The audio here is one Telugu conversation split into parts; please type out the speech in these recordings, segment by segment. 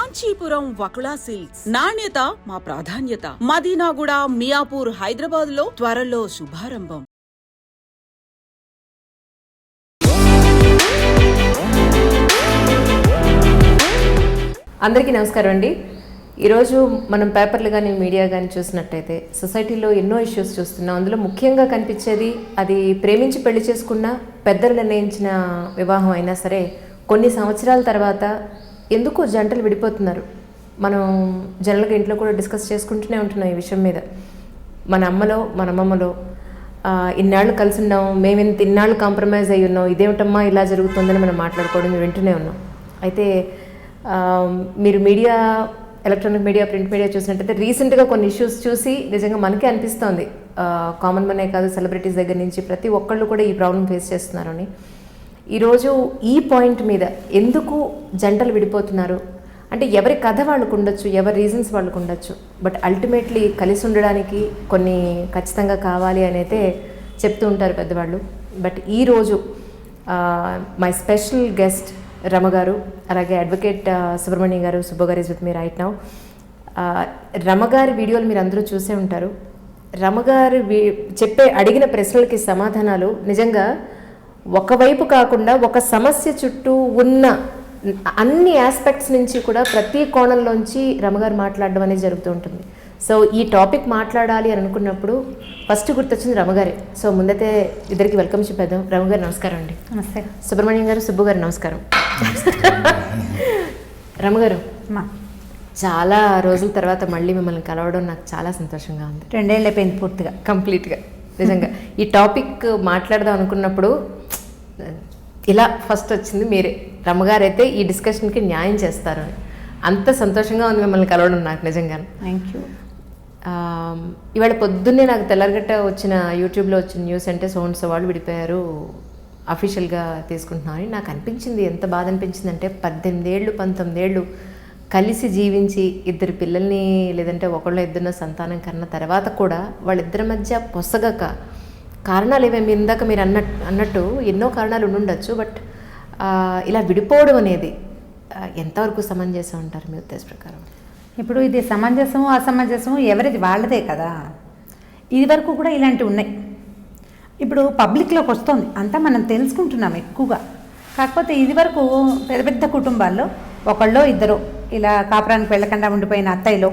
కాంచీపురం వకుళా సిల్క్స్ నాణ్యత మా ప్రాధాన్యత. మదీనాగూడ, మియాపూర్, హైదరాబాద్ లో త్వరలో శుభారంభం. అందరికీ నమస్కారం అండి. ఈరోజు మనం పేపర్లు కానీ మీడియా కానీ చూసినట్టయితే సొసైటీలో ఎన్నో ఇష్యూస్ చూస్తున్నాం. అందులో ముఖ్యంగా కనిపించేది అది ప్రేమించి పెళ్లి చేసుకున్న పెద్దలు నిర్ణయించిన వివాహం అయినా సరే కొన్ని సంవత్సరాల తర్వాత ఎందుకు జంటలు విడిపోతున్నారు. మనం జనరల్గా ఇంట్లో కూడా డిస్కస్ చేసుకుంటూనే ఉంటున్నాం ఈ విషయం మీద. మన అమ్మలో మన అమ్మమ్మలో ఇన్నాళ్ళు కలిసి ఉన్నాం, మేము ఇన్నాళ్ళు కాంప్రమైజ్ అయ్యి ఉన్నాం, ఇదేమిటమ్మా ఇలా జరుగుతుందని మనం మాట్లాడుకోవడం వింటూనే ఉన్నాం. అయితే మీరు media, electronic media, print media చూసినట్టయితే రీసెంట్గా కొన్ని ఇష్యూస్ చూసి నిజంగా మనకే అనిపిస్తోంది, కామన్ మనే కాదు సెలబ్రిటీస్ దగ్గర నుంచి ప్రతి ఒక్కళ్ళు కూడా ఈ ప్రాబ్లం ఫేస్ చేస్తున్నారని. ఈరోజు ఈ పాయింట్ మీద ఎందుకు జంటలు విడిపోతున్నారు అంటే ఎవరి కథ వాళ్ళకు ఉండొచ్చు, ఎవరి రీజన్స్ వాళ్ళకు ఉండొచ్చు, బట్ అల్టిమేట్లీ కలిసి ఉండడానికి కొన్ని ఖచ్చితంగా కావాలి అని అయితే చెప్తూ ఉంటారు పెద్దవాళ్ళు. బట్ ఈరోజు మై స్పెషల్ గెస్ట్ రమ గారు, అలాగే అడ్వకేట్ సుబ్రహ్మణ్యం గారు, సుబ్బు గారు is with me right now. రమగారి వీడియోలు మీరు అందరూ చూసే ఉంటారు. రమగారు అడిగిన ప్రశ్నలకి సమాధానాలు నిజంగా ఒకవైపు కాకుండా ఒక సమస్య చుట్టూ ఉన్న అన్ని ఆస్పెక్ట్స్ నుంచి కూడా ప్రతి కోణంలోంచి రమగారు మాట్లాడడం అనేది జరుగుతూ ఉంటుంది. సో ఈ టాపిక్ మాట్లాడాలి అని అనుకున్నప్పుడు ఫస్ట్ గుర్తొచ్చింది రమగారే. సో ముందైతే ఇద్దరికి వెల్కమ్ చెప్పేద్దాం. రమగారు నమస్కారం అండి. నమస్తే. సుబ్రహ్మణ్యం గారు, సుబ్బు గారు నమస్కారం. రమగారు, చాలా రోజుల తర్వాత మళ్ళీ మిమ్మల్ని కలవడం నాకు చాలా సంతోషంగా ఉంది. 2 ఏళ్ళు అయిపోయింది పూర్తిగా, కంప్లీట్గా. నిజంగా ఈ టాపిక్ మాట్లాడదాం అనుకున్నప్పుడు ఇలా ఫస్ట్ వచ్చింది మీరే. రమగారు అయితే ఈ డిస్కషన్కి న్యాయం చేస్తారు అని అంత సంతోషంగా ఉంది మిమ్మల్ని కలవడం నాకు నిజంగా. Thank you. ఇవాళ పొద్దున్నే నాకు తెల్లరగట్ట వచ్చిన యూట్యూబ్లో వచ్చిన న్యూస్ అంటే సోన్స్ వాళ్ళు విడిపోయారు, అఫీషియల్గా తీసుకుంటున్నామని నాకు అనిపించింది. ఎంత బాధ అనిపించింది అంటే 18 ఏళ్ళు 19 ఏళ్ళు కలిసి జీవించి ఇద్దరు పిల్లల్ని లేదంటే ఒకళ్ళ ఇద్దరిన సంతానం కన్నా తర్వాత కూడా వాళ్ళిద్దరి మధ్య పొసగక కారణాలు ఏమేమి ఇందాక మీరు అన్నట్టు ఎన్నో కారణాలు ఉండుండొచ్చు, బట్ ఇలా విడిపోవడం అనేది ఎంతవరకు సమంజసం అంటారు మీ ఉద్దేశ ప్రకారం? ఇప్పుడు ఇది సమంజసము అసమంజసము ఎవరిది వాళ్ళదే కదా. ఇది వరకు కూడా ఇలాంటివి ఉన్నాయి. ఇప్పుడు పబ్లిక్లోకి వస్తుంది అంతా మనం తెలుసుకుంటున్నాం ఎక్కువగా. కాకపోతే ఇది వరకు పెద్ద పెద్ద కుటుంబాల్లో ఒకళ్ళో ఇద్దరు ఇలా కాపురానికి వెళ్ళకుండా ఉండిపోయిన అత్తయ్యలో,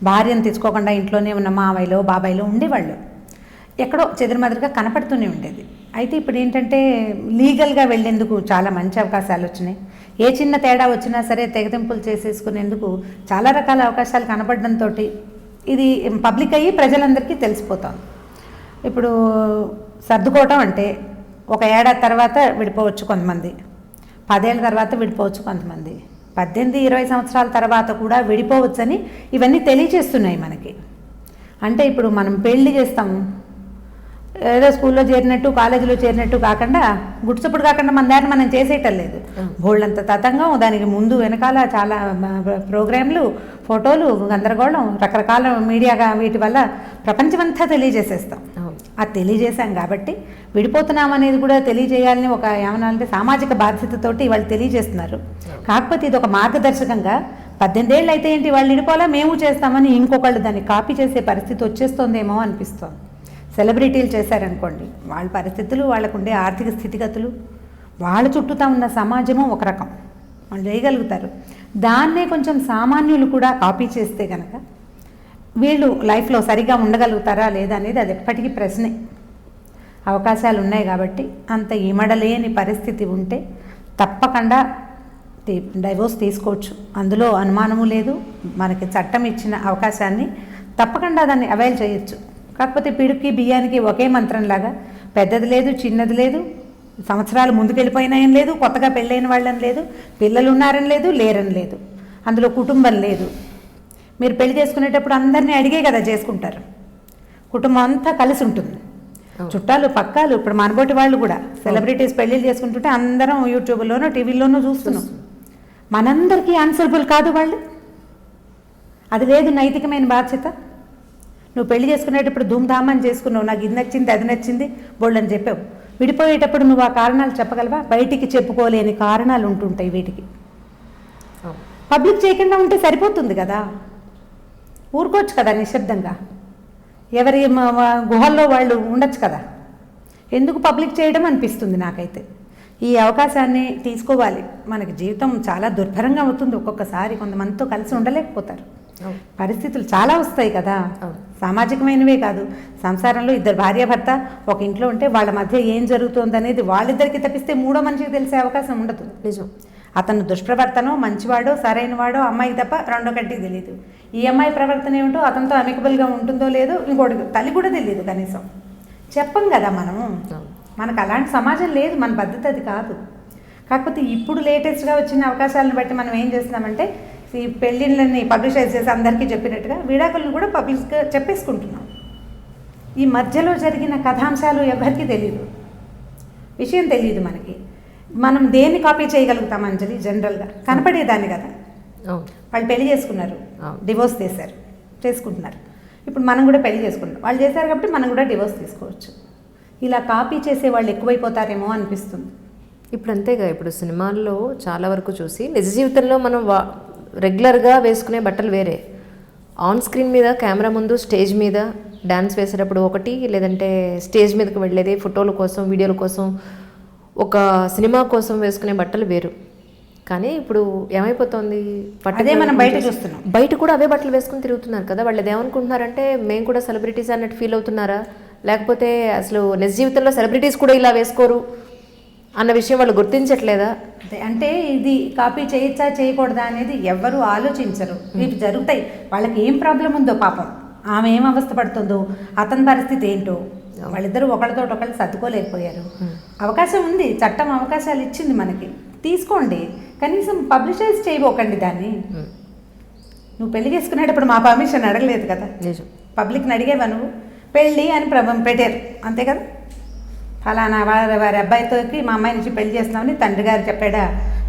భార్యను తెచ్చుకోకుండా ఇంట్లోనే ఉన్న మావయ్యలో బాబాయ్లో ఉండేవాళ్ళు. ఎక్కడో చెదురుమదురుగా కనపడుతూనే ఉండేది. అయితే ఇప్పుడు ఏంటంటే లీగల్గా వెళ్ళేందుకు చాలా మంచి అవకాశాలు వచ్చినాయి. ఏ చిన్న తేడా వచ్చినా సరే తెగతింపులు చేసేసుకునేందుకు చాలా రకాల అవకాశాలు కనపడడంతో ఇది పబ్లిక్ అయ్యి ప్రజలందరికీ తెలిసిపోతుంది. ఇప్పుడు సర్దుకోవటం అంటే ఒక ఏడాది తర్వాత విడిపోవచ్చు కొంతమంది, 10 ఏళ్ళ తర్వాత విడిపోవచ్చు కొంతమంది, 18-20 సంవత్సరాల తర్వాత కూడా విడిపోవచ్చని ఇవన్నీ తెలియజేస్తున్నాయి మనకి. అంటే ఇప్పుడు మనం పెళ్లి చేస్తాము, ఏదో స్కూల్లో చేరినట్టు కాలేజీలో చేరినట్టు కాకుండా గుడ్సప్పుడు కాకుండా మన దాన్ని మనం చేసేయటం లేదు. బోళ్ళంత తతంగం, దానికి ముందు వెనకాల చాలా ప్రోగ్రాంలు, ఫోటోలు, గందరగోళం, రకరకాల మీడియాగా వీటి వల్ల ప్రపంచమంతా తెలియజేసేస్తాం. అది తెలియజేశాం కాబట్టి విడిపోతున్నాం అనేది కూడా తెలియజేయాలని ఒక ఏమనాలంటే సామాజిక బాధ్యతతోటి వాళ్ళు తెలియజేస్తున్నారు. కాకపోతే ఇది ఒక మార్గదర్శకంగా 18 ఏళ్ళు అయితే ఏంటి వాళ్ళు విడిపోలా మేము చేస్తామని ఇంకొకళ్ళు దాన్ని కాపీ చేసే పరిస్థితి వచ్చేస్తుందేమో అనిపిస్తోంది. సెలబ్రిటీలు చేశారనుకోండి, వాళ్ళ పరిస్థితులు, వాళ్ళకు ఉండే ఆర్థిక స్థితిగతులు, వాళ్ళ చుట్టూతా ఉన్న సమాజము ఒక రకం, వాళ్ళు చేయగలుగుతారు. దాన్నే కొంచెం సామాన్యులు కూడా కాపీ చేస్తే కనుక వీళ్ళు లైఫ్లో సరిగా ఉండగలుగుతారా లేదా అనేది అది ఎప్పటికీ ప్రశ్నే. అవకాశాలు ఉన్నాయి కాబట్టి అంత ఇమడలేని పరిస్థితి ఉంటే తప్పకుండా డైవోర్స్ తీసుకోవచ్చు, అందులో అనుమానము లేదు. మనకి చట్టం ఇచ్చిన అవకాశాన్ని తప్పకుండా దాన్ని అవైల్ చేయొచ్చు. కాకపోతే పిడుక్కి బియ్యానికి ఒకే మంత్రంలాగా పెద్దది లేదు, చిన్నది లేదు, సంవత్సరాలు ముందుకెళ్ళిపోయినాయని లేదు, కొత్తగా పెళ్ళైన వాళ్ళని లేదు, పిల్లలు ఉన్నారని లేదు, లేరని లేదు, అందులో కుటుంబం లేదు. మీరు పెళ్లి చేసుకునేటప్పుడు అందరినీ అడిగే కదా చేసుకుంటారు. కుటుంబం అంతా కలిసి ఉంటుంది, చుట్టాలు పక్కాలు. ఇప్పుడు మనబోటి వాళ్ళు కూడా సెలబ్రిటీస్ పెళ్ళిళ్ళు చేసుకుంటుంటే అందరం యూట్యూబ్లోనో టీవీలోనో చూస్తున్నాం. మనందరికీ ఆన్సరబుల్ కాదు వాళ్ళు. అది లేదు నైతికమైన బాధ్యత. నువ్వు పెళ్లి చేసుకునేటప్పుడు ధూమ్ధామని చేసుకున్నావు, నాకు ఇది నచ్చింది అది నచ్చింది బోళ్ళని చెప్పావు. విడిపోయేటప్పుడు నువ్వు ఆ కారణాలు చెప్పగలవా? బయటికి చెప్పుకోలేని కారణాలు ఉంటుంటాయి వీటికి. పబ్లిక్ చేయకుండా ఉంటే సరిపోతుంది కదా, ఊరుకోవచ్చు కదా నిశ్శబ్దంగా, ఎవరి గుహల్లో వాళ్ళు ఉండొచ్చు కదా, ఎందుకు పబ్లిక్ చేయడం అనిపిస్తుంది నాకైతే. ఈ అవకాశాన్ని తీసుకోవాలి. మనకి జీవితం చాలా దుర్భరంగా అవుతుంది ఒక్కొక్కసారి, కొంతమందితో కలిసి ఉండలేకపోతారు, పరిస్థితులు చాలా వస్తాయి కదా, సామాజికమైనవే కాదు, సంసారంలో ఇద్దరు భార్యాభర్త ఒక ఇంట్లో ఉంటే వాళ్ళ మధ్య ఏం జరుగుతుంది అనేది వాళ్ళిద్దరికి తప్పిస్తే మూడో మనిషికి తెలిసే అవకాశం ఉండదు. నిజం. అతను దుష్ప్రవర్తనో మంచివాడో సరైనవాడో అమ్మాయికి తప్ప రెండో కంటికి తెలియదు. ఈ అమ్మాయి ప్రవర్తన ఏమిటో అతనితో అమికబుల్గా ఉంటుందో లేదో ఇంకోటి తల్లి కూడా తెలియదు కనీసం. చెప్పం కదా మనము, మనకు అలాంటి సమాజం లేదు, మన పద్ధతి అది కాదు. కాకపోతే ఇప్పుడు లేటెస్ట్గా వచ్చిన అవకాశాలను బట్టి మనం ఏం చేస్తున్నామంటే ఈ పెళ్ళిళ్ళని పబ్లిషైజ్ చేసి అందరికీ చెప్పినట్టుగా విడాకులను కూడా పబ్లిక్గా చెప్పేసుకుంటున్నాం. ఈ మధ్యలో జరిగిన కథాంశాలు ఎవరికీ తెలియదు, విషయం తెలియదు మనకి. మనం దేన్ని కాపీ చేయగలుగుతాం అంజలి? జనరల్గా కనపడేదాన్ని కదా. వాళ్ళు పెళ్లి చేసుకున్నారు, డివోర్స్ చేసుకుంటున్నారు. ఇప్పుడు మనం కూడా పెళ్లి చేసుకుంటాం, వాళ్ళు చేశారు కాబట్టి మనం కూడా డివోర్స్ తీసుకోవచ్చు. ఇలా కాపీ చేసే వాళ్ళు ఎక్కువైపోతారేమో అనిపిస్తుంది. ఇప్పుడు అంతేగా, ఇప్పుడు సినిమాల్లో చాలా వరకు చూసి నిజ జీవితంలో మనం రెగ్యులర్గా వేసుకునే బట్టలు వేరే, ఆన్ స్క్రీన్ మీద కెమెరా ముందు స్టేజ్ మీద డ్యాన్స్ వేసేటప్పుడు ఒకటి, లేదంటే స్టేజ్ మీదకి వెళ్ళేది ఫోటోల కోసం వీడియోల కోసం ఒక సినిమా కోసం వేసుకునే బట్టలు వేరు. కానీ ఇప్పుడు ఏమైపోతుంది, అదే మనం బయట చూస్తున్నాం, బయట కూడా అవే బట్టలు వేసుకుని తిరుగుతున్నారు కదా. వాళ్ళు ఏమనుకుంటున్నారంటే మేము కూడా సెలబ్రిటీస్ అన్నట్టు ఫీల్ అవుతున్నారా, లేకపోతే అసలు నిజ జీవితంలో సెలబ్రిటీస్ కూడా ఇలా వేసుకోరు అన్న విషయం వాళ్ళు గుర్తించట్లేదా? అంటే ఇది కాపీ చేయొచ్చా చేయకూడదా అనేది ఎవ్వరూ ఆలోచించరు. ఇవి జరుగుతాయి, వాళ్ళకి ఏం ప్రాబ్లం ఉందో పాపం, ఆమె ఏం అవస్థ పడుతుందో, అతని పరిస్థితి ఏంటో, వాళ్ళిద్దరూ ఒకరితో ఒకళ్ళు సర్దుకోలేకపోయారు. అవకాశం ఉంది, చట్టం అవకాశాలు ఇచ్చింది మనకి, తీసుకోండి. కనీసం పబ్లిషైజ్ చేయబోకండి దాన్ని. నువ్వు పెళ్లి చేసుకునేటప్పుడు మా పర్మిషన్ అడగలేదు కదా, పబ్లిక్ని అడిగేవా నువ్వు? పెళ్ళి అని పెట్టారు అంతే కదా. ఫలానా వారి అబ్బాయితోకి మా అమ్మాయి నుంచి పెళ్లి చేస్తున్నామని తండ్రి గారు చెప్పాడా?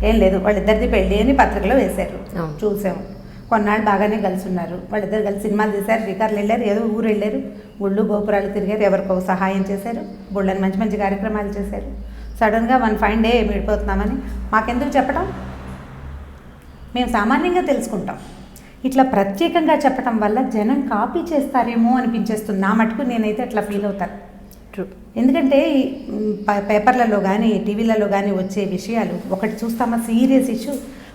ఏం లేదు, వాళ్ళిద్దరిది పెళ్ళి అని పత్రికలో వేశారు, చూసాము. కొన్నాళ్ళు బాగానే కలిసి ఉన్నారు, వాళ్ళిద్దరు కలిసి సినిమాలు తీశారు, రికార్డులు వెళ్ళారు, ఏదో ఊరు వెళ్ళారు, గుళ్ళు గోపురాలు తిరిగారు, ఎవరికో సహాయం చేశారు, గుళ్ళని మంచి మంచి కార్యక్రమాలు చేశారు. సడన్గా వన్ ఫైన్ డే విడిపోతున్నామని మాకెందుకు చెప్పడం? మేము సామాన్యంగా తెలుసుకుంటాం. ఇట్లా ప్రత్యేకంగా చెప్పడం వల్ల జనం కాపీ చేస్తారేమో అనిపించేస్తుంది. నా మటుకు నేనైతే అట్లా ఫీల్ అవుతాను. ఎందుకంటే పేపర్లలో కానీ టీవీలలో కానీ వచ్చే విషయాలు ఒకటి చూస్తామా, సీరియస్ ఇష్యూ,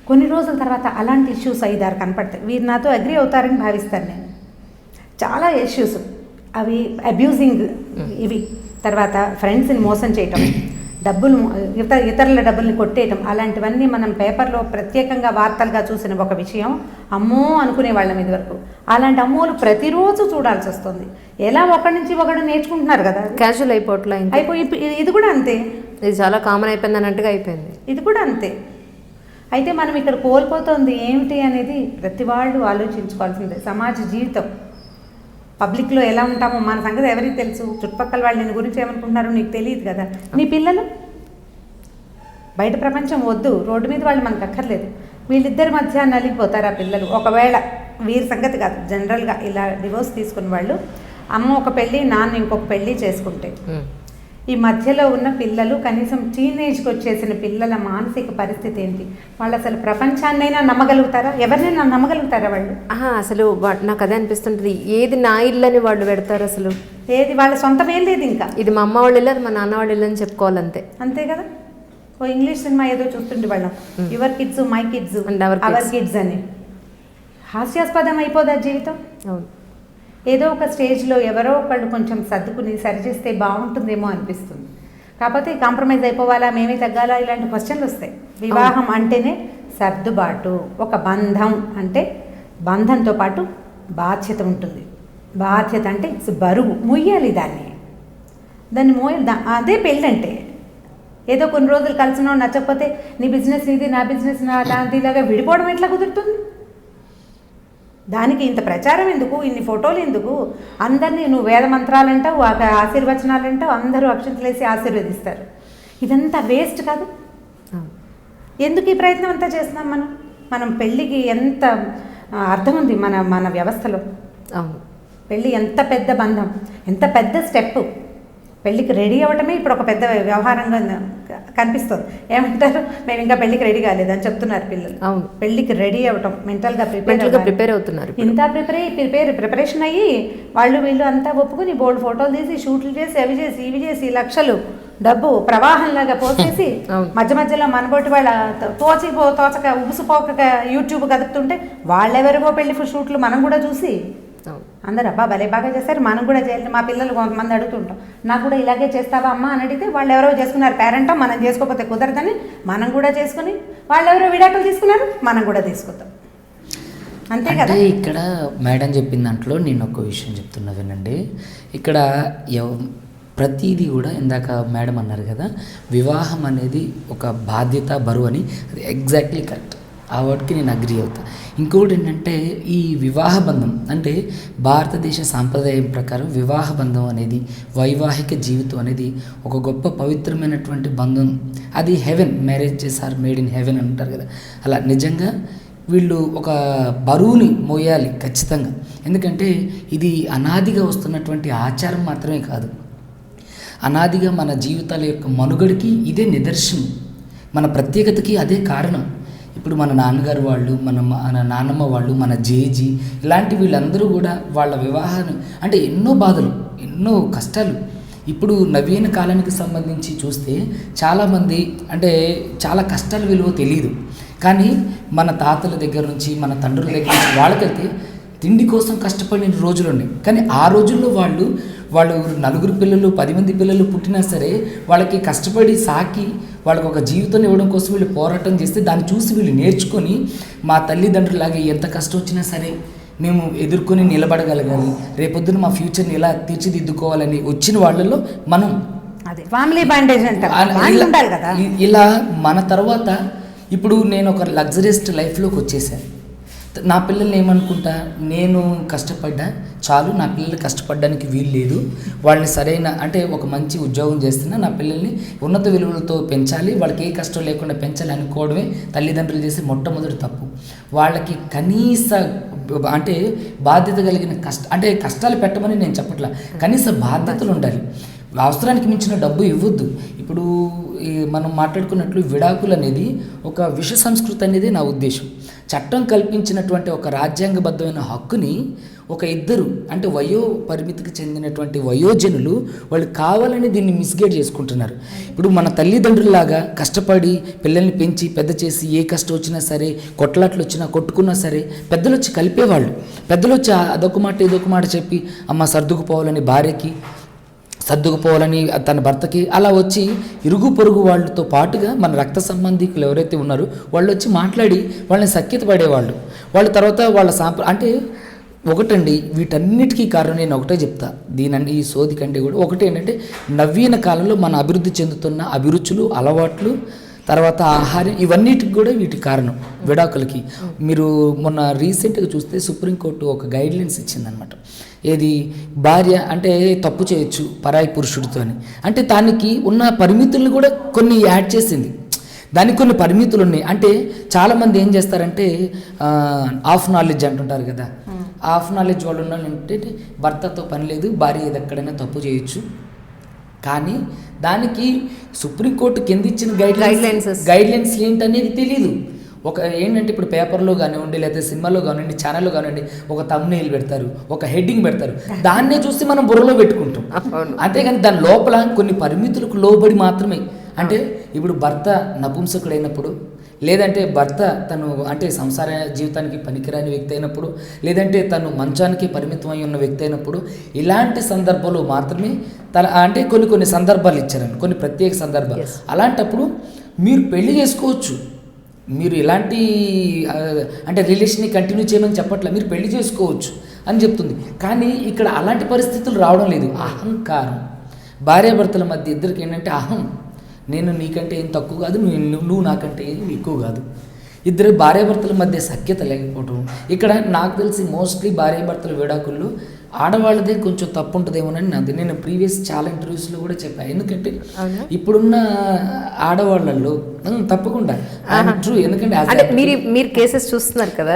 కొన్ని రోజుల తర్వాత అలాంటి ఇష్యూస్ 5-6 కనపడతాయి. వీరు నాతో అగ్రి అవుతారని భావిస్తాను నేను. చాలా ఇష్యూస్ అవి అబ్యూజింగ్, ఇవి తర్వాత ఫ్రెండ్స్ని మోసం చేయటం, డబ్బులు ఇతరుల డబ్బుల్ని కొట్టేయటం, అలాంటివన్నీ మనం పేపర్లో ప్రత్యేకంగా వార్తలుగా చూసిన ఒక విషయం అమ్మో అనుకునే వాళ్ళం ఇది వరకు. అలాంటి అమ్మోలు ప్రతిరోజు చూడాల్సి వస్తుంది. ఎలా ఒకరి నుంచి ఒకడు నేర్చుకుంటున్నారు కదా, క్యాజువల్ అయిపోయి ఇది కూడా అంతే, ఇది చాలా కామన్ అయిపోయింది అన్నట్టుగా అయిపోయింది. ఇది కూడా అంతే. అయితే మనం ఇక్కడ కోల్పోతుంది ఏమిటి అనేది ప్రతి వాళ్ళు ఆలోచించుకోవాల్సిందే. సమాజ జీవితం పబ్లిక్లో ఎలా ఉంటామో మన సంగతి ఎవరికి తెలుసు? చుట్టుపక్కల వాళ్ళు నేను గురించి ఏమనుకుంటున్నారో నీకు తెలియదు కదా. నీ పిల్లలు బయట ప్రపంచం వద్దు, రోడ్డు మీద వాళ్ళు మనకు అక్కర్లేదు. వీళ్ళిద్దరి మధ్య నలిగిపోతారు ఆ పిల్లలు. ఒకవేళ వీరి సంగతి కాదు, జనరల్గా ఇలా డివోర్స్ తీసుకున్న వాళ్ళు అమ్మ ఒక పెళ్ళి నాన్న ఇంకొక పెళ్ళి చేసుకుంటే ఈ మధ్యలో ఉన్న పిల్లలు, కనీసం టీనేజ్కి వచ్చేసిన పిల్లల మానసిక పరిస్థితి ఏంటి? వాళ్ళు అసలు ప్రపంచాన్నైనా నమ్మగలుగుతారా? ఎవరినైనా నమ్మగలుగుతారా వాళ్ళు? అసలు నాకు అదే అనిపిస్తుంటుంది, ఏది నా ఇల్లు అని వాళ్ళు పెడతారు. అసలు ఏది వాళ్ళ సొంతం ఏం లేదు. ఇంకా ఇది మా అమ్మ వాళ్ళ ఇల్లు, అది మా నాన్న వాళ్ళ ఇల్లు అని చెప్పుకోవాలంతే. అంతే కదా. ఓ ఇంగ్లీష్ సినిమా ఏదో చూస్తుండే వాళ్ళం, your kids my kids our kids అని. హాస్యాస్పదం అయిపోదా జీవితం? అవును. ఏదో ఒక స్టేజ్లో ఎవరో ఒకళ్ళు కొంచెం సర్దుకుని సరిచేస్తే బాగుంటుందేమో అనిపిస్తుంది. కాకపోతే కాంప్రమైజ్ అయిపోవాలా, మేమే తగ్గాలా, ఇలాంటి క్వశ్చన్లు వస్తాయి. వివాహం అంటేనే సర్దుబాటు. ఒక బంధం అంటే బంధంతో పాటు బాధ్యత ఉంటుంది. బాధ్యత అంటే బరువు, ముయ్యాలి దాన్ని మోయాలి. అదే పెళ్ళంటే. ఏదో కొన్ని రోజులు కలిసినో నచ్చకపోతే నీ బిజినెస్ నీది, నా బిజినెస్ నాది, ఇలాగా విడిపోవడం ఎట్లా కుదురుతుంది? దానికి ఇంత ప్రచారం ఎందుకు, ఇన్ని ఫోటోలు ఎందుకు? అందరినీ నువ్వు వేద మంత్రాలంటావు, ఆశీర్వచనాలంటావు, అందరూ అక్షంతలేసి ఆశీర్వదిస్తారు. ఇదంతా వేస్ట్ కాదు? ఎందుకు ఈ ప్రయత్నం అంతా చేస్తున్నాం మనం పెళ్ళికి ఎంత అర్థం ఉంది మన వ్యవస్థలో. పెళ్ళి ఎంత పెద్ద బంధం, ఎంత పెద్ద స్టెప్. పెళ్ళికి రెడీ అవ్వటమే ఇప్పుడు ఒక పెద్ద వ్యవహారంగా కనిపిస్తుంది. ఏమంటారు, మేము ఇంకా పెళ్లికి రెడీ కాలేదని చెప్తున్నారు పిల్లలు. అవును. పెళ్లికి రెడీ అవ్వటం, మెంటల్గా ప్రిపేర్ అవుతున్నారు. ఇంత ప్రిపరేషన్ అయ్యి వాళ్ళు వీళ్ళు అంతా ఒప్పుకుని బోల్డ్ ఫోటోలు తీసి షూట్లు చేసి అవి చేసి ఇవి చేసి లక్షలు డబ్బు ప్రవాహంలాగా పోసేసి మధ్య మధ్యలో మనబోటి వాళ్ళ తోచక ఉబుసుపోక యూట్యూబ్ కదుపుతుంటే వాళ్ళెవరిగో పెళ్లి షూట్లు మనం కూడా చూసి అందరు అబ్బా భలే బాగా చేస్తారు, మనం కూడా చేయాలి. మా పిల్లలు కొంతమంది అడుగుతుంటాం, నాకు కూడా ఇలాగే చేస్తావా అమ్మ అని అడిగితే వాళ్ళు ఎవరో చేసుకున్నారు పేరెంటో, మనం చేసుకోకపోతే కుదరదని మనం కూడా చేసుకుని, వాళ్ళు ఎవరో విడాకులు తీసుకున్నారు, మనం కూడా తీసుకుంటాం. అంతే కదా. ఇక్కడ మేడం చెప్పిన దాంట్లో నేను ఒక విషయం చెప్తున్నా వినండి. ఇక్కడ ప్రతిదీ కూడా ఇందాక మేడం అన్నారు కదా, వివాహం అనేది ఒక బాధ్యత, బరువు అని. అది ఎగ్జాక్ట్లీ కరెక్ట్. ఆ వర్డ్కి నేను అగ్రి అవుతా. ఇంకోటి ఏంటంటే ఈ వివాహ బంధం అంటే భారతదేశ సాంప్రదాయం ప్రకారం వివాహ బంధం అనేది, వైవాహిక జీవితం అనేది ఒక గొప్ప పవిత్రమైనటువంటి బంధం. అది heaven, marriages are made in heaven అంటారు కదా. అలా నిజంగా వీళ్ళు ఒక బరువుని మోయాలి ఖచ్చితంగా. ఎందుకంటే ఇది అనాదిగా వస్తున్నటువంటి ఆచారం మాత్రమే కాదు, అనాదిగా మన జీవితాల యొక్క మనుగడికి ఇదే నిదర్శనం, మన ప్రత్యేకతకి అదే కారణం. ఇప్పుడు మన నాన్నగారు వాళ్ళు, మన నాన్నమ్మ వాళ్ళు, మన జేజీ ఇలాంటి వీళ్ళందరూ కూడా వాళ్ళ వివాహాన్ని అంటే ఎన్నో బాధలు, ఎన్నో కష్టాలు. ఇప్పుడు నవీన కాలానికి సంబంధించి చూస్తే చాలామంది అంటే చాలా కష్టాల విలువ తెలియదు. కానీ మన తాతల దగ్గర నుంచి, మన తండ్రుల దగ్గర నుంచి వాళ్ళకైతే తిండి కోసం కష్టపడిన రోజులు ఉన్నాయి. కానీ ఆ రోజుల్లో వాళ్ళు నలుగురు పిల్లలు, 10 మంది పిల్లలు పుట్టినా సరే వాళ్ళకి కష్టపడి సాకి వాళ్ళకి ఒక జీవితాన్ని ఇవ్వడం కోసం వీళ్ళు పోరాటం చేస్తే దాన్ని చూసి వీళ్ళు నేర్చుకొని మా తల్లిదండ్రులాగా ఎంత కష్టం వచ్చినా సరే మేము ఎదుర్కొని నిలబడగలగాలి, రేపొద్దున మా ఫ్యూచర్ని ఎలా తీర్చిదిద్దుకోవాలని వచ్చిన వాళ్ళలో మనం అదే ఫ్యామిలీ బాండేజ్ అంటారు కదా. ఇలా మన తర్వాత ఇప్పుడు నేను ఒక లగ్జరియస్ట్ లైఫ్లోకి వచ్చేసాను. నా పిల్లల్ని ఏమనుకుంటా, నేను కష్టపడ్డా చాలు, నా పిల్లలు కష్టపడడానికి వీలు లేదు, వాళ్ళని సరైన అంటే ఒక మంచి ఉద్యోగం చేస్తున్నా, నా పిల్లల్ని ఉన్నత విలువలతో పెంచాలి, వాళ్ళకి ఏ కష్టం లేకుండా పెంచాలి అనుకోవడమే తల్లిదండ్రులు చేసే మొట్టమొదటి తప్పు. వాళ్ళకి కనీస అంటే బాధ్యత కలిగిన అంటే కష్టాలు పెట్టమని నేను చెప్పట్లా, కనీస బాధ్యతలు ఉండాలి. అవసరానికి మించిన డబ్బు ఇవ్వద్దు. ఇప్పుడు మనం మాట్లాడుకున్నట్లు విడాకులు అనేది ఒక విష సంస్కృతి అనేది నా ఉద్దేశం. చట్టం కల్పించినటువంటి ఒక రాజ్యాంగబద్ధమైన హక్కుని ఒక ఇద్దరు అంటే వయో పరిమితికి చెందినటువంటి వయోజనులు వాళ్ళు కావాలని దీన్ని మిస్గైడ్ చేసుకుంటున్నారు. ఇప్పుడు మన తల్లిదండ్రుల్లాగా కష్టపడి పిల్లల్ని పెంచి పెద్ద చేసి ఏ కష్టం వచ్చినా సరే, కొట్లాట్లు వచ్చినా కొట్టుకున్నా సరే పెద్దలు వచ్చి కలిపేవాళ్ళు. పెద్దలు వచ్చి అదొక మాట ఇదొక మాట చెప్పి అమ్మ సర్దుకుపోవాలని భార్యకి, సర్దుకుపోవాలని తన భర్తకి, అలా వచ్చి ఇరుగు పొరుగు వాళ్ళతో పాటుగా మన రక్త సంబంధికులు ఎవరైతే ఉన్నారో వాళ్ళు వచ్చి మాట్లాడి వాళ్ళని సఖ్యత పడేవాళ్ళు. వాళ్ళ తర్వాత వాళ్ళ అంటే ఒకటండి, వీటన్నిటికీ కారణం నేను ఒకటే చెప్తా, ఈ సోది కంటే కూడా ఒకటి ఏంటంటే నవీన కాలంలో మన అభివృద్ధి చెందుతున్న అభిరుచులు, అలవాట్లు, తర్వాత ఆహారం, ఇవన్నిటికి కూడా వీటి కారణం విడాకులకి. మీరు మొన్న రీసెంట్గా చూస్తే సుప్రీంకోర్టు ఒక గైడ్లైన్స్ ఇచ్చిందనమాట. ఏది భార్య అంటే తప్పు చేయొచ్చు పరాయి పురుషుడితో అని, అంటే దానికి ఉన్న పరిమితులను కూడా కొన్ని యాడ్ చేసింది. దానికి కొన్ని పరిమితులు ఉన్నాయి. అంటే చాలామంది ఏం చేస్తారంటే హాఫ్ నాలెడ్జ్ అంటుంటారు కదా, హాఫ్ నాలెడ్జ్ వాళ్ళు ఉన్నారంటే భర్తతో పని లేదు, భార్య ఏది ఎక్కడైనా తప్పు చేయొచ్చు. కానీ దానికి సుప్రీంకోర్టు కింద ఇచ్చిన గైడ్లైన్స్ ఏంటనేది తెలీదు. ఒక ఏంటంటే ఇప్పుడు పేపర్లో కానివ్వండి, లేదా సినిమాలో కానివ్వండి, ఛానల్లో కానివ్వండి, ఒక థంబ్నెయిల్ పెడతారు, ఒక హెడ్డింగ్ పెడతారు, దాన్నే చూసి మనం బుర్రలో పెట్టుకుంటాం. అంతేగాని దాని లోపల కొన్ని పరిమితులకు లోబడి మాత్రమే. అంటే ఇప్పుడు భర్త నపుంసకుడైనప్పుడు, లేదంటే భర్త తను అంటే సంసార జీవితానికి పనికిరాని వ్యక్తి అయినప్పుడు, లేదంటే తను మంచానికి పరిమితమై ఉన్న వ్యక్తి అయినప్పుడు, ఇలాంటి సందర్భంలో మాత్రమే అంటే కొన్ని సందర్భాలు ఇచ్చారండి, కొన్ని ప్రత్యేక సందర్భాలు. అలాంటప్పుడు మీరు పెళ్లి చేసుకోవచ్చు, మీరు ఇలాంటి అంటే రిలేషన్ని కంటిన్యూ చేయమని చెప్పట్లే, మీరు పెళ్లి చేసుకోవచ్చు అని చెప్తుంది. కానీ ఇక్కడ అలాంటి పరిస్థితులు రావడం లేదు. అహంకారం, భార్యాభర్తల మధ్య ఇద్దరికి ఏంటంటే అహం, నేను నీకంటే ఏం తక్కువ కాదు, నువ్వు నాకంటే ఏం ఎక్కువ కాదు. ఇద్దరు భార్యాభర్తల మధ్య సఖ్యత లేకపోవడం. ఇక్కడ నాకు తెలిసి మోస్ట్లీ భార్యాభర్తల విడాకుల్లో ఆడవాళ్ళదే కొంచెం తప్పు ఉంటుందేమోనని నాది. నేను ప్రీవియస్ చాలా ఇంటర్వ్యూస్లో కూడా చెప్పాను. ఎందుకంటే ఇప్పుడున్న ఆడవాళ్ళల్లో తప్పకుండా ట్రూ. ఎందుకంటే మీరు కేసెస్ చూస్తున్నారు కదా,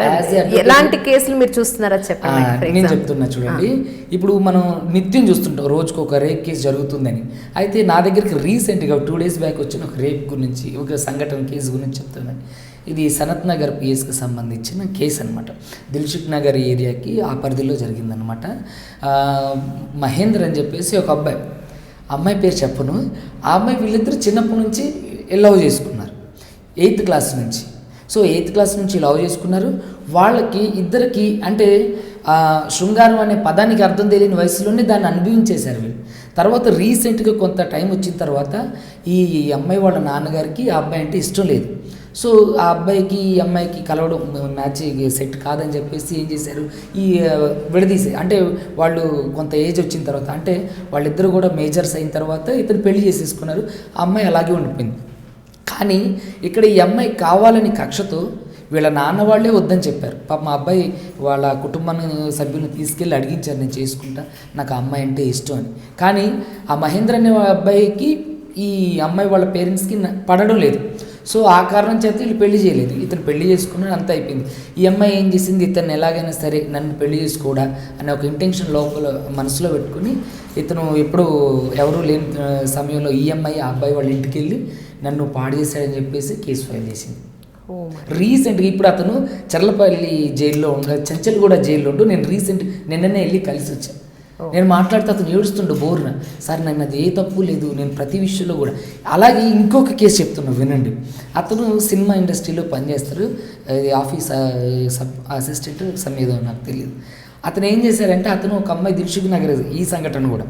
ఎలాంటి కేసులు మీరు చూస్తున్నారా చెప్పండి. నేను చెప్తున్నా చూడండి, ఇప్పుడు మనం నిత్యం చూస్తుంటాం రోజుకు ఒక రేప్ కేసు జరుగుతుందని. అయితే నా దగ్గరికి రీసెంట్గా 2 days బ్యాక్ వచ్చిన ఒక రేప్ గురించి, ఒక సంఘటన కేసు గురించి చెప్తున్నాను. ఇది సనత్ నగర్ పిఎస్కి సంబంధించిన కేసు అనమాట. దిల్సుఖ్ నగర్ ఏరియాకి ఆ పరిధిలో జరిగిందనమాట. మహేంద్ర అని చెప్పేసి ఒక అమ్మాయి పేరు చెప్పను. ఆ అమ్మాయి వీళ్ళిద్దరు చిన్నప్పటి నుంచి లవ్ చేసుకున్నారు, 8th క్లాస్ నుంచి. సో 8th క్లాస్ నుంచి లవ్ చేసుకున్నారు. వాళ్ళకి ఇద్దరికి అంటే శృంగారం అనే పదానికి అర్థం తెలియని వయసులోనే దాన్ని అనుభవించేశారు వీళ్ళు. తర్వాత రీసెంట్గా కొంత టైం వచ్చిన తర్వాత ఈ అమ్మాయి వాళ్ళ నాన్నగారికి ఆ అబ్బాయి అంటే ఇష్టం లేదు. సో ఆ అబ్బాయికి ఈ అమ్మాయికి కలవడం మ్యాచ్ సెట్ కాదని చెప్పేసి ఏం చేశారు, ఈ విడదీసే అంటే వాళ్ళు కొంత ఏజ్ వచ్చిన తర్వాత, అంటే వాళ్ళిద్దరు కూడా మేజర్స్ అయిన తర్వాత ఇతను పెళ్లి చేసేసుకున్నారు. ఆ అమ్మాయి అలాగే ఉండిపోయింది. కానీ ఇక్కడ ఈ అమ్మాయి కావాలని కక్షతో వీళ్ళ నాన్న వాళ్ళే వద్దని చెప్పారు. పాప మా అబ్బాయి వాళ్ళ కుటుంబాన్ని సభ్యులను తీసుకెళ్ళి అడిగించారు, నేను చేసుకుంటా, నాకు ఆ అమ్మాయి అంటే ఇష్టం అని. కానీ ఆ మహేంద్ర అనే అబ్బాయికి ఈ అమ్మాయి వాళ్ళ పేరెంట్స్కి పడడం లేదు. సో ఆ కారణం చేత వీళ్ళు పెళ్లి చేయలేదు. ఇతను పెళ్లి చేసుకున్నాడు, అంతా అయిపోయింది. ఈ అమ్మాయి ఏం చేసింది, ఇతను ఎలాగైనా సరే నన్ను పెళ్లి చేసుకోడా అనే ఒక ఇంటెన్షన్ లోపల మనసులో పెట్టుకుని ఇతను ఎప్పుడు ఎవరూ లేని సమయంలో ఈ అమ్మాయి ఆ అబ్బాయి వాళ్ళ ఇంటికి వెళ్ళి నన్ను పాడు చేశాడని చెప్పేసి కేసు ఫైల్ చేసింది. రీసెంట్గా ఇప్పుడు అతను చర్లపల్లి జైల్లో చెంచల్గూడ జైల్లో ఉంటూ నేను నిన్ననే వెళ్ళి కలిసి వచ్చాను. నేను మాట్లాడితే అతను ఏడుస్తుండే బోర్న, సార్ నాకు అది ఏ తప్పు లేదు, నేను ప్రతి విషయంలో కూడా. అలాగే ఇంకొక కేసు చెప్తున్నా వినండి. అతను సినిమా ఇండస్ట్రీలో పనిచేస్తారు, ఆఫీస్ అసిస్టెంట్ సమేదో నాకు తెలియదు. అతను ఏం చేశారంటే అతను ఒక అమ్మాయి దిల్సుఖ్ నగర్, ఈ సంఘటన కూడా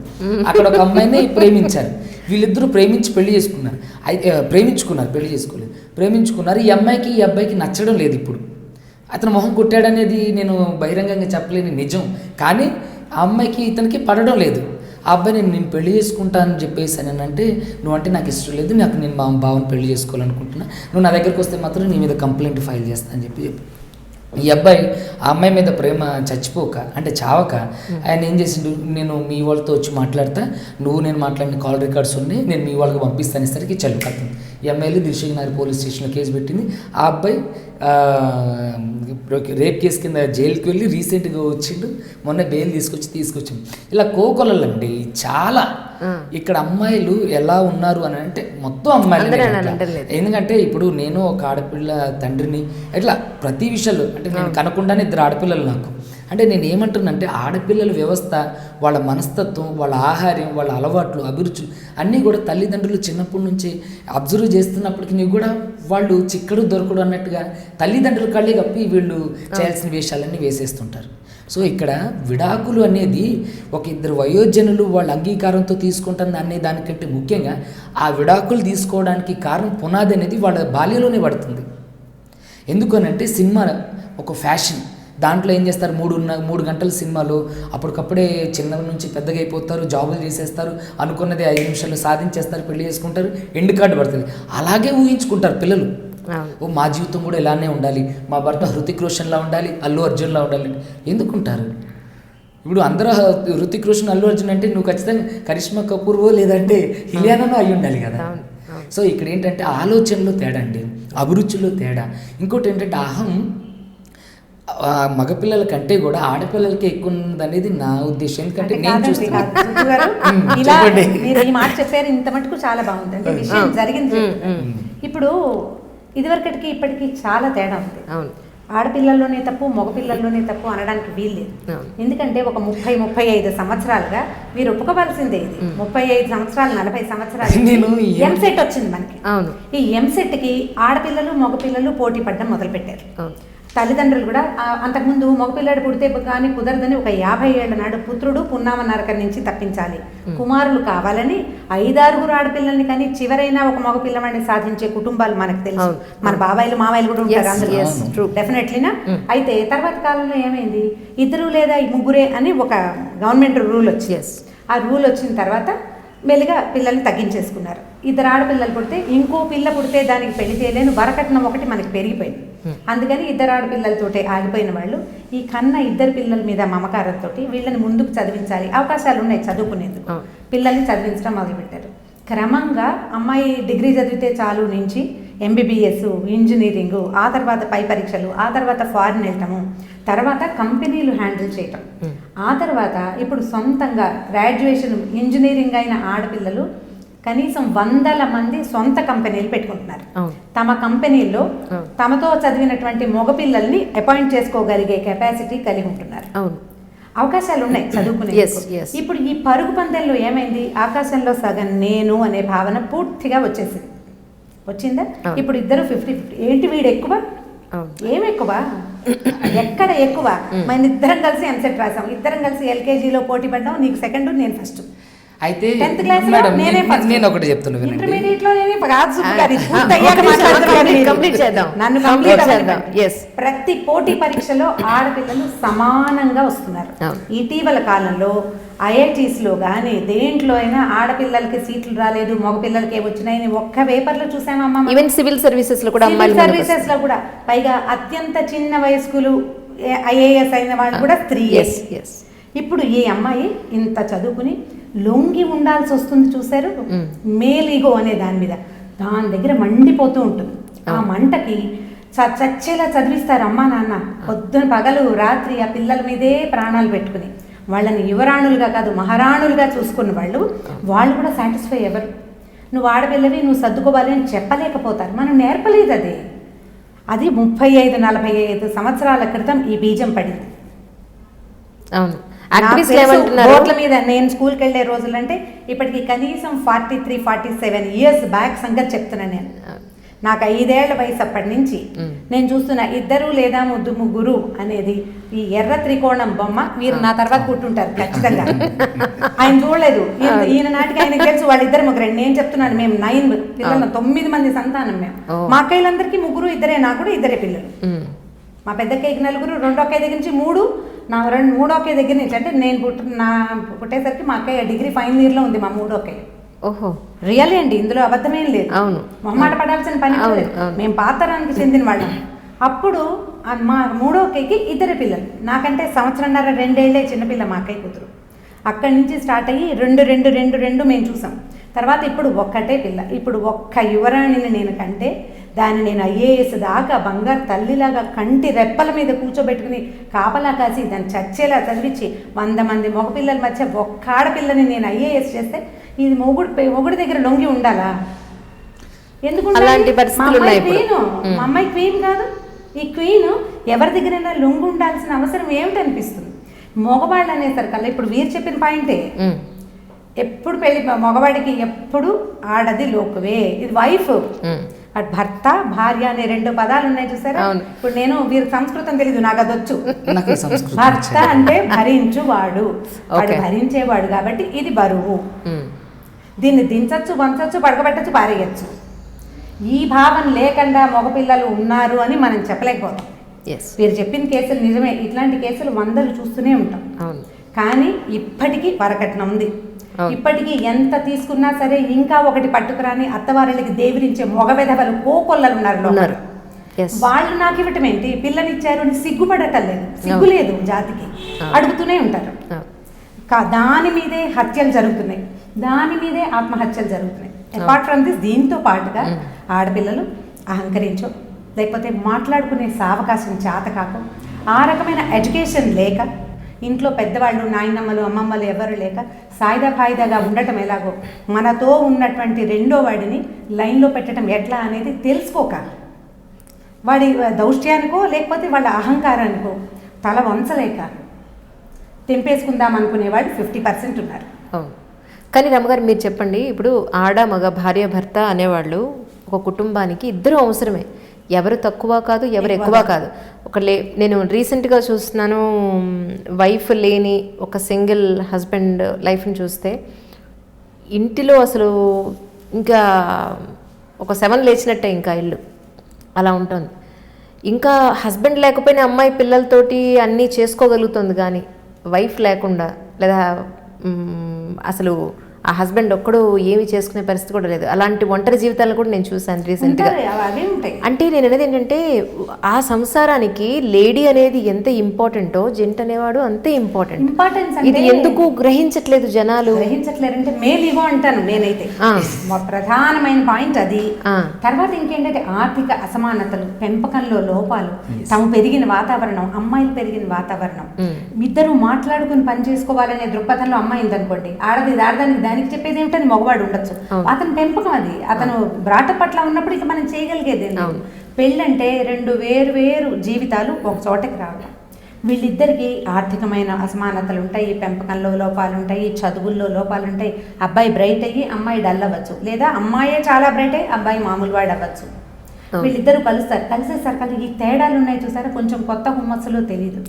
అక్కడ ఒక అమ్మాయిని ప్రేమించారు. వీళ్ళిద్దరూ ప్రేమించి పెళ్లి చేసుకున్నారు. పెళ్లి చేసుకోలేదు, ప్రేమించుకున్నారు. ఈ అమ్మాయికి ఈ అబ్బాయికి నచ్చడం లేదు. ఇప్పుడు అతను మొహం కొట్టాడనేది నేను బహిరంగంగా చెప్పలేని నిజం. కానీ ఆ అమ్మాయికి ఇతనికి పడడం లేదు. ఆ అబ్బాయి నేను పెళ్లి చేసుకుంటానని చెప్పేసి అని అంటే, నువ్వంటే నాకు ఇష్టం లేదు, నేను మా బావని పెళ్లి చేసుకోవాలనుకుంటున్నా, నువ్వు నా దగ్గరికి వస్తే మాత్రం నీ మీద కంప్లైంట్ ఫైల్ చేస్తా అని చెప్పి ఈ అబ్బాయి ఆ అమ్మాయి మీద ప్రేమ చచ్చిపోక అంటే చావక ఆయన ఏం చేసిండు, నేను మీ వాళ్ళతో వచ్చి మాట్లాడతా, నేను మాట్లాడిన కాల్ రికార్డ్స్ ఉన్నాయి, నేను మీ వాళ్ళకి పంపిస్తాను ఇసరికి చల్లు కథం. ఈ అమ్మాయిలు దిల్సుఖ్ నగర్ పోలీస్ స్టేషన్లో కేసు పెట్టింది. ఆ అబ్బాయి రేప్ కేసు కింద జైలుకి వెళ్ళి రీసెంట్గా వచ్చిండు, మొన్న బెయిల్ తీసుకొచ్చిండు. ఇలా కోకొలండి చాలా. ఇక్కడ అమ్మాయిలు ఎలా ఉన్నారు అని అంటే మొత్తం అమ్మాయిలు. ఎందుకంటే ఇప్పుడు నేను ఒక ఆడపిల్ల తండ్రిని, ఇట్లా ప్రతి విషయాలు అంటే నేను కనకుండానే 2 ఆడపిల్లలు నాకు. అంటే నేను ఏమంటున్నానంటే ఆడపిల్లల వ్యవస్థ, వాళ్ళ మనస్తత్వం, వాళ్ళ ఆహార్యం, వాళ్ళ అలవాట్లు, అభిరుచులు అన్నీ కూడా తల్లిదండ్రులు చిన్నప్పటి నుంచి అబ్జర్వ్ చేస్తున్నప్పటికీ కూడా వాళ్ళు చిక్కడు దొరకడు అన్నట్టుగా తల్లిదండ్రుల కళ్ళే కప్పి వీళ్ళు చేయాల్సిన వేషాలన్నీ వేసేస్తుంటారు. సో ఇక్కడ విడాకులు అనేది ఒక 2 వయోజనులు వాళ్ళ అంగీకారంతో తీసుకుంటాను అనే దానికంటే ముఖ్యంగా ఆ విడాకులు తీసుకోవడానికి కారణం పునాది అనేది వాళ్ళ బాల్యంలోనే పడుతుంది. ఎందుకనంటే సినిమా ఒక ఫ్యాషన్. దాంట్లో ఏం చేస్తారు, 3 గంటల సినిమాలో అప్పటికప్పుడే చిన్న నుంచి పెద్దగా అయిపోతారు, జాబులు చేసేస్తారు, అనుకున్నది 5 నిమిషాలు సాధించేస్తారు, పెళ్లి చేసుకుంటారు, ఎండ్ కార్డు పడుతుంది. అలాగే ఊహించుకుంటారు పిల్లలు. మా జీవితం కూడా ఇలానే ఉండాలి, మా భర్త హృతిక్ రోషన్లా ఉండాలి, అల్లు అర్జున్లా ఉండాలి. ఎందుకుంటారు ఇప్పుడు అందరూ హృతిక్ రోషన్, అల్లు అర్జున్ అంటే నువ్వు ఖచ్చితంగా కరిష్మా కపూర్వో లేదంటే ఇలియానానో అయి ఉండాలి కదా. సో ఇక్కడ ఏంటంటే ఆలోచనలో తేడా అండి, అభిరుచిలో తేడా. ఇంకోటి ఏంటంటే అహం మగపిల్లల కంటే కూడా ఆడపిల్లలకి ఎక్కువ ఉన్నదనేది నా ఉద్దేశం. ఎందుకంటే నేను చూస్తున్నాను. ఈ మాట చెప్పారు, ఇంత మటుకు చాలా బాగుంది. అంటే విషయం జరిగింది. ఇప్పుడు ఇదివరకటికి ఇప్పటికి చాలా తేడా ఉంది. ఆడపిల్లల్లోనే తప్పు, మగపిల్లల్లోనే తప్పు అనడానికి వీల్లేదు. ఎందుకంటే ఒక 30-35 సంవత్సరాలుగా మీరు ఒప్పుకోవాల్సిందే. ఇది 35 సంవత్సరాలు 40 సంవత్సరాలు ఎంసెట్ వచ్చింది మనకి. ఈ ఎంసెట్కి ఆడపిల్లలు మగపిల్లలు పోటీ పడడం మొదలు పెట్టారు. తల్లిదండ్రులు కూడా అంతకుముందు మగపిల్లాడు పుడితే కానీ కుదరదని ఒక 50 ఏళ్ల నాడు పుత్రుడు పున్నామ నరకం నుంచి తప్పించాలి, కుమారులు కావాలని 5-6 ఆడపిల్లల్ని కానీ చివరైనా ఒక మగపిల్లవాడిని సాధించే కుటుంబాలు మనకు తెలుసు. మన బాబాయిలు మావాయిలు కూడా ఉంటారు అందులో డెఫినెట్లీనా. అయితే తర్వాత కాలంలో ఏమైంది, 2 లేదా 3 అని ఒక గవర్నమెంట్ రూల్ వచ్చి, ఆ రూల్ వచ్చిన తర్వాత మెల్లిగా పిల్లల్ని తగ్గించేసుకున్నారు. ఇద్దరు ఆడపిల్లలు పుడితే ఇంకో పిల్ల పుడితే దానికి పెళ్లి చేయలేను, వరకట్నం ఒకటి మనకి పెరిగిపోయింది. అందుకని ఇద్దరు ఆడపిల్లలతోటే ఆగిపోయిన వాళ్ళు ఈ కన్న ఇద్దరు పిల్లల మీద మమకారంతో వీళ్ళని ముందుకు చదివించాలి, అవకాశాలు ఉన్నాయి చదువుకునేందుకు, పిల్లల్ని చదివించడం మొదలుపెట్టారు. క్రమంగా అమ్మాయి డిగ్రీ చదివితే చాలు నుంచి ఎంబీబీఎస్, ఇంజనీరింగ్, ఆ తర్వాత పై పరీక్షలు, ఆ తర్వాత ఫారిన్ వెళ్ళటము, తర్వాత కంపెనీలు హ్యాండిల్ చేయటం, ఆ తర్వాత ఇప్పుడు సొంతంగా గ్రాడ్యుయేషన్ ఇంజనీరింగ్ అయిన ఆడపిల్లలు కనీసం 100 మంది సొంత కంపెనీలు పెట్టుకుంటున్నారు. తమ కంపెనీల్లో తమతో చదివినటువంటి మగపిల్లల్ని అపాయింట్ చేసుకోగలిగే కెపాసిటీ కలిగి ఉంటున్నారు. అవకాశాలు ఉన్నాయి చదువుకునే. ఇప్పుడు ఈ పరుగు పందెంలో ఏమైంది, ఆకాశంలో సగం నేను అనే భావన పూర్తిగా వచ్చిందా? ఇప్పుడు ఇద్దరు 50-50. ఏంటి వీడు ఎక్కువ, ఏం ఎక్కువ, ఎక్కడ ఎక్కువ? మన ఇద్దరం కలిసి ఎంసెట్ రాసాం, ఇద్దరం కలిసి ఎల్కేజీలో పోటీ పడ్డాం, నీకు సెకండ్ నేను ఫస్ట్. అయితే 10th క్లాస్ లో మేడం నేనే ఫస్ట్, నేను ఒకటి చెప్తున్నాను వినండి. ఇంటర్మీడియట్ లో నేనే కాదు సుబ్బగారి, పూర్తయ్యాక మాట్లాడుతున్నాను. కంప్లీట్ చేద్దాం. నన్ను కంప్లీట్ కంప్లీట్ చేద్దాం. Yes. ప్రతి పోటీ పరీక్షలో ఆడపిల్లలు సమానంగా వస్తున్నారు. ఇటీవల కాలంలో IITs లో కానీ దేంట్లో అయినా ఆడపిల్లలకి సీట్లు రాలేదు, మగపిల్లలకి వచ్చినాయని ఒక్క పేపర్లో చూసామమ్మా. ఈవెన్ సివిల్ సర్వీసెస్ లో కూడా సివిల్ సర్వీసెస్ లో కూడా పైగా అత్యంత చిన్న వయస్కులు IAS అయిన వాళ్ళు కూడా స్త్రీ. ఇప్పుడు ఈ అమ్మాయి ఇంత చదువుకుని లొంగి ఉండాల్సి వస్తుంది, చూశారు? మేలిగో అనే దాని మీద, దాని దగ్గర మండిపోతూ ఉంటుంది. ఆ మంటకి చచ్చేలా చదివిస్తారు అమ్మా నాన్న, పొద్దున పగలు రాత్రి ఆ పిల్లల మీదే ప్రాణాలు పెట్టుకుని వాళ్ళని యువరాణులుగా కాదు మహారాణులుగా చూసుకున్న వాళ్ళు కూడా సాటిస్ఫై ఎవరు? నువ్వు ఆడపిల్లవి, నువ్వు సర్దుకోవాలి అని చెప్పలేకపోతారు. మనం నేర్పలేదు. అది 35-45 సంవత్సరాల క్రితం ఈ బీజం పడింది. అవును. బోర్డుల మీద నేను స్కూల్కి వెళ్ళే రోజులంటే ఇప్పటికి కనీసం 43-47 ఇయర్స్ బ్యాక్ సంగతి చెప్తున్నాను నేను. నాకు 5 ఏళ్ల వయసు అప్పటి నుంచి నేను చూస్తున్నా ఇద్దరు లేదా ముగ్గురు అనేది ఈ ఎర్ర త్రికోణం బొమ్మ. మీరు నా తర్వాత పుట్టుంటారు ఖచ్చితంగా. ఆయన చూడలేదు, ఈయన నాటికి ఆయనకు తెలుసు వాళ్ళిద్దరు ముగ్గురు. నేను చెప్తున్నాను, మేము 9 పిల్లలు, 9 మంది సంతానం మేము. మా అక్కయ్యలందరికీ 3 ఇద్దరే, నాకు కూడా 2 పిల్లలు. మా పెద్ద అక్కయ్యకి 4, రెండో అక్కయ్య దగ్గర నుంచి 3, నా మూడో అక్కయ్య దగ్గర నుంచి, అంటే నేను పుట్టేసరికి మా అక్కయ్య డిగ్రీ ఫైనల్ ఇయర్లో ఉంది, మా మూడో అక్కయ్య. ఓహో, రియల్ అండి, ఇందులో అబద్ధమేం లేదు. అవును, మొహమాట పడాల్సిన పని లేదు. మేము పాతరానికి చెందిన వాళ్ళం. అప్పుడు మా మూడో అక్కయ్యకి 2 పిల్లలు, నాకంటే 1.5-2 ఏళ్ళే చిన్నపిల్ల మా అక్కయ్య కూతురు. అక్కడి నుంచి స్టార్ట్ అయ్యి 2 మేము చూసాం. తర్వాత ఇప్పుడు ఒక్కటే పిల్ల. ఇప్పుడు ఒక్క యువరాణిని నేను కంటే దాన్ని నేను IAS దాకా బంగారు తల్లిలాగా కంటి రెప్పల మీద కూర్చోబెట్టుకుని కాపలా కాసి దాన్ని చచ్చేలా చదివించి 100 మంది మగపిల్లల మధ్య ఒక్క ఆడపిల్లని నేను IAS చేస్తే ఇది మొగుడి దగ్గర లొంగి ఉండాలా? ఎందుకు? మా అమ్మాయి క్వీన్ కాదు. ఈ క్వీన్ ఎవరి దగ్గరైనా లొంగి ఉండాల్సిన అవసరం ఏమిటనిపిస్తుంది? మగవాళ్ళు అనేసరికల్లా ఇప్పుడు వీరు చెప్పిన పాయింటే, ఎప్పుడు పెళ్లి మగవాడికి ఎప్పుడు ఆడది లోకువే. ఇది వైఫ్, అటు భర్త భార్య అనే 2 పదాలు ఉన్నాయి చూసారా? ఇప్పుడు నేను వీరి సంస్కృతం తెలీదు, నాకు అది వచ్చు. భర్త అంటే భరించువాడు, వాడు భరించేవాడు కాబట్టి ఇది బరువు. దీన్ని దించచ్చు, వంచచ్చు, పడకబెట్టచ్చు, పారేయచ్చు. ఈ భావన లేకుండా మగపిల్లలు ఉన్నారు అని మనం చెప్పలేకపోతాం. వీరు చెప్పిన కేసులు నిజమే, ఇట్లాంటి కేసులు 100 చూస్తూనే ఉంటాం. కానీ ఇప్పటికీ వరకట్నం ఉంది. ఇప్పటికీ ఎంత తీసుకున్నా సరే ఇంకా ఒకటి పట్టుకురాని అత్తవారికి దేవిరించే మగవెధవలు కోకొల్లలు ఉన్నారు. వాళ్ళు నాకు ఇవ్వటం ఏంటి, పిల్లనిచ్చారు అని సిగ్గుపడటం లేదు, సిగ్గు లేదు జాతికి, అడుగుతూనే ఉంటారు. దాని మీదే హత్యలు జరుగుతున్నాయి, దాని మీదే ఆత్మహత్యలు జరుగుతున్నాయి. అపార్ట్ ఫ్రమ్ దిస్, దీంతో పాటుగా ఆడపిల్లలు అహంకరించో లేకపోతే మాట్లాడుకునే సావకాశం చేత కాక, ఆ రకమైన ఎడ్యుకేషన్ లేక, ఇంట్లో పెద్దవాళ్ళు నాయనమ్మలు అమ్మమ్మలు ఎవరు లేక సాయిదాగా ఉండటం ఎలాగో, మనతో ఉన్నటువంటి రెండో వాడిని లైన్లో పెట్టడం ఎట్లా అనేది తెలుసుకోక, వాడి దౌష్ట్యానికో లేకపోతే వాళ్ళ అహంకారానికో తల వంచలేక తెంపేసుకుందాం అనుకునేవాడు 50% ఉన్నారు. కానీ రమ్మగారు మీరు చెప్పండి, ఇప్పుడు ఆడ మగ భార్య భర్త అనేవాళ్ళు ఒక కుటుంబానికి ఇద్దరు అవసరమే. ఎవరు తక్కువ కాదు, ఎవరు ఎక్కువ కాదు. నేను రీసెంట్గా చూస్తున్నాను, వైఫ్ లేని ఒక సింగిల్ హస్బెండ్ లైఫ్ని చూస్తే ఇంటిలో అసలు ఇంకా ఒక 7 లేచినట్టే ఇంకా ఇల్లు అలా ఉంటుంది. ఇంకా హస్బెండ్ లేకపోయినా అమ్మాయి పిల్లలతోటి అన్నీ చేసుకోగలుగుతుంది, కానీ వైఫ్ లేకుండా లేదా అసలు ఆ హస్బెండ్ ఒక్కడు ఏమి చేసుకునే పరిస్థితి కూడా లేదు. అలాంటి ఒంటరి జీవితాలను కూడా నేను చూసాను రీసెంట్గా. అవే ఉంటాయి. అంటే నేను అనేది ఏంటంటే ఆ సంసారానికి లేడీ అనేది ఎంత ఇంపార్టెంటో జెంట్ అనేవాడు అంతే ఇంపార్టెంట్. ఇది ఎందుకు గ్రహించట్లేదు జనాలు? గ్రహించట్లేరంటే మేల్ ఇగో అంటాను నేనైతే. ప్రధానమైన పాయింట్ అది. తర్వాత ఇంకేంటంటే ఆర్థిక అసమానతలు, పెంపకంలో లోపాలు, తాము పెరిగిన వాతావరణం, అమ్మాయిలు పెరిగిన వాతావరణం, ఇద్దరు మాట్లాడుకుని పని చేసుకోవాలనే దృక్పథంలో అమ్మాయింది అనుకోండి, ఆడదానికి దానికి చెప్పేది ఏమిటని మగవాడు ఉండొచ్చు. అతని పెంపకం అది, అతను బ్రాట పట్ల ఉన్నప్పుడు ఇక మనం చేయగలిగేది. పెళ్ళంటే 2 వేరు జీవితాలు ఒక చోటకి రావడం. వీళ్ళిద్దరికి ఆర్థికమైన అసమానతలు ఉంటాయి, పెంపకంలో లోపాలు ఉంటాయి, చదువుల్లో లోపాలు ఉంటాయి. అబ్బాయి బ్రైట్ అయ్యి అమ్మాయి డల్ అవ్వచ్చు, లేదా అమ్మాయే చాలా బ్రైట్ అయ్యి అబ్బాయి మామూలు వాడు అవ్వచ్చు. వీళ్ళిద్దరూ కలుస్తారు. కలిసేసరికి ఈ తేడాలు ఉన్నాయి చూసారా, కొంచెం కొత్త హుమ్మస్సులో తెలియదు.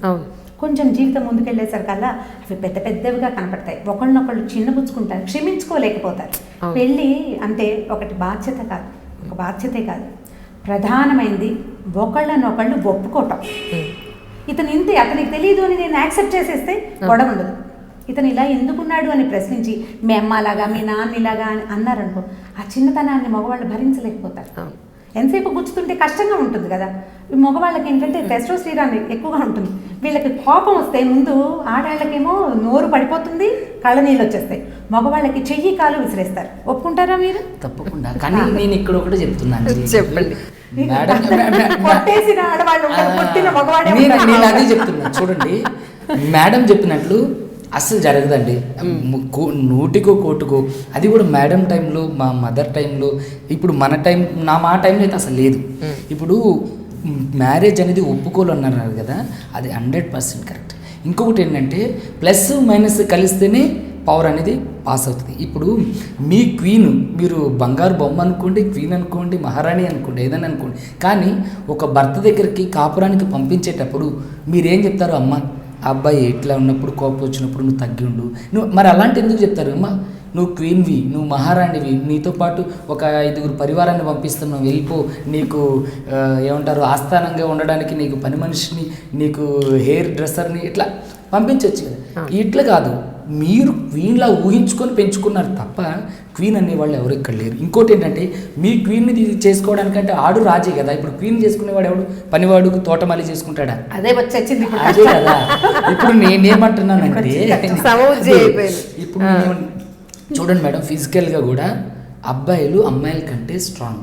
కొంచెం జీవితం ముందుకెళ్ళేసరికల్లా అవి పెద్దవిగా కనపడతాయి. ఒకళ్ళనొకళ్ళు చిన్నపుచ్చుకుంటారు, క్షమించుకోలేకపోతారు. పెళ్ళి అంటే ఒకటి బాధ్యత కాదు, ఒక బాధ్యతే కాదు, ప్రధానమైనది ఒకళ్ళనొకళ్ళు ఒప్పుకోవటం. ఇతను ఇంతే, అతనికి తెలియదు అని నేను యాక్సెప్ట్ చేసేస్తే గొడవ ఉండదు. ఇతను ఇలా ఎందుకున్నాడు అని ప్రశ్నించి మీ అమ్మలాగా మీ నాన్నలాగా అని అన్నారనుకో, ఆ చిన్నతనాన్ని మగవాళ్ళు భరించలేకపోతారు. ఎంతసేపు గుచ్చుతుంటే కష్టంగా ఉంటుంది కదా. మగవాళ్ళకి ఏంటంటే టెస్టోస్టెరాన్ ఎక్కువగా ఉంటుంది. వీళ్ళకి కోపం వస్తే ముందు ఆడాళ్ళకేమో నోరు పడిపోతుంది, కళ్ళ నీళ్ళు వచ్చేస్తాయి. మగవాళ్ళకి చెయ్యి కాలు విసిరేస్తారు. ఒప్పుకుంటారా మీరు? తప్పకుండా. కానీ నేను ఇక్కడ ఒకటి చెప్తున్నాను, చెప్పండి. కొట్టేసిన ఆడవాళ్ళు కొట్టిన మగవాడే. నేను అదే చెప్తున్నా చూడండి, మేడం చెప్పినట్లు అస్సలు జరగదండి. 100కో 1 అది కూడా మేడం టైంలో, మా మదర్ టైంలో, ఇప్పుడు మన టైం, మా టైంలో అయితే అసలు లేదు. ఇప్పుడు మ్యారేజ్ అనేది ఒప్పుకోలు అన్నారు కదా, అది 100% కరెక్ట్. ఇంకొకటి ఏంటంటే ప్లస్ మైనస్ కలిస్తేనే పవర్ అనేది పాస్ అవుతుంది. ఇప్పుడు మీ క్వీన్, మీరు బంగారు బొమ్మ అనుకోండి, క్వీన్ అనుకోండి, మహారాణి అనుకోండి, ఏదైనా అనుకోండి, కానీ ఒక భర్త దగ్గరికి కాపురానికి పంపించేటప్పుడు మీరేం చెప్తారు? అమ్మ అబ్బాయి ఇట్లా ఉన్నప్పుడు, కోపం వచ్చినప్పుడు నువ్వు తగ్గి ఉండు, నువ్వు మరి అలాంటి ఎందుకు చెప్తారు? అమ్మ నువ్వు క్వీన్వి, నువ్వు మహారాణివి, నీతో పాటు ఒక 5 పరివారాన్ని పంపిస్తున్నావు, వెళ్ళిపో, నీకు ఏమంటారు ఆస్థానంగా ఉండడానికి నీకు పని మనిషిని, నీకు హెయిర్ డ్రెస్సర్ని ఇట్లా పంపించవచ్చు కదా. ఇట్లా కాదు, మీరు క్వీన్లా ఊహించుకొని పెంచుకున్నారు తప్ప క్వీన్ అనేవాళ్ళు ఎవరు ఇక్కడ లేరు. ఇంకోటి ఏంటంటే మీ క్వీన్ని చేసుకోవడానికంటే ఆడు రాజే కదా. ఇప్పుడు క్వీన్ చేసుకునేవాడు ఎవడు? పనివాడు తోటమాలి చేసుకుంటాడా? అదే వచ్చేసింది అదే కదా. ఇప్పుడు నేనేమంటున్నానంటే ఇప్పుడు చూడండి మేడం, ఫిజికల్గా కూడా అబ్బాయిలు అమ్మాయిల కంటే స్ట్రాంగ్.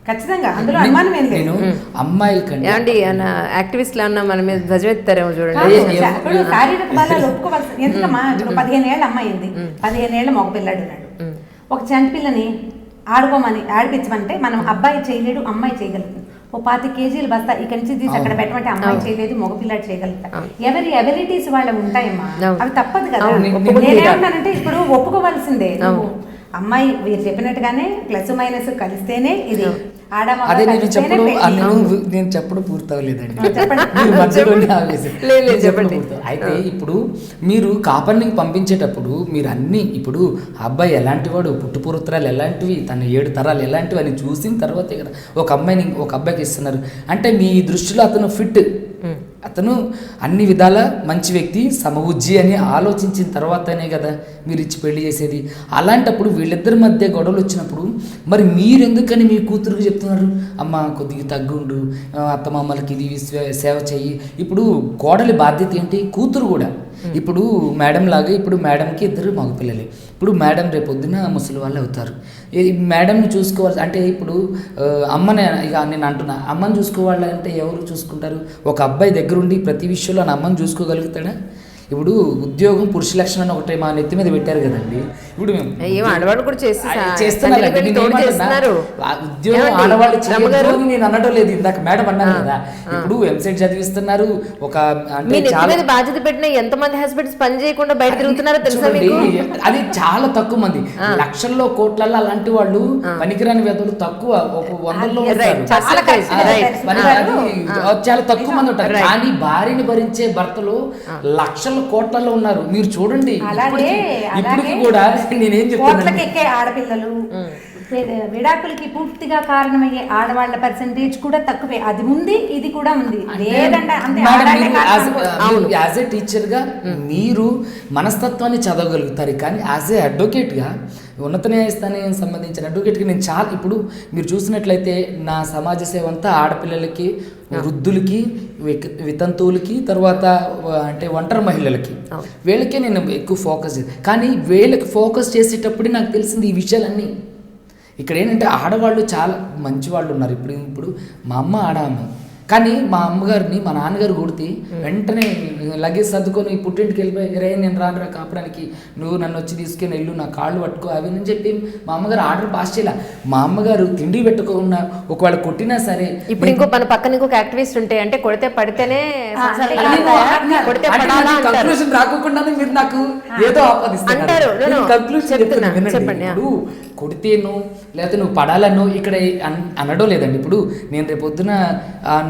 ఖచ్చితంగా అందులో అనుమానం ఏం లేదు. నేను అమ్మాయిల కంటే యాక్టివిస్ట్ లా మన మీద ధ్వజమెత్తారేమో చూడండి. శారీరక బలాలు ఒప్పుకోవాల్సి ఎందుకమ్మా? 15 ఏళ్ళ అమ్మాయి ఉంది, 15 ఏళ్ళ మగ పిల్లాడు ఉన్నాడు. ఒక చంటి పిల్లని ఆడుకోమని ఆడిపించమంటే మనం అబ్బాయి చేయలేడు, అమ్మాయి చేయగలుగుతుంది. ఓ 25 కేజీలు బస్తా ఇక్కడి నుంచి తీసి అక్కడ పెట్టమంటే అమ్మాయి చేయలేదు, మగపిల్లాడు చేయగలుగుతారు. ఎవరి ఎబిలిటీస్ వాళ్ళవి ఉంటాయమ్మా, అవి తప్పదు కదా. నేనేమంటానంటే ఇప్పుడు ఒప్పుకోవాల్సిందే. అమ్మాయి మీరు చెప్పినట్టుగానే ప్లస్ మైనస్ కలిస్తేనే ఇది. అదే నేను చెప్పడం పూర్తవలేదండి. అయితే ఇప్పుడు మీరు కాపర్ని పంపించేటప్పుడు మీరు అన్నీ, ఇప్పుడు అబ్బాయి ఎలాంటి వాడు, పుట్టుపూర్వత్రాలు ఎలాంటివి, తన 7 తరాలు ఎలాంటివి అని చూసిన తర్వాతే కదా ఒక అబ్బాయికి ఇస్తున్నారు. అంటే మీ దృష్టిలో అతను ఫిట్, అతను అన్ని విధాల మంచి వ్యక్తి, సమబుజ్జి అని ఆలోచించిన తర్వాతనే కదా మీరు ఇచ్చి పెళ్లి చేసేది. అలాంటప్పుడు వీళ్ళిద్దరి మధ్య గొడవలు వచ్చినప్పుడు మరి మీరెందుకని మీ కూతురుకు చెప్తున్నారు? అమ్మ కొద్దిగా తగ్గుండు, అత్తమామలకి ఇది సేవ చెయ్యి. ఇప్పుడు కోడలి బాధ్యత ఏంటి? కూతురు కూడా. ఇప్పుడు మేడం లాగా, ఇప్పుడు మేడంకి 2 మగపిల్లలే. ఇప్పుడు మేడం రేపొద్దున ముసలి వాళ్ళు అవుతారు. మేడంని చూసుకోవాలి అంటే ఇప్పుడు అమ్మని, ఇక నేను అంటున్నా, అమ్మని చూసుకోవాలంటే ఎవరు చూసుకుంటారు? ఒక అబ్బాయి దగ్గరుండి ప్రతి విషయంలో నా అమ్మని చూసుకోగలుగుతాడా? ఇప్పుడు ఉద్యోగం పురుష లక్షణం అని ఒకటి మా నెత్తి మీద పెట్టారు కదండి. ఇప్పుడు ఆడవాళ్ళు కూడా చేస్తున్నారు. ఉద్యోగం ఆడవాళ్ళు చేయరు నేను అనడం లేదు, ఇందాక మేడం అన్నారు కదా. ఇప్పుడు ఎంసెట్ చదివిస్తున్నారు. ఒక అంటే బాధ్యత పెట్టిన ఎంతమంది హస్బెండ్స్ పని చేయకుండా బయట తిరుగుతున్నారో తెలుసా? అది చాలా తక్కువ మంది, లక్షల్లో కోట్లలో అలాంటి వాళ్ళు పనికిరాని వ్యక్తులు తక్కువ, ఒక 100లో చాలా తక్కువ మంది ఉంటారు. కానీ భార్యని భరించే భర్తలు లక్షల కోట్లలో ఉన్నారు. మీరు చూడండి ఇప్పటికి కూడా నేనేం చెప్తాను, ఆడపిల్లలు విడాకులకి పూర్తిగా కారణమయ్యే ఆడవాళ్ళ పర్సెంటేజ్ కూడా తక్కువే. అది ఉంది, ఇది కూడా ఉంది. లేదంటే అంతే, ఆడవాళ్ళే కారణం. యాజ్ ఏ టీచర్గా మీరు మనస్తత్వాన్ని చదవగలుగుతారు, కానీ యాజ్ ఏ అడ్వకేట్గా, ఉన్నత న్యాయస్థానానికి సంబంధించిన అడ్వకేట్గా నేను చాలా, ఇప్పుడు మీరు చూసినట్లయితే నా సమాజ సేవ అంతా ఆడపిల్లలకి, వృద్ధులకి, వితంతువులకి, తర్వాత అంటే ఒంటరి మహిళలకి, వీళ్ళకే నేను ఎక్కువ ఫోకస్ చేస్తాను. కానీ వీళ్ళకి ఫోకస్ చేసేటప్పుడు నాకు తెలిసింది ఈ విషయాలన్నీ. ఇక్కడ ఏంటంటే ఆడవాళ్ళు చాలా మంచి వాళ్ళు ఉన్నారు. ఇప్పుడు మా అమ్మ ఆడామె, కానీ మా అమ్మగారిని మా నాన్నగారు కొడితే వెంటనే లగేజ్ సర్దుకొని పుట్టింటికి వెళ్ళిపోయి, రే నేను రానురా కాపురానికి, నువ్వు నన్ను వచ్చి తీసుకొని వెళ్ళు, నా కాళ్ళు పట్టుకో అవి అని చెప్పి మా అమ్మగారు ఆర్డర్ పాస్ చేయాల. మా అమ్మగారు తిండి పెట్టుకున్నా, ఒకవేళ కొట్టినా సరే. ఇప్పుడు ఇంకో మన పక్కన ఇంకొక యాక్టివిస్ట్ ఉంటే, అంటే కొడితే పడితేనే కన్క్లూజన్ రాకుండానే మీరు నాకు ఏదో ఆపాదిస్తారు. చెప్పండి, కొడితేను లేకపోతే నువ్వు పడాలను ఇక్కడ అనడం లేదండి. ఇప్పుడు నేను రేపు పొద్దున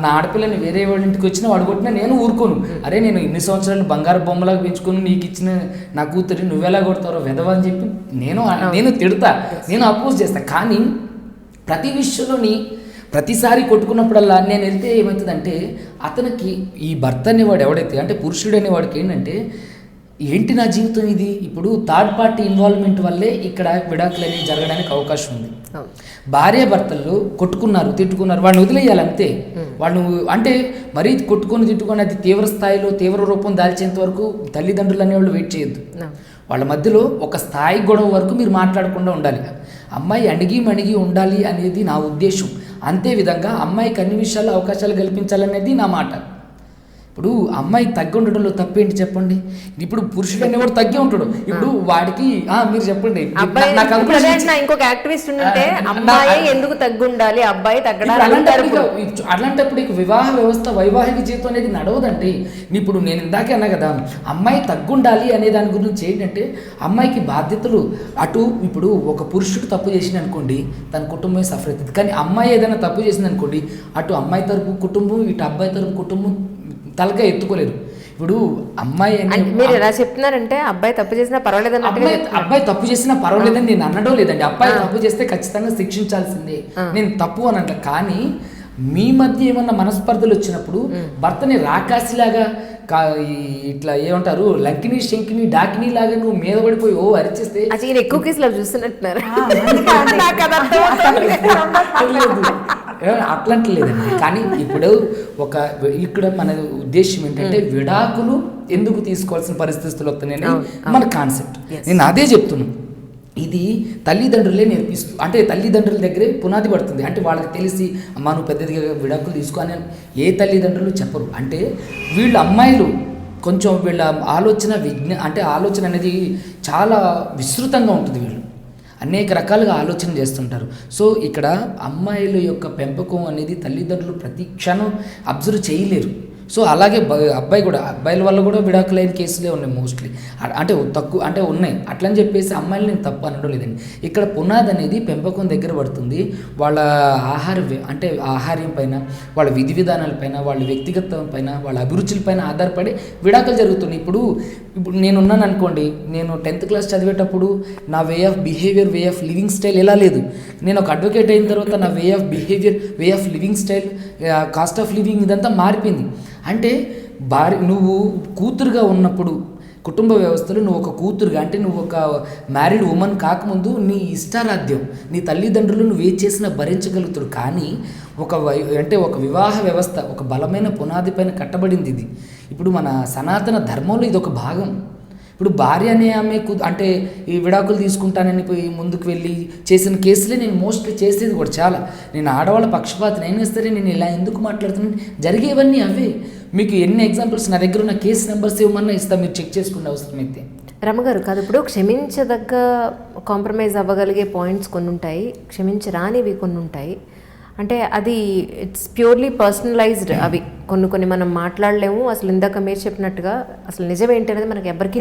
నా ఆడపిల్లని వేరే వాళ్ళ ఇంటికి వచ్చినా వాడు కొట్టినా నేను ఊరుకోను. అరే నేను ఇన్ని సంవత్సరాలు బంగారు బొమ్మలాగా పెంచుకొని నీకు ఇచ్చిన నా కూతురి నువ్వెలా కొడతారో వెధవ అని చెప్పి నేను తిడతా, నేను అపోజ్ చేస్తా. కానీ ప్రతి విషయంలోని ప్రతిసారి కొట్టుకున్నప్పుడల్లా నేను వెళ్తే ఏమవుతుందంటే, అతనికి ఈ భర్త అనేవాడు ఎవడైతే అంటే పురుషుడు అనేవాడికి ఏంటంటే, ఏంటి నా జీవితం ఇది, ఇప్పుడు థర్డ్ పార్టీ ఇన్వాల్వ్మెంట్ వల్లే ఇక్కడ విడాకులు అనేవి జరగడానికి అవకాశం ఉంది. భార్య భర్తలు కొట్టుకున్నారు, తిట్టుకున్నారు, వాళ్ళని వదిలేయాలి అంతే. వాళ్ళు అంటే మరీ తిట్టుకొని అది తీవ్ర స్థాయిలో తీవ్ర రూపం దాల్చేంత వరకు తల్లిదండ్రులు అనేవాళ్ళు వెయిట్ చేయొద్దు. వాళ్ళ మధ్యలో ఒక స్థాయి గొడవ వరకు మీరు మాట్లాడకుండా ఉండాలి. అమ్మాయి అణిగి ఉండాలి అనేది నా ఉద్దేశం. అంతే విధంగా అమ్మాయికి అన్ని విషయాల్లో అవకాశాలు కల్పించాలనేది నా మాట. ఇప్పుడు అమ్మాయి తగ్గి ఉండడంలో తప్పేంటి చెప్పండి. ఇప్పుడు పురుషుడు అనేవాడు తగ్గి ఉంటాడు. ఇప్పుడు వాడికి మీరు చెప్పండి, ఇంకొక యాక్టివిస్ట్ ఉంటే అమ్మాయి ఎందుకు తగ్గి ఉండాలి, అబ్బాయి అట్లాంటప్పుడు ఇక వివాహ వ్యవస్థ, వైవాహిక జీవితం అనేది నడవదండి. ఇప్పుడు నేను ఇందాకే అన్నా కదా, అమ్మాయి తగ్గుండాలి అనే దాని గురించి ఏంటంటే, అమ్మాయికి బాధ్యతలు అటు ఇప్పుడు ఒక పురుషుడు తప్పు చేసింది అనుకోండి, తన కుటుంబమే సఫర్ అవుతుంది. కానీ అమ్మాయి ఏదైనా తప్పు చేసింది అనుకోండి, అటు అమ్మాయి తరపు కుటుంబం, ఇటు అబ్బాయి తరపు కుటుంబం తలగా ఎత్తుకోలేరు. ఇప్పుడు అమ్మాయి మీరు ఎలా చెప్తున్నారంటే అబ్బాయి తప్పు చేసినా పర్వాలేదు, అబ్బాయి తప్పు చేసినా పర్వాలేదని నేను అనడం లేదండి. అబ్బాయి తప్పు చేస్తే ఖచ్చితంగా శిక్షించాల్సిందే, నేను తప్పు అని అంట. కానీ మీ మధ్య ఏమన్నా మనస్పర్ధలు వచ్చినప్పుడు భర్తని రాకాసిలాగా ఇట్లా ఏమంటారు, లంకిని శంకిని డాకిని లాగా నువ్వు మీద పడిపోయి అరిచేస్తే ఎక్కువ కేసులు చూస్తున్నట్టున్నారు. అట్లాంటి లేదండి. కానీ ఇప్పుడు ఇక్కడ మన ఉద్దేశం ఏంటంటే, విడాకులు ఎందుకు తీసుకోవాల్సిన పరిస్థితులు వస్తున్నాయని మన కాన్సెప్ట్. నేను అదే చెప్తున్నాను. ఇది తల్లిదండ్రులే నేర్పిస్తూ, అంటే తల్లిదండ్రుల దగ్గరే పునాది పడుతుంది. అంటే వాళ్ళకి తెలిసి అమ్మ నువ్వు పెద్దదిగా విడాకులు తీసుకో అని ఏ తల్లిదండ్రులు చెప్పరు. అంటే వీళ్ళ అమ్మాయిలు కొంచెం వీళ్ళ ఆలోచన అనేది చాలా విస్తృతంగా ఉంటుంది. వీళ్ళు అనేక రకాలుగా ఆలోచన చేస్తుంటారు. సో ఇక్కడ అమ్మాయిల యొక్క పెంపకం అనేది తల్లిదండ్రులు ప్రతి క్షణం అబ్జర్వ్ చేయలేరు. సో అలాగే అబ్బాయిల వల్ల కూడా విడాకులైన కేసులే ఉన్నాయి మోస్ట్లీ. అంటే ఉన్నాయి. అట్లని చెప్పేసి అమ్మాయిలు నేను తప్పు అనడం లేదండి. ఇక్కడ పునాది అనేది పెంపకం దగ్గర పడుతుంది. వాళ్ళ ఆహార్యం పైన, వాళ్ళ విధి విధానాలపైన, వాళ్ళ వ్యక్తిగతం పైన, వాళ్ళ అభిరుచులపైన ఆధారపడి విడాకులు జరుగుతున్నాయి. ఇప్పుడు నేనున్నాను అనుకోండి, నేను 10th క్లాస్ చదివేటప్పుడు నా వే ఆఫ్ లివింగ్ స్టైల్ ఎలా లేదు. నేను ఒక అడ్వకేట్ అయిన తర్వాత నా way of living style, cost of living ఇదంతా మారిపోయింది. అంటే నువ్వు కూతురుగా ఉన్నప్పుడు కుటుంబ వ్యవస్థలో నువ్వు ఒక కూతురుగా, అంటే నువ్వు ఒక మ్యారీడ్ ఉమెన్ కాకముందు నీ ఇష్టారాధ్యం, నీ తల్లిదండ్రులు నువ్వు ఏ చేసినా భరించగలుగుతారు. కానీ ఒక వివాహ వ్యవస్థ ఒక బలమైన పునాది పైన కట్టబడింది ఇది. ఇప్పుడు మన సనాతన ధర్మంలో ఇది ఒక భాగం. ఇప్పుడు భార్య అనే ఆమె అంటే ఈ విడాకులు తీసుకుంటానని పోయి ముందుకు వెళ్ళి చేసిన కేసులే నేను మోస్ట్లీ చేసేది కూడా చాలా. నేను ఆడవాళ్ళ పక్షపాతం అయినా సరే నేను ఇలా ఎందుకు మాట్లాడుతున్నాను, జరిగేవన్నీ అవే. మీకు ఎన్ని ఎగ్జాంపుల్స్ నా దగ్గర ఉన్న కేసు నెంబర్స్ ఏమన్నా ఇస్తా, మీరు చెక్ చేసుకునే అవసరం అయితే. రమగారు కాదు, ఇప్పుడు క్షమించదగ్గ కాంప్రమైజ్ అవ్వగలిగే పాయింట్స్ కొన్ని ఉంటాయి, క్షమించరానివి కొన్ని ఉంటాయి. అంటే అది ఇట్స్ ప్యూర్లీ పర్సనలైజ్డ్. అవి కొన్ని మనం మాట్లాడలేము. అసలు ఇందాక మీరు చెప్పినట్టుగా అసలు నిజం ఏంటి అనేది మనకు ఎవరికీ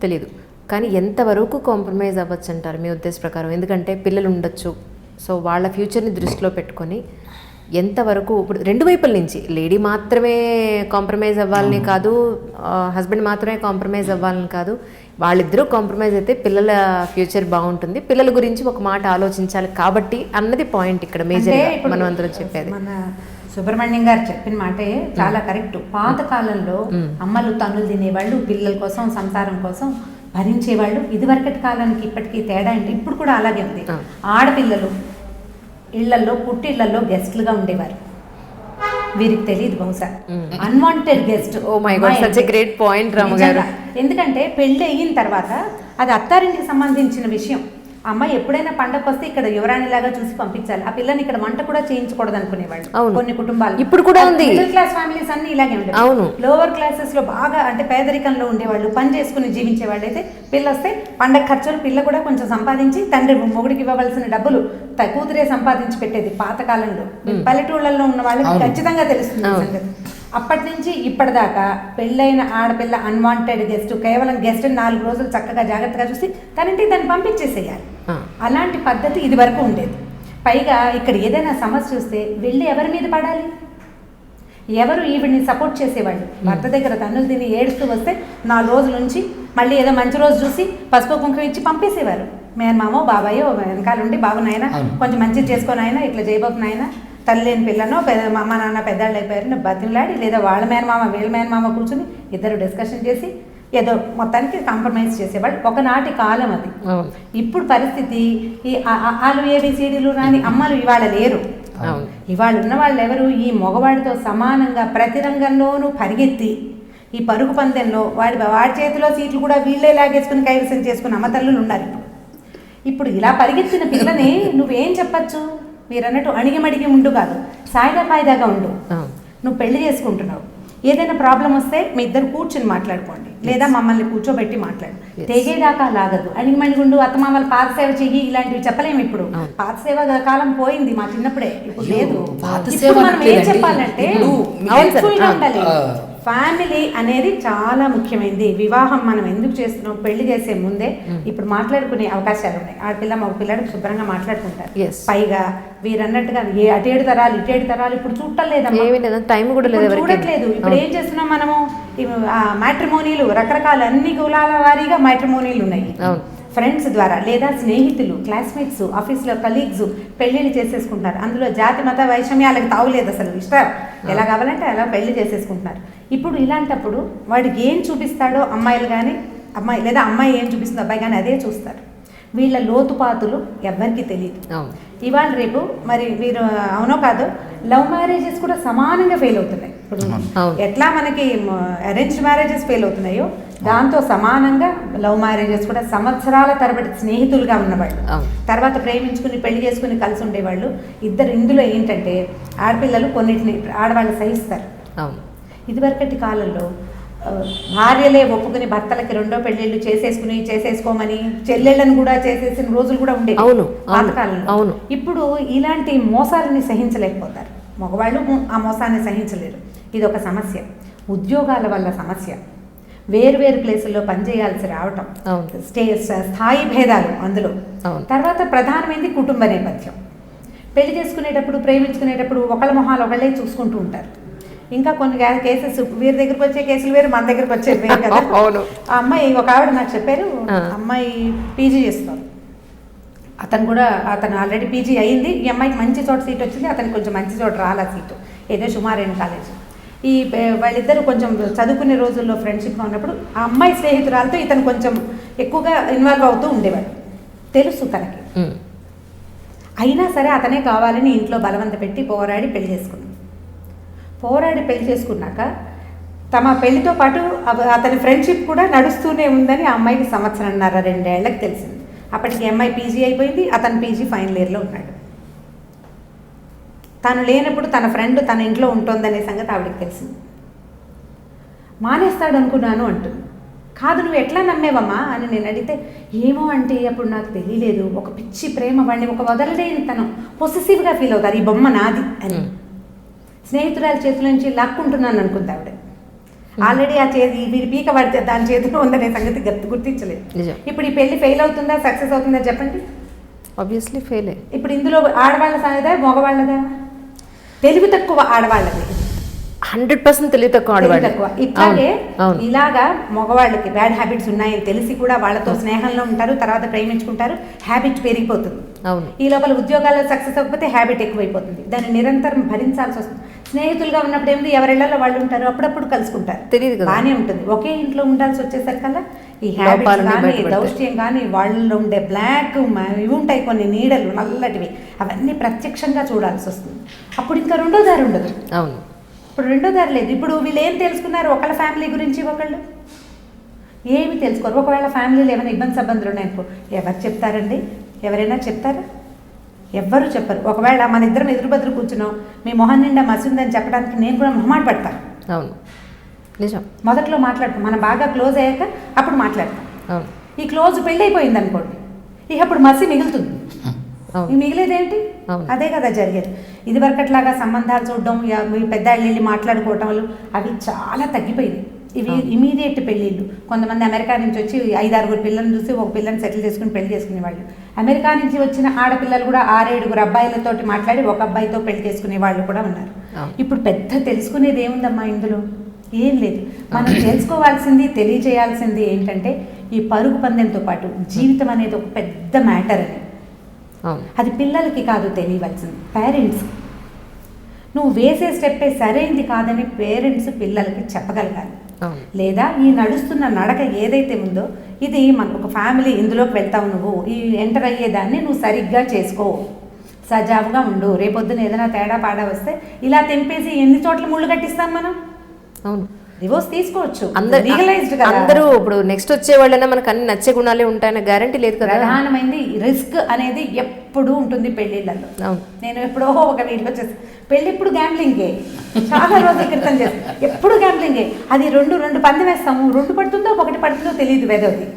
తెలియదు. కానీ ఎంతవరకు కాంప్రమైజ్ అవ్వచ్చు అంటారు మీ ఉద్దేశ ప్రకారం? ఎందుకంటే పిల్లలు ఉండొచ్చు, సో వాళ్ళ ఫ్యూచర్ని దృష్టిలో పెట్టుకొని ఎంతవరకు ఇప్పుడు రెండు వైపుల నుంచి లేడీ మాత్రమే కాంప్రమైజ్ అవ్వాలని కాదు, హస్బెండ్ మాత్రమే కాంప్రమైజ్ అవ్వాలని కాదు, వాళ్ళిద్దరూ కాంప్రమైజ్ అయితే పిల్లల ఫ్యూచర్ బాగుంటుంది, పిల్లల గురించి ఒక మాట ఆలోచించాలి కాబట్టి అన్నది పాయింట్ ఇక్కడ మేజర్ మనం అందరం చెప్పేది. మన సుబ్రహ్మణ్యం గారు చెప్పిన మాటే చాలా కరెక్ట్. పాత కాలంలో అమ్మలు తనులు తినేవాళ్ళు, పిల్లల కోసం సంసారం కోసం భరించేవాళ్ళు. ఇదివరకటి కాలానికి ఇప్పటికీ తేడా అంటే ఇప్పుడు కూడా అలాగే ఉంది. ఆడపిల్లలు ఇళ్లలో పుట్టిళ్లలో గెస్ట్లుగా ఉండేవారు. వీరికి తెలియదు బహుశా unwanted guest. Oh my God, such a great point Ramu గారు. ఎందుకంటే పెళ్లి అయిన తర్వాత అది అత్తారింటికి సంబంధించిన విషయం. అమ్మాయి ఎప్పుడైనా పండగ వస్తే ఇక్కడ యువరాణిలాగా చూసి పంపించాలి, ఆ పిల్లని ఇక్కడ వంట కూడా చేయించకూడదు అనుకునేవాళ్ళు కొన్ని కుటుంబాలు. ఇప్పుడు కూడా ఉంది. మిడిల్ క్లాస్ ఫ్యామిలీస్ అన్ని ఇలాగే ఉంటాయి. అవును, లోవర్ క్లాసెస్ లో బాగా అంటే పేదరికంలో ఉండేవాళ్ళు, పని చేసుకుని జీవించేవాళ్ళు అయితే పిల్ల వస్తే పండగ ఖర్చులు పిల్ల కూడా కొంచెం సంపాదించి తండ్రి మొగుడికి ఇవ్వవలసిన డబ్బులు కూతురే సంపాదించి పెట్టేది పాత కాలంలో. పల్లెటూళ్ళల్లో ఉన్న వాళ్ళకి ఖచ్చితంగా తెలుస్తుంది సంగతి. అప్పటి నుంచి ఇప్పటిదాకా పెళ్ళైన ఆడపిల్ల అన్వాంటెడ్ గెస్ట్, కేవలం గెస్ట్ 4 రోజులు చక్కగా జాగ్రత్తగా చూసి తనంటే దాన్ని పంపించేసేయాలి. అలాంటి పద్ధతి ఇది వరకు ఉండేది. పైగా ఇక్కడ ఏదైనా సమస్య వస్తే వెళ్ళి ఎవరి మీద పడాలి? ఎవరు ఈవిడ్ని సపోర్ట్ చేసేవాళ్ళు? భర్త దగ్గర తన్నులు తిని ఏడుస్తూ వస్తే 4 రోజుల నుంచి మళ్ళీ ఏదో మంచి రోజు చూసి పసుపు కుంకుమ ఇచ్చి పంపేసేవారు. మేనమామో బాబాయో వెనకాల ఉండి బాబు నాయన కొంచెం మంచిది చేసుకొని ఆయన ఇట్లా చేయబోకు నాయన, తల్లి లేని పిల్లనో అమ్మ నాన్న పెద్దవాళ్ళు అయిపోయారు బతిలాడి, లేదా వాళ్ళ మేనమామ వీళ్ళ మేనమామ కూర్చుని ఇద్దరు డిస్కషన్ చేసి ఏదో మొత్తానికి కాంప్రమైజ్ చేసేవాళ్ళు. ఒకనాటి కాలం అది. ఇప్పుడు పరిస్థితి ఈ ఆలు ఏబిసిడీలు రాని అమ్మలు ఇవాళ లేరు. ఇవాళ ఉన్న వాళ్ళు ఎవరు? ఈ మగవాడితో సమానంగా ప్రతి రంగంలోనూ పరిగెత్తి ఈ పరుగు పందెంలో వాడి చేతిలో సీట్లు కూడా వీళ్ళే లాగేసుకుని కైవసం చేసుకుని అమ్మతల్లులు ఉన్నారు. ఇప్పుడు ఇలా పరిగెత్తిన పిల్లని నువ్వేం చెప్పచ్చు? మీరు అన్నట్టు అణిగిమడిగి ఉండు కాదు, సాయిదా పాయిదాగా ఉండు. నువ్వు పెళ్లి చేసుకుంటున్నావు, ఏదైనా ప్రాబ్లం వస్తే మీ ఇద్దరు కూర్చుని మాట్లాడుకోండి, లేదా మమ్మల్ని కూర్చోబెట్టి మాట్లాడు. తెగేదాకా లాగదు. అణిగిమణిగుండు, అత్తమామల పాదసేవ చెయ్యి, ఇలాంటివి చెప్పలేము. ఇప్పుడు పాదసేవ కాలం పోయింది, మా చిన్నప్పుడే, ఇప్పుడు లేదు. ఇప్పుడు మనం ఏం చెప్పాలంటే హెల్ప్ఫుల్ గా ఉండాలి. ఫ్యామిలీ అనేది చాలా ముఖ్యమైనది. వివాహం మనం ఎందుకు చేస్తున్నాం? పెళ్లి చేసే ముందే ఇప్పుడు మాట్లాడుకునే అవకాశాలు ఉన్నాయి. ఆడపిల్ల మగ పిల్లడు శుభ్రంగా మాట్లాడుకుంటారు. పైగా వీరన్నట్టుగా అటేడు తరాలు ఇటేడు తరాలు ఇప్పుడు చూడట్లేదు. ఇప్పుడు ఏం చేస్తున్నాం మనము? మ్యాట్రిమోనీలు రకరకాల అన్ని కులాల వారీగా మ్యాట్రిమోనీలు ఉన్నాయి. ఫ్రెండ్స్ ద్వారా లేదా స్నేహితులు, క్లాస్మేట్స్, ఆఫీస్లో కలీగ్స్ పెళ్లిళ్ళు చేసేసుకుంటున్నారు. అందులో జాతి మత వైషమ్యాలకు తావులేదు అసలు. ఇష్టం ఎలా కావాలంటే అలా పెళ్లి చేసేసుకుంటున్నారు. ఇప్పుడు ఇలాంటప్పుడు వాడికి ఏం చూపిస్తాడో అమ్మాయిలు కానీ అమ్మాయి లేదా అమ్మాయి ఏం చూపిస్తుందో అబ్బాయి కానీ అదే చూస్తారు. వీళ్ళ లోతుపాతులు ఎవరికి తెలియదు. ఇవాళ రేపు మరి వీరు అవునో కాదో లవ్ మ్యారేజెస్ కూడా సమానంగా ఫెయిల్ అవుతున్నాయి. ఇప్పుడు ఎట్లా మనకి అరేంజ్డ్ మ్యారేజెస్ ఫెయిల్ అవుతున్నాయో దాంతో సమానంగా లవ్ మ్యారేజెస్ కూడా సంవత్సరాల తరబడి స్నేహితులుగా ఉన్నవాళ్ళు, తర్వాత ప్రేమించుకుని పెళ్లి చేసుకుని కలిసి ఉండేవాళ్ళు ఇద్దరు. ఇందులో ఏంటంటే ఆడపిల్లలు కొన్నిటిని ఆడవాళ్ళు సహిస్తారు. ఇదివరకటి కాలంలో భార్యలే ఒప్పుకుని భర్తలకి 2వ పెళ్లిళ్ళు చేసేసుకోమని చెల్లెళ్ళను కూడా చేసేసిన రోజులు కూడా ఉండేవి పాతకాలంలో. ఇప్పుడు ఇలాంటి మోసాలని సహించలేకపోతారు మగవాళ్ళు, ఆ మోసాన్ని సహించలేరు. ఇది ఒక సమస్య. ఉద్యోగాల వల్ల సమస్య, వేరు ప్లేసుల్లో పనిచేయాల్సి రావటం, స్థాయి భేదాలు అందులో. తర్వాత ప్రధానమైనది కుటుంబ నేపథ్యం. పెళ్లి చేసుకునేటప్పుడు ప్రేమించుకునేటప్పుడు ఒకళ్ళ మొహాలు ఒకళ్ళే చూసుకుంటూ ఉంటారు. ఇంకా కొన్ని కేసెస్ వీరి దగ్గరకు వచ్చే కేసులు వేరు, మన దగ్గరకు వచ్చేది వేరు కదా. ఆ అమ్మాయి ఒక ఆవిడ నాకు చెప్పారు, అమ్మాయి పీజీ చేస్తారు, అతను ఆల్రెడీ పీజీ అయ్యింది. ఈ అమ్మాయికి మంచి చోట సీట్ వచ్చింది, అతనికి కొంచెం మంచి చోట రాలా సీటు, ఏదో సుమారైన కాలేజ్. ఈ వాళ్ళిద్దరు కొంచెం చదువుకునే రోజుల్లో ఫ్రెండ్షిప్గా ఉన్నప్పుడు ఆ అమ్మాయి స్నేహితురాలతో ఇతను కొంచెం ఎక్కువగా ఇన్వాల్వ్ అవుతూ ఉండేవాడు, తెలుసు తనకి. అయినా సరే అతనే కావాలని ఇంట్లో బలవంత పెట్టి పోరాడి పెళ్లి చేసుకున్నాక తమ పెళ్లితో పాటు అతని ఫ్రెండ్షిప్ కూడా నడుస్తూనే ఉందని ఆ అమ్మాయికి 1.5-2 ఏళ్ళకి తెలిసింది. అప్పటికి అమ్మాయి పీజీ అయిపోయింది, అతను పీజీ ఫైనల్ ఇయర్లో ఉన్నాడు. తను లేనప్పుడు తన ఫ్రెండ్ తన ఇంట్లో ఉంటుందనే సంగతి ఆవిడకి తెలిసింది. మానేస్తాడు అనుకున్నాను అంటుంది. కాదు, నువ్వు ఎట్లా నమ్మేవమ్మా అని నేను అడిగితే, ఏమో అంటే అప్పుడు నాకు తెలియలేదు, ఒక పిచ్చి ప్రేమ, వాడిని ఒక వదలలేని తను పొసెసివ్గా ఫీల్ అవుతారు, ఈ బొమ్మ నాది అని. స్నేహితురాల చేతుల నుంచి లాక్కుంటున్నాను అనుకుంది ఆవిడ. ఆల్రెడీ ఆ వీడి పీక పడితే దాని చేతిలో ఉందనే సంగతి గుర్తించలేదు. ఇప్పుడు ఈ పెళ్లి ఫెయిల్ అవుతుందా సక్సెస్ అవుతుందా చెప్పండి? Obviously fail. ఇప్పుడు ఇందులో ఆడవాళ్ళ సాయదా మగవాళ్ళదా? తెలివి తక్కువ ఆడవాళ్ళది, 100% తెలివి తక్కువ ఆడవాళ్ళు. తక్కువ. ఇట్లాగే అవును. ఇలాగా మగవాళ్ళకి బ్యాడ్ హ్యాబిట్స్ ఉన్నాయని తెలిసి కూడా వాళ్ళతో స్నేహంలో ఉంటారు, తర్వాత ప్రేమించుకుంటారు, హ్యాబిట్ పెరిగిపోతుంది. అవును. ఈ లోపల ఉద్యోగాల్లో సక్సెస్ అవ్వకపోతే హ్యాబిట్ ఎక్కువైపోతుంది, దాన్ని నిరంతరం భరించాల్సి వస్తుంది. స్నేహితులుగా ఉన్నప్పుడు ఏమిటి, ఎవరిళ్లలో వాళ్ళు ఉంటారు, అప్పుడప్పుడు కలుసుకుంటారు, తెలియదు కదా, బాగానే ఉంటుంది. ఒకే ఇంట్లో ఉండాల్సి వచ్చేసరికల్లా ఈ హ్యాబిట్స్ లోపాలన్నీ కానీ బయటపడతాయి. దౌష్ట్యం కానీ వాళ్ళలో ఉండే బ్లాక్ ఇవి ఉంటాయి కొన్ని నీడలు నల్లటివి, అవన్నీ ప్రత్యక్షంగా చూడాల్సి వస్తుంది. అప్పుడు ఇంకా రెండో దారి ఉండదు. అవును. ఇప్పుడు రెండో దారి లేదు. ఇప్పుడు వీళ్ళు ఏం తెలుసుకున్నారు, ఒకళ్ళ ఫ్యామిలీ గురించి ఒకళ్ళు ఏమి తెలుసుకోరు. ఒకవేళ ఫ్యామిలీలో ఏమైనా ఇబ్బందులు ఉన్నాయనుకో ఎవరు చెప్తారండి, ఎవరైనా చెప్తారా? ఎవ్వరు చెప్పరు. ఒకవేళ మన ఇద్దరం ఎదురుబెదురు కూర్చున్నాం, మీ మొహం నిండా మసి ఉందని చెప్పడానికి నేను కూడా మొహమాట పడతాను. అవును, నిజం. మొదట్లో మాట్లాడతాం, మనం బాగా క్లోజ్ అయ్యాక అప్పుడు మాట్లాడతాం. అవును. ఈ క్లోజ్ పెళ్ళి అయిపోయింది అనుకోండి, ఇక అప్పుడు మసి మిగులుతుంది. అవును. ఈ మిగిలేదేంటి? అవును. అదే కదా జరిగేది. ఇది వరకట్లాగా సంబంధాలు చూడడం, మీ పెద్దాళ్ళు వెళ్ళి మాట్లాడుకోవటంలు అవి చాలా తగ్గిపోయింది. ఇవి ఇమీడియట్ పెళ్ళిళ్ళు. కొంతమంది అమెరికా నుంచి వచ్చి 5-6 పిల్లల్ని చూసి ఒక పిల్లని సెటిల్ చేసుకుని పెళ్లి చేసుకునేవాళ్ళు. అమెరికా నుంచి వచ్చిన ఆడపిల్లలు కూడా 6-7 అబ్బాయిలతోటి మాట్లాడి ఒక అబ్బాయితో పెళ్లి చేసుకునే వాళ్ళు కూడా ఉన్నారు. ఇప్పుడు పెద్ద తెలుసుకునేది ఏముందమ్మా ఇందులో? ఏం లేదు. మనం తెలుసుకోవాల్సింది, తెలియజేయాల్సింది ఏంటంటే ఈ పరుగు పందెంతో పాటు జీవితం అనేది ఒక పెద్ద మ్యాటర్ అని. అది పిల్లలకి కాదు తెలియవలసింది, పేరెంట్స్. నువ్వు వేసే స్టెప్పే సరైంది కాదని పేరెంట్స్ పిల్లలకి చెప్పగలగాలి. లేదా ఈ నడుస్తున్న నడక ఏదైతే ఉందో ఇది మన ఒక ఫ్యామిలీ, ఇందులోకి వెళ్తావు, నువ్వు ఈ ఎంటర్ అయ్యేదాన్ని నువ్వు సరిగ్గా చేసుకో, సజావుగా ఉండు. రేపొద్దున ఏదైనా తేడా పాడా వస్తే ఇలా తెంపేసి ఎన్ని చోట్ల ముళ్ళు కట్టిస్తాం మనం? అవును. డివోర్స్ తీసుకోవచ్చు, అందరూ ఇప్పుడు నెక్స్ట్ వచ్చే వాళ్ళైనా మనకు అన్ని నచ్చే గుణాలే ఉంటాయన్న గ్యారంటీ లేదు కదా. ప్రధానమైంది రిస్క్ అనేది ఎప్పుడూ ఉంటుంది పెళ్లిళ్ళల్లో. నేను ఎప్పుడో ఒక వీడియో చేసి పెళ్ళి ఇప్పుడు గ్యాంబ్లింగే, చాలా రోజుల క్రితం చేస్తాను, ఎప్పుడు గ్యాంబ్లింగే. అది రెండు పంది వేస్తాము, 2 పడుతుందో 1 పడుతుందో తెలియదు వెదోది.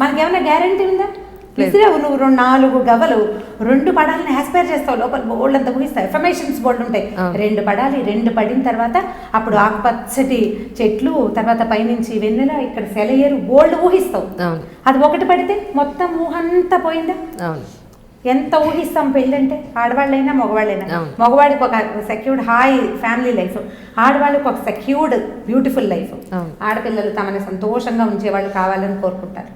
మనకేమైనా గ్యారంటీ ఉందా? విసిరావు నువ్వు 4 గవ్వలు, 2 పడాలని ఆస్పైర్ చేస్తావు, లోపల బోల్డ్ అంతా ఊహిస్తావు, ఎఫర్మేషన్స్ బోల్డ్ ఉంటాయి. 2 పడాలి, 2 పడిన తర్వాత అప్పుడు ఆకుపచ్చటి చెట్లు, తర్వాత పైనుంచి వెన్నెల, ఇక్కడ సెలయేరు, బోల్డ్ ఊహిస్తావు. అది 1 పడితే మొత్తం ఊహంతా పోయిందా? ఎంత ఊహిస్తాం పెళ్ళంటే, ఆడవాళ్ళైనా మగవాళ్ళైనా. మగవాడికి ఒక సెక్యూర్డ్ హాయ్ ఫ్యామిలీ లైఫ్, ఆడవాళ్ళకి ఒక సెక్యూర్డ్ బ్యూటిఫుల్ లైఫ్. ఆడపిల్లలు తమని సంతోషంగా ఉంచేవాళ్ళు కావాలని కోరుకుంటారు.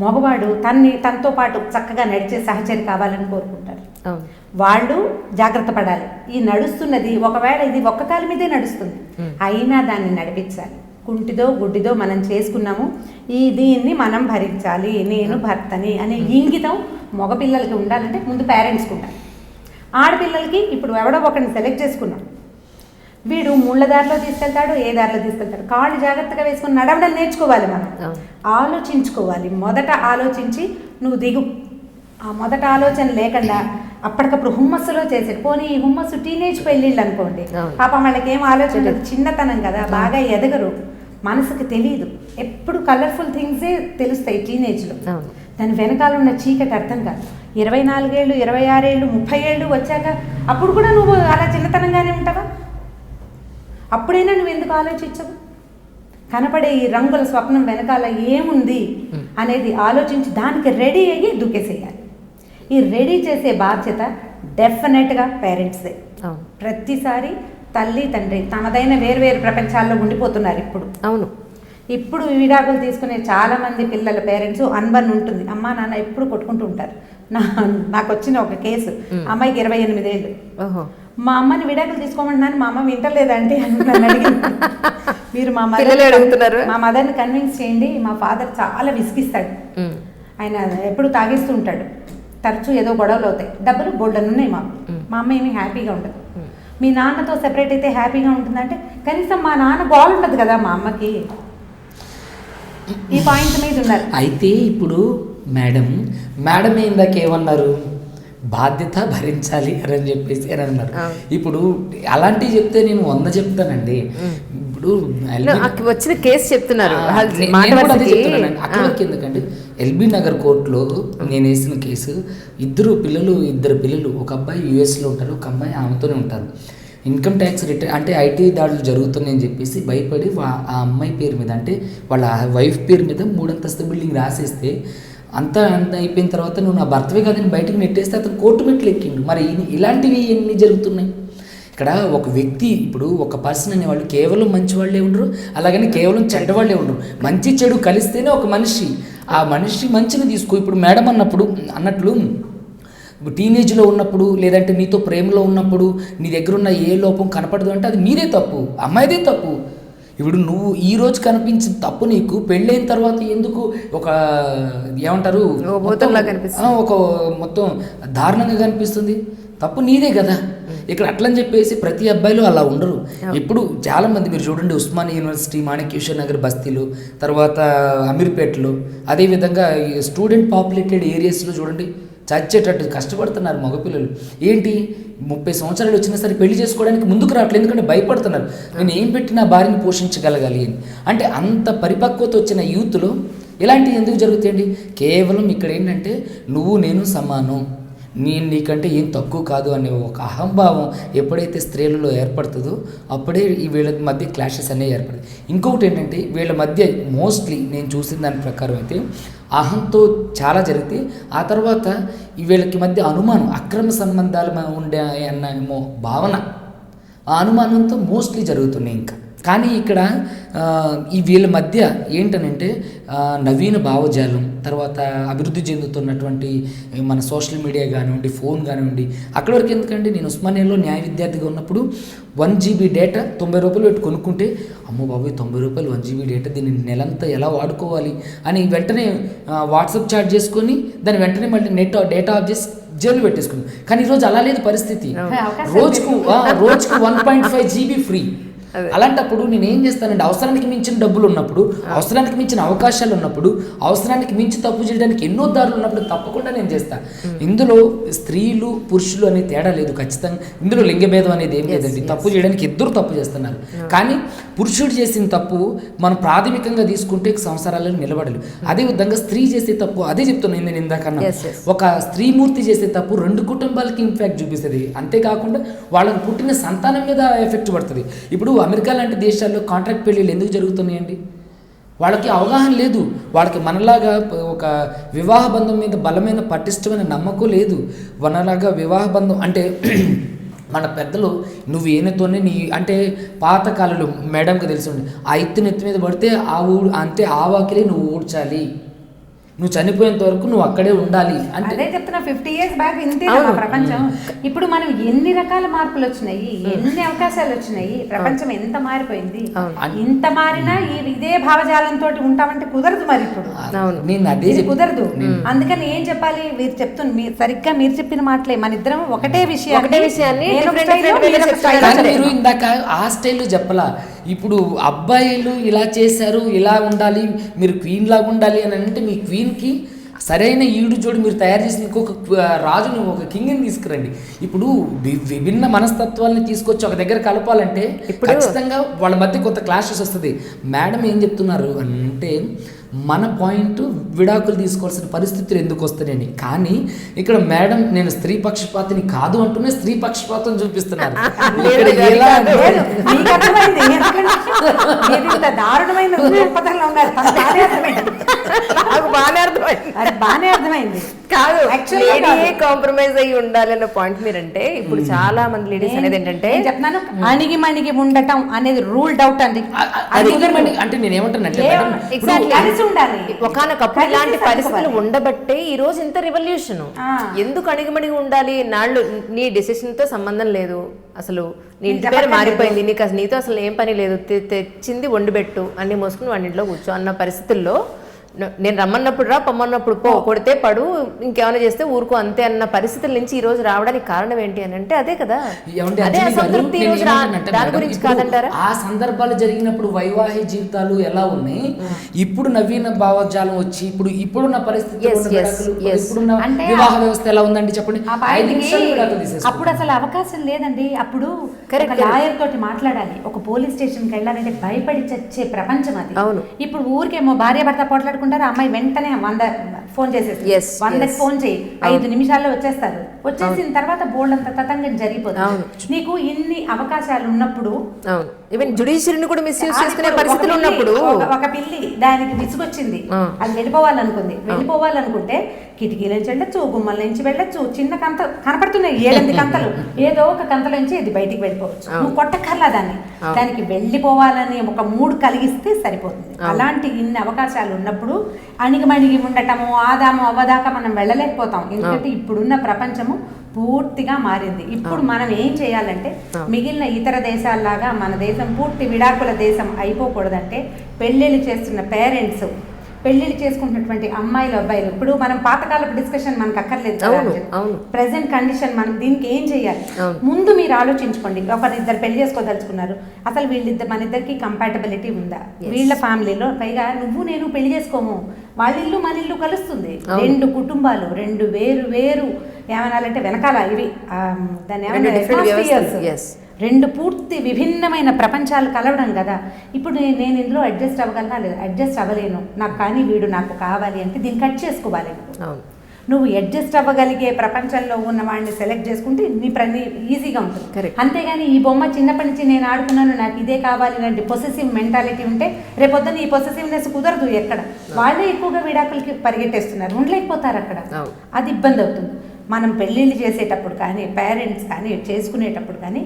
మగవాడు తనతో పాటు చక్కగా నడిచే సహచరి కావాలని కోరుకుంటారు. వాళ్ళు జాగ్రత్త పడాలి. ఈ నడుస్తున్నది ఒకవేళ ఇది ఒక్క కాలు మీదే నడుస్తుంది, అయినా దాన్ని నడిపించాలి. కుంటిదో గుడ్డిదో మనం చేసుకున్నాము, దీన్ని మనం భరించాలి, నేను భర్తని అనే ఇంగితం మగపిల్లలకి ఉండాలంటే ముందు పేరెంట్స్కి ఉండాలి. ఆడపిల్లలకి ఇప్పుడు ఎవడో ఒకరిని సెలెక్ట్ చేసుకున్నాం, వీడు ముళ్ళ దారిలో తీసుకెళ్తాడు, ఏ దారిలో తీసుకెళ్తాడు, కాళ్ళు జాగ్రత్తగా వేసుకుని నడవడం నేర్చుకోవాలి. మనం ఆలోచించుకోవాలి. మొదట ఆలోచించి నువ్వు దిగు. ఆ మొదట ఆలోచన లేకుండా అప్పటికప్పుడు హుమ్మస్సులో చేసేది. పోనీ ఈ హుమ్మస్సు టీనేజ్ పెళ్ళిళ్ళు అనుకోండి, పాపం వాళ్ళకి ఏం ఆలోచన, చిన్నతనం కదా, బాగా ఎదగరు, మనసుకి తెలియదు, ఎప్పుడు కలర్ఫుల్ థింగ్సే తెలుస్తాయి టీనేజ్లో. దాని వెనకాల ఉన్న చీకటి అర్థం కాదు. 24 ఏళ్ళు, 26 ఏళ్ళు, 30 ఏళ్ళు వచ్చాక అప్పుడు కూడా నువ్వు అలా చిన్నతనంగానే ఉంటావా? అప్పుడైనా నువ్వు ఎందుకు ఆలోచించవు? కనపడే ఈ రంగుల స్వప్నం వెనకాల ఏముంది అనేది ఆలోచించి దానికి రెడీ అయ్యి దూకేసేయాలి. ఈ రెడీ చేసే బాధ్యత డెఫినెట్గా పేరెంట్స్దే. ప్రతిసారి తల్లి తండ్రి తమదైన వేరువేరు ప్రపంచాల్లో ఉండిపోతున్నారు ఇప్పుడు. ఇప్పుడు విడాకులు తీసుకునే చాలామంది పిల్లల పేరెంట్స్ అన్బన్ ఉంటుంది, అమ్మా నాన్న ఎప్పుడు కొట్టుకుంటూ ఉంటారు. నాకు వచ్చిన ఒక కేసు, అమ్మాయికి 28 ఏళ్ళు, మా అమ్మని విడాకులు తీసుకోమంటున్నాను, మా అమ్మ వింటలేదంటే నన్ను అడిగింది. మీరు మా మదర్ని కన్విన్స్ చేయండి, మా ఫాదర్ చాలా విసిగిస్తాడు, ఆయన ఎప్పుడు తాగిస్తూ ఉంటాడు, తరచూ ఏదో గొడవలు అవుతాయి, డబ్బులు బోల్డన్ ఉన్నాయి, మా అమ్మ ఏమీ హ్యాపీగా ఉండదు. మీ నాన్నతో సెపరేట్ అయితే హ్యాపీగా ఉంటుందంటే కనీసం మా నాన్న బాల్ ఉండదు కదా మా అమ్మకి. ఈ పాయింట్ మీద ఉన్నారు. అయితే ఇప్పుడు మేడం ఇందాక ఏమన్నారు, బాధ్యత భరించాలి అని చెప్పేసి అని అన్నారు. ఇప్పుడు అలాంటివి చెప్తే నేను 100 చెప్తానండి. ఇప్పుడు వచ్చిన కేసు చెప్తున్నారు, అక్కడికి ఎందుకండి, ఎల్బీ నగర్ కోర్టులో నేను వేసిన కేసు, 2 పిల్లలు, ఒక అబ్బాయి యూఎస్లో ఉంటారు, ఒక అమ్మాయి ఆమెతోనే ఉంటారు. ఇన్కమ్ ట్యాక్స్ రిటర్న్ అంటే ఐటీ దాడులు జరుగుతున్నాయని చెప్పేసి భయపడి ఆ అమ్మాయి పేరు మీద, అంటే వాళ్ళ వైఫ్ పేరు మీద 3 అంతస్తుల బిల్డింగ్ రాసేస్తే అంత అయిపోయిన తర్వాత నువ్వు నా భర్తవే కదని బయటకు నెట్టేస్తే అతను కోర్టు మెట్లు ఎక్కిండు. మరి ఇలాంటివి ఎన్ని జరుగుతున్నాయి? ఇక్కడ ఒక వ్యక్తి ఇప్పుడు ఒక పర్సన్ అనేవాళ్ళు కేవలం మంచి వాళ్ళే ఉండరు, అలాగని కేవలం చెడ్డవాళ్ళే ఉండరు. మంచి చెడు కలిస్తేనే ఒక మనిషి. ఆ మనిషి మంచిని తీసుకో. ఇప్పుడు మేడం అన్నట్లు టీనేజ్లో ఉన్నప్పుడు లేదంటే నీతో ప్రేమలో ఉన్నప్పుడు నీ దగ్గర ఉన్న ఏ లోపం కనపడదు అంటే అది మీదే తప్పు, అమ్మాయిదే తప్పు. ఇప్పుడు నువ్వు ఈ రోజు కనిపించిన తప్పు నీకు పెళ్ళైన తర్వాత ఎందుకు ఒక ఏమంటారు ఒక మొత్తం దారుణంగా కనిపిస్తుంది? తప్పు నీదే కదా. ఇక్కడ అట్లని చెప్పేసి ప్రతి అబ్బాయిలు అలా ఉండరు. ఇప్పుడు చాలామంది మీరు చూడండి, ఉస్మానియా యూనివర్సిటీ, మాణిక్యేశ్వర్ నగర్ బస్తీలు, తర్వాత అమీర్పేటలో, అదేవిధంగా స్టూడెంట్ పాపులేటెడ్ ఏరియాస్లో చూడండి చచ్చేటట్టు కష్టపడుతున్నారు మగపిల్లలు. ఏంటి 30 సంవత్సరాలు వచ్చినా సరే పెళ్లి చేసుకోవడానికి ముందుకు రావట్లేదు, ఎందుకంటే భయపడుతున్నారు నేను ఏం పెట్టి నా భార్యని పోషించగలగాలి అని. అంటే అంత పరిపక్వత వచ్చిన యూత్లో ఇలాంటివి ఎందుకు జరుగుతాయండి? కేవలం ఇక్కడ ఏంటంటే నువ్వు నేను సమానం, నేను నీకంటే ఏం తక్కువ కాదు అనే ఒక అహంభావం ఎప్పుడైతే స్త్రీలలో ఏర్పడుతుందో అప్పుడే ఈ వీళ్ళ మధ్య క్లాషెస్ అనేవి ఏర్పడతాయి. ఇంకొకటి ఏంటంటే వీళ్ళ మధ్య మోస్ట్లీ నేను చూసిన దాని ప్రకారం అయితే అహంతో చాలా జరిగితే ఆ తర్వాత వీళ్ళకి మధ్య అనుమానం, అక్రమ సంబంధాలు ఉండే అన్న భావన, ఆ అనుమానంతో మోస్ట్లీ జరుగుతున్నాయి. ఇంకా కానీ ఇక్కడ ఈ వీళ్ళ మధ్య ఏంటనంటే నవీన భావజాలం, తర్వాత అభివృద్ధి చెందుతున్నటువంటి మన సోషల్ మీడియా కానివ్వండి, ఫోన్ కానివ్వండి. అక్కడి వరకు ఎందుకంటే నేను ఉస్మానియాలో న్యాయ విద్యార్థిగా ఉన్నప్పుడు 1 GB డేటా 90 రూపాయలు పెట్టి కొనుక్కుంటే అమ్మో బాబోయ్ 90 రూపాయలు 1 GB డేటా, దీన్ని నెలంతా ఎలా వాడుకోవాలి అని వెంటనే వాట్సాప్ చాట్ చేసుకొని దాన్ని వెంటనే మళ్ళీ డేటా ఆఫ్ చేసి జైలు పెట్టేసుకున్నాం. కానీ ఈరోజు అలా లేదు పరిస్థితి. రోజుకు 1.5 GB ఫ్రీ. అలాంటప్పుడు నేను ఏం చేస్తానంటే అవసరానికి మించిన డబ్బులు ఉన్నప్పుడు, అవసరానికి మించిన అవకాశాలు ఉన్నప్పుడు, అవసరానికి మించి తప్పు చేయడానికి ఎన్నో దారులు ఉన్నప్పుడు తప్పకుండా నేను చేస్తాను. ఇందులో స్త్రీలు పురుషులు అనే తేడా లేదు. ఖచ్చితంగా ఇందులో లింగభేదం అనేది ఏం లేదండి. తప్పు చేయడానికి ఇద్దరు తప్పు చేస్తున్నారు. కానీ పురుషుడు చేసిన తప్పు మనం ప్రాథమికంగా తీసుకుంటే సంసారాలను నిలబడలేదు. అదే విధంగా స్త్రీ చేసే తప్పు, అదే చెప్తున్నాను నేను ఇందాకన్నా, ఒక స్త్రీమూర్తి చేసే తప్పు 2 కుటుంబాలకి ఇంపాక్ట్ చూపిస్తుంది. అంతేకాకుండా వాళ్ళకు పుట్టిన సంతానం మీద ఎఫెక్ట్ పడుతుంది. ఇప్పుడు అమెరికా లాంటి దేశాల్లో కాంట్రాక్ట్ పెళ్ళిళ్ళు ఎందుకు జరుగుతున్నాయండి? వాళ్ళకి అవగాహన లేదు. వాళ్ళకి మనలాగా ఒక వివాహ బంధం మీద బలమైన పటిష్టమైన నమ్మకం లేదు. మనలాగా వివాహ బంధం అంటే మన పెద్దలు నువ్వు ఏనతోనే నీ అంటే పాతకాలంలో మేడంకి తెలిసి ఉండి ఆ ఎత్తి మీద పడితే అంతే ఆ వాకిలే నువ్వు ఊడ్చాలి, నువ్వు చనిపోయేంత వరకు నువ్వు అక్కడే ఉండాలి అంటే. అదే చెప్తున్నా 50 years బ్యాక్ ఇంతే ప్రపంచం. ఇప్పుడు మనం ఎన్ని రకాల మార్పులు వచ్చినాయి, ఎన్ని అవకాశాలు వచ్చినాయి, ప్రపంచం ఎంత మారిపోయింది. ఇంత మారినా ఇదే భావజాలంతో ఉంటామంటే కుదరదు. మరి ఇప్పుడు ఇది కుదరదు. అందుకని ఏం చెప్పాలి, మీరు చెప్తున్న సరిగ్గా మీరు చెప్పిన మాటలే, మన ఇద్దరం ఒకటే విషయాన్ని మీరు ఇందాక ఆ స్టైల్లో చెప్పలా. ఇప్పుడు అబ్బాయిలు ఇలా చేశారు, ఇలా ఉండాలి, మీరు క్వీన్ లాగా ఉండాలి అని అంటే మీ క్వీన్కి సరైన ఈడు జోడు మీరు తయారు చేసిన ఇంకొక రాజుని, ఒక కింగ్ని తీసుకురండి. ఇప్పుడు విభిన్న మనస్తత్వాలని తీసుకొచ్చి ఒక దగ్గర కలపాలంటే ఖచ్చితంగా వాళ్ళ మధ్య కొంత క్లాషెస్ వస్తుంది. మేడం ఏం చెప్తున్నారు అంటే మన పాయింట్ విడాకులు తీసుకోవాల్సిన పరిస్థితులు ఎందుకు వస్తాయని. కానీ ఇక్కడ మేడం నేను స్త్రీ పక్షపాతిని కాదు అంటూనే స్త్రీ పక్షపాతం చూపిస్తున్నారు. బాగానే అర్థమైంది. కాదు కాంప్రమైజ్ అయ్యి ఉండాలి అన్న పాయింట్ మీరంటే ఇప్పుడు చాలా మంది లేడీస్ అనేది ఏంటంటే చెప్తున్నాను, అణిగి మణిగి ఉండటం అనేది రూల్డ్ అవుట్ అండి. అంటే నేను ఏమంటానంటే ఒకనొకప్పుడు ఇలాంటి పరిస్థితులు ఉండబట్టే ఈ రోజు ఇంత రివల్యూషన్. ఎందుకు అణిగిమణిగి ఉండాలి? నాళ్ళు నీ డెసిషన్ తో సంబంధం లేదు, అసలు నీ ఇంటి పేరు మారిపోయింది, నీతో అసలు ఏం పని లేదు, తెచ్చింది వండిపెట్టు, అన్ని మోసుకుని వాడింట్లో కూర్చో అన్న పరిస్థితుల్లో నేను రమ్మన్నప్పుడు రా, పొమ్మన్నప్పుడు పో, కొడితే పడు, ఇంకేమైనా చేస్తే ఊరుకో అంతే అన్న పరిస్థితుల నుంచి ఈ రోజు రావడానికి కారణం ఏంటి అని అంటే అదే కదా, అదే అసంతృప్తి. దాని గురించి కాదంటారా? ఆ సందర్భాలు జరిగినప్పుడు వైవాహిక జీవితాలు ఎలా ఉన్నాయి, ఇప్పుడు నవీన భావజాలం వచ్చి ఇప్పుడున్న పరిస్థితి ఇప్పుడున్న వివాహ వ్యవస్థ ఎలా ఉందండి చెప్పండి. అప్పుడు అసలు అవకాశం లేదండి. అప్పుడు లాయర్ తోటి మాట్లాడాలి, ఒక పోలీస్ స్టేషన్ కి వెళ్ళాలంటే భయపడి చచ్చే ప్రపంచం అది. అవును. ఇప్పుడు ఊరికేమో భార్య భర్త పోట్లాడుకుంటారు, అమ్మాయి వెంటనే ఫోన్ చేసేసి Yes, 100కి yes. ఫోన్ చేయి 5 నిమిషాల్లో వచ్చేస్తారు. వచ్చేసిన తర్వాత బోల్డ్ అంత తతంగం జరిగిపోతుంది. నీకు ఇన్ని అవకాశాలు ఉన్నప్పుడు అవును, ఈవెన్ జుడిషియరీని కూడా మిస్యూజ్ అది చేసుకునే ఇప్పుడు పరిస్థితులు ఉన్నప్పుడు ఒక పిల్లి దానికి విసుగొచ్చింది, అది వెళ్ళిపోవాలనుకుంటే కిటికీల నుంచి వెళ్ళొచ్చు, గుమ్మల నుంచి వెళ్ళొచ్చు, చిన్న కంత కనపడుతున్నాయి 7 కంతలు, ఏదో ఒక కంతల నుంచి అది బయటికి వెళ్ళిపోవచ్చు. నువ్వు కొట్టక్కర్లా దానికి వెళ్ళిపోవాలని ఒక మూడు కలిగిస్తే సరిపోతుంది. అలాంటి ఇన్ని అవకాశాలు ఉన్నప్పుడు అణిగిమణిగి ఉండటము, ఆదాము అవ్వదాకా మనం వెళ్ళలేకపోతాం. ఎందుకంటే ఇప్పుడున్న ప్రపంచము పూర్తిగా మారింది. ఇప్పుడు మనం ఏం చేయాలంటే మిగిలిన ఇతర దేశాల్లాగా మన దేశం పూర్తి విడాకుల దేశం అయిపోకూడదంటే పెళ్ళిళ్ళు చేస్తున్న పేరెంట్స్, పెళ్లిళ్ళు చేసుకుంటున్నటువంటి అమ్మాయిలు అబ్బాయిలు, ఇప్పుడు మనం పాతకాలపు డిస్కషన్ మనకు అక్కర్లేదు. ప్రెసెంట్ కండిషన్ మనం దీనికి ఏం చేయాలి ముందు మీరు ఆలోచించుకోండి. ఒకరిద్దరు పెళ్లి చేసుకోదలుచుకున్నారు, అసలు మన ఇద్దరికి కంపాటబిలిటీ ఉందా? వీళ్ళ ఫ్యామిలీలో పైగా నువ్వు నేను పెళ్లి చేసుకోము, వాళ్ళ ఇల్లు మన ఇల్లు కలుస్తుంది. 2 కుటుంబాలు, 2 వేరు ఏమనాలంటే వెనకాల ఇవి దాన్ని ఏమన్నా 2 పూర్తి విభిన్నమైన ప్రపంచాలు కలవడం కదా. ఇప్పుడు నేను ఇందులో అడ్జస్ట్ అవ్వగలనా లేదా? అడ్జస్ట్ అవ్వలేను, నాకు కానీ వీడు నాకు కావాలి అంటే దీన్ని కట్ చేసుకోవాలి. నువ్వు అడ్జస్ట్ అవ్వగలిగే ప్రపంచంలో ఉన్న వాడిని సెలెక్ట్ చేసుకుంటే నీ ఈజీగా ఉంటుంది. అంతేగాని ఈ బొమ్మ చిన్నప్పటి నుంచి నేను ఆడుకున్నాను నాకు ఇదే కావాలి ఇలాంటి పొసెసివ్ మెంటాలిటీ ఉంటే రేపొద్దున ఈ పొసెసివ్నెస్ కుదరదు. ఎక్కడ వాళ్ళే ఎక్కువగా విడాకులకి పరిగెట్టేస్తున్నారు, ఉండలేకపోతారు అక్కడ, అది ఇబ్బంది అవుతుంది. మనం పెళ్ళిళ్ళు చేసేటప్పుడు కానీ పేరెంట్స్ కానీ చేసుకునేటప్పుడు కానీ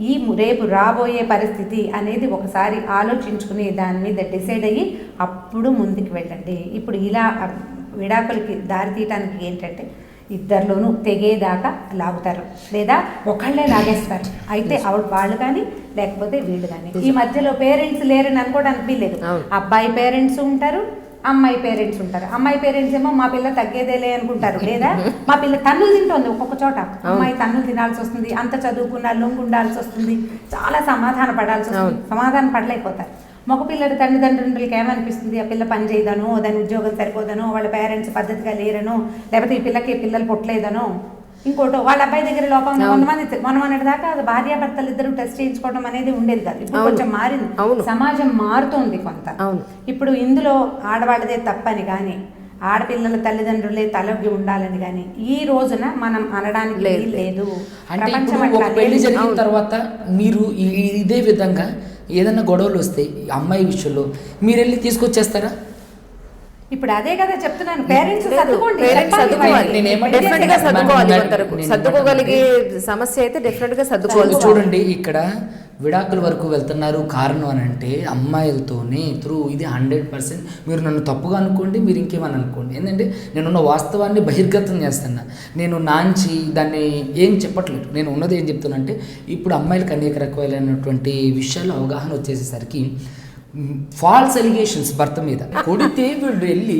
ఈ రేపు రాబోయే పరిస్థితి అనేది ఒకసారి ఆలోచించుకుని దాని మీద డిసైడ్ అయ్యి అప్పుడు ముందుకు వెళ్ళండి. ఇప్పుడు ఇలా విడాకులకి దారి తీయటానికి ఏంటంటే ఇద్దరిలోనూ తెగేదాకా లాగుతారు, లేదా ఒకళ్ళే లాగేస్తారు. అయితే వాళ్ళు కానీ లేకపోతే వీళ్ళు కానీ. ఈ మధ్యలో పేరెంట్స్ లేరని అనుకోవడానికి వీల్లేదు. అబ్బాయి పేరెంట్స్ ఉంటారు, అమ్మాయి పేరెంట్స్ ఉంటారు. అమ్మాయి పేరెంట్స్ ఏమో మా పిల్ల తగ్గేదేలే అనుకుంటారు, లేదా మా పిల్ల తన్నులు తింటుంది. ఒక్కొక్క చోట అమ్మాయి తన్నులు తినాల్సి వస్తుంది, అంత చదువుకున్న లొంగు ఉండాల్సి వస్తుంది, చాలా సమాధాన పడాల్సి వస్తుంది, సమాధానం పడలేకపోతారు. మగపిల్లడి తల్లిదండ్రులకి ఏమనిపిస్తుంది, ఆ పిల్ల పని చేయదనో, దాని ఉద్యోగం సరిపోదనో, వాళ్ళ పేరెంట్స్ పద్ధతిగా లేరనో, లేకపోతే ఈ పిల్లలు పుట్టలేదనో, ఇంకోటో వాళ్ళ అబ్బాయి దగ్గర లోపం. మొన్నటి దాకా భార్యాభర్తలు ఇద్దరు టెస్ట్ చేయించుకోవడం అనేది ఉండేది కాదు. ఇప్పుడు కొంచెం మారింది, సమాజం మారుతోంది కొంత. ఇప్పుడు ఇందులో ఆడవాళ్ళదే తప్పని కానీ ఆడపిల్లల తల్లిదండ్రులే తలొగ్గి ఉండాలని కానీ ఈ రోజున మనం అనడానికి లేదు. అంటే ఇప్పుడు ఒక పెళ్లి జరిగిన తర్వాత మీరు ఇదే విధంగా ఏదైనా గొడవలు వస్తే అమ్మాయి విషయంలో మీరు వెళ్ళి తీసుకొచ్చేస్తారా? ఇప్పుడు అదే కదా చెప్తున్నాను, పేరెంట్స్ సర్దుకోగలిగే సమస్య అయితే డెఫినెట్ గా సర్దుకోవాలి. చూడండి, ఇక్కడ విడాకుల వరకు వెళ్తున్నారు, కారణం అని అంటే అమ్మాయిలతోనే ఇది 100%. మీరు నన్ను తప్పుగా అనుకోండి, మీరు ఇంకేమని అనుకోండి, ఏంటంటే నేనున్న వాస్తవాన్ని బహిర్గతం చేస్తున్నా, నేను నాంచి దాన్ని ఏం చెప్పట్లేదు. నేను ఉన్నది ఏం చెప్తున్నా అంటే ఇప్పుడు అమ్మాయిలకు అనేక రకాలైనటువంటి విషయాలు అవగాహన వచ్చేసేసరికి ఫాల్స్ ఎలిగేషన్స్ భర్త మీద కొడితే వీళ్ళు వెళ్ళి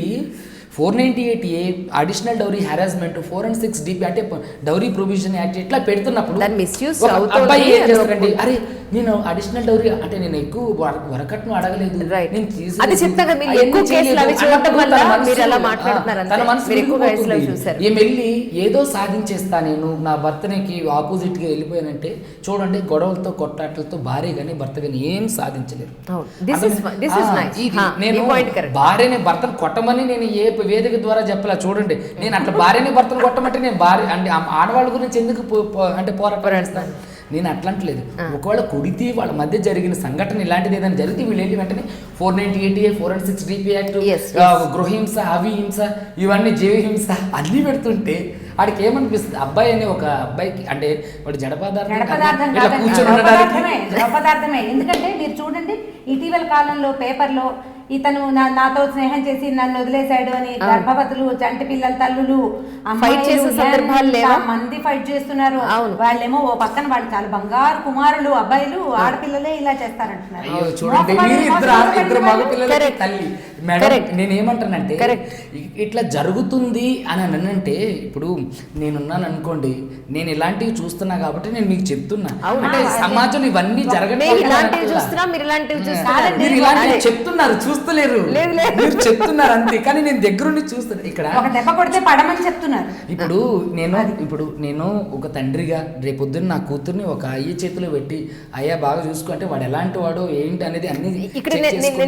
498A additional dowry harassment, 406 DP అంటే డౌరీ ప్రొవిజన్ యాక్ట్ ఇట్లా పెడుతున్నప్పుడు అబ్బాయి ఏం చేస్తారండి, అరే నేను అడిషనల్ డౌరీ అంటే నేను ఎక్కువ వరకట్ను అడగలేదు, వెళ్ళి ఏదో సాధించేస్తా నేను నా భర్తనికి ఆపోజిట్ గా వెళ్ళిపోయానంటే చూడండి, గొడవలతో కొట్టాట్లతో భార్య గానీ భర్త గానీ ఏం సాధించలేరు. నేను భార్యని భర్తను కొట్టమని నేను ఏ వేదిక ద్వారా చెప్పలా. చూడండి, నేను అట్లా భార్యని భర్తను కొట్టమంటే నేను భార్య అంటే ఆడవాళ్ళ గురించి ఎందుకు అంటే పోరాటాస్తాను, నేను అట్లంటలేదు. ఒకవేళ కొడితే వాళ్ళ మధ్య జరిగిన సంఘటన ఇలాంటిది ఏదైనా జరిగితే వీళ్ళు ఏంటి వెంటనే 498A 406 DP యాక్ట్, గృహహింస, అవిహింస, ఇవన్నీ జీవహింస అన్నీ పెడుతుంటే వాడికి ఏమనిపిస్తుంది, అబ్బాయి అనే ఒక అబ్బాయికి అంటే వాడు జడపదార్థమే. ఎందుకంటే మీరు చూడండి, ఇటీవల కాలంలో పేపర్లో ఇతను నాతో స్నేహం చేసి నన్ను వదిలేశాడు అని గర్భవతులు, చంటి పిల్లల తల్లులు మంది ఫైట్ చేస్తున్నారు. వాళ్ళేమో ఓ పక్కన వాళ్ళు చాలా బంగారు కుమారులు, అబ్బాయిలు, ఆడపిల్లలే ఇలా చేస్తారంటున్నారు. నేనేమంటానంటే ఇట్లా జరుగుతుంది అని అంటే ఇప్పుడు నేనున్నాను అనుకోండి, నేను ఇలాంటివి చూస్తున్నా కాబట్టి నేను మీకు చెప్తున్నా. అంటే సమాజంలో ఇవన్నీ జరగడం చెప్తున్నారు, చూస్తలేరు, మీరు చెప్తున్నారు అంతే, కానీ నేను దగ్గరుండి చూస్తాను. ఇక్కడ ఒక దెబ్బ కొడితే పడమని చెప్తున్నారు. ఇప్పుడు నేను ఒక తండ్రిగా రేపొద్దున నా కూతుర్ని ఒక అయ్య చేతిలో పెట్టి అయ్యా బాగా చూసుకుంటే వాడు ఎలాంటి వాడో ఏంటి అనేది అన్ని ఇక్కడ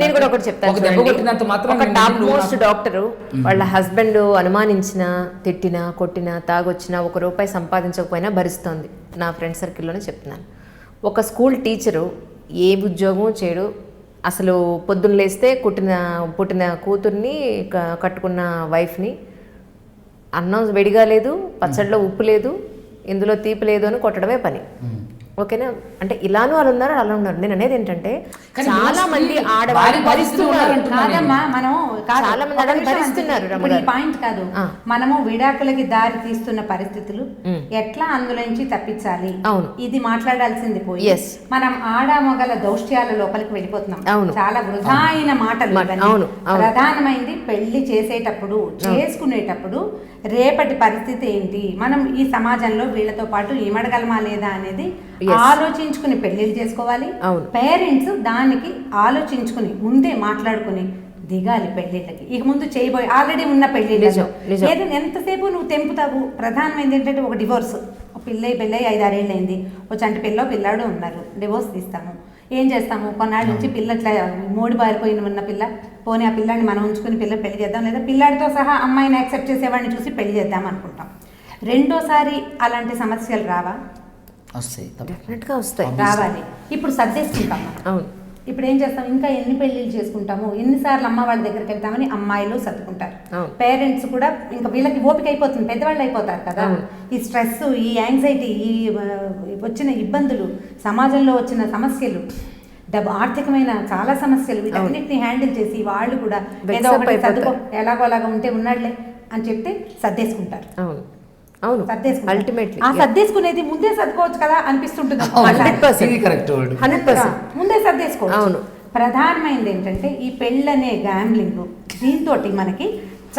నేను కూడా ఒకటి చెప్తాను. ఒక దెబ్బ కొట్టినంత మాత్రం ఒక టాప్ మోస్ట్ డాక్టరు వాళ్ళ హస్బెండ్ అనుమానించినా, తిట్టినా, కొట్టినా, తాగొచ్చినా, ₹1 సంపాదించకపోయినా భరిస్తోంది. నా ఫ్రెండ్ సర్కిల్లోనే చెప్తున్నాను. ఒక స్కూల్ టీచరు ఏ ఉద్యోగం చేయడు, అసలు పొద్దున్న లేస్తే పుట్టిన కూతుర్ని కట్టుకున్న వైఫ్ని అన్నం వెడిగా లేదు, పచ్చడిలో ఉప్పు లేదు, ఇందులో తీపి లేదు అని కొట్టడమే పని. ఓకేనా? అంటే ఇలానూ అలా ఉన్నారు, అలా ఉన్నారు. నేను అనేది ఏంటంటే చాలా మంది ఆడవాళ్ళు భరిస్తున్నారు. కాదమ్మా, మనం చాలా మంది ఆడవాళ్ళు భరిస్తున్నారు. ఇప్పుడు ఈ పాయింట్ కాదు, మనము విడాకులకి దారి తీస్తున్న పరిస్థితులు ఎట్లా అందులోంచి తప్పించాలి, ఇది మాట్లాడాల్సింది పోయి మనం ఆడామొగల దౌష్ట్యాల లోపలికి వెళ్ళిపోతున్నాం. చాలా వృధా అయిన మాటలు. ప్రధానమైంది పెళ్లి చేసేటప్పుడు, చేసుకునేటప్పుడు రేపటి పరిస్థితి ఏంటి, మనం ఈ సమాజంలో వీళ్ళతో పాటు ఇమడగలమా లేదా అనేది ఆలోచించుకుని పెళ్లిళ్ళు చేసుకోవాలి. పేరెంట్స్ దానికి ఆలోచించుకుని ముందే మాట్లాడుకుని దిగాలి పెళ్లిళ్ళకి. ఇక ముందు చేయబోయే ఆల్రెడీ ఉన్న పెళ్లిళ్ళు లేదు, ఎంతసేపు నువ్వు తెంపుతావు. ప్రధానమైనది ఏంటంటే ఒక డివోర్స్, పెళ్ళై 5-6 ఏళ్ళు అయింది, ఒక చంటి పిల్లాడు ఉన్నారు, డివోర్స్ తీస్తాము. ఏం చేస్తాము, కొన్నాళ్ళ నుంచి పిల్ల ఇట్లా మూడి బారిపోయిన ఉన్న పిల్ల, పోనీ ఆ పిల్లాడిని మనం ఉంచుకుని పెళ్లి చేద్దాం, లేదా పిల్లాడితో సహా అమ్మాయిని యాక్సెప్ట్ చేసేవాడిని చూసి పెళ్లి చేద్దాం అనుకుంటాం. రెండోసారి అలాంటి సమస్యలు రావా? వస్తాయి, రావాలి. ఇప్పుడు సర్దేసుకుంటాం. అవును. ఇప్పుడు ఏం చేస్తాం, ఇంకా ఎన్ని పెళ్లిళ్ళు చేసుకుంటాము, ఎన్నిసార్లు అమ్మ వాళ్ళ దగ్గరికి వెళ్తామని అమ్మాయిలు సర్దుకుంటారు. పేరెంట్స్ కూడా ఇంకా వీళ్ళకి ఓపిక అయిపోతుంది, పెద్దవాళ్ళు అయిపోతారు కదా. ఈ స్ట్రెస్, ఈ యాంగ్జైటీ, ఈ వచ్చిన ఇబ్బందులు, సమాజంలో వచ్చిన సమస్యలు, ఆర్థికమైన చాలా సమస్యలు, వీటన్నిటిని హ్యాండిల్ చేసి వాళ్ళు కూడా ఏదో ఒకటి సర్దుకో, ఎలాగో అలాగా ఉంటే ఉన్నాడులే అని చెప్తే సర్దేసుకుంటారు. అల్టిమేట్లీ ఆ సర్దేసుకునేది ముందే సర్దుకోవచ్చు కదా అనిపిస్తుంటుంది. 100% ముందే సర్దేసుకోవచ్చు. ప్రధానమైనది ఏంటంటే ఈ పెళ్ళనే గ్యాంబ్లింగ్, దీంతో మనకి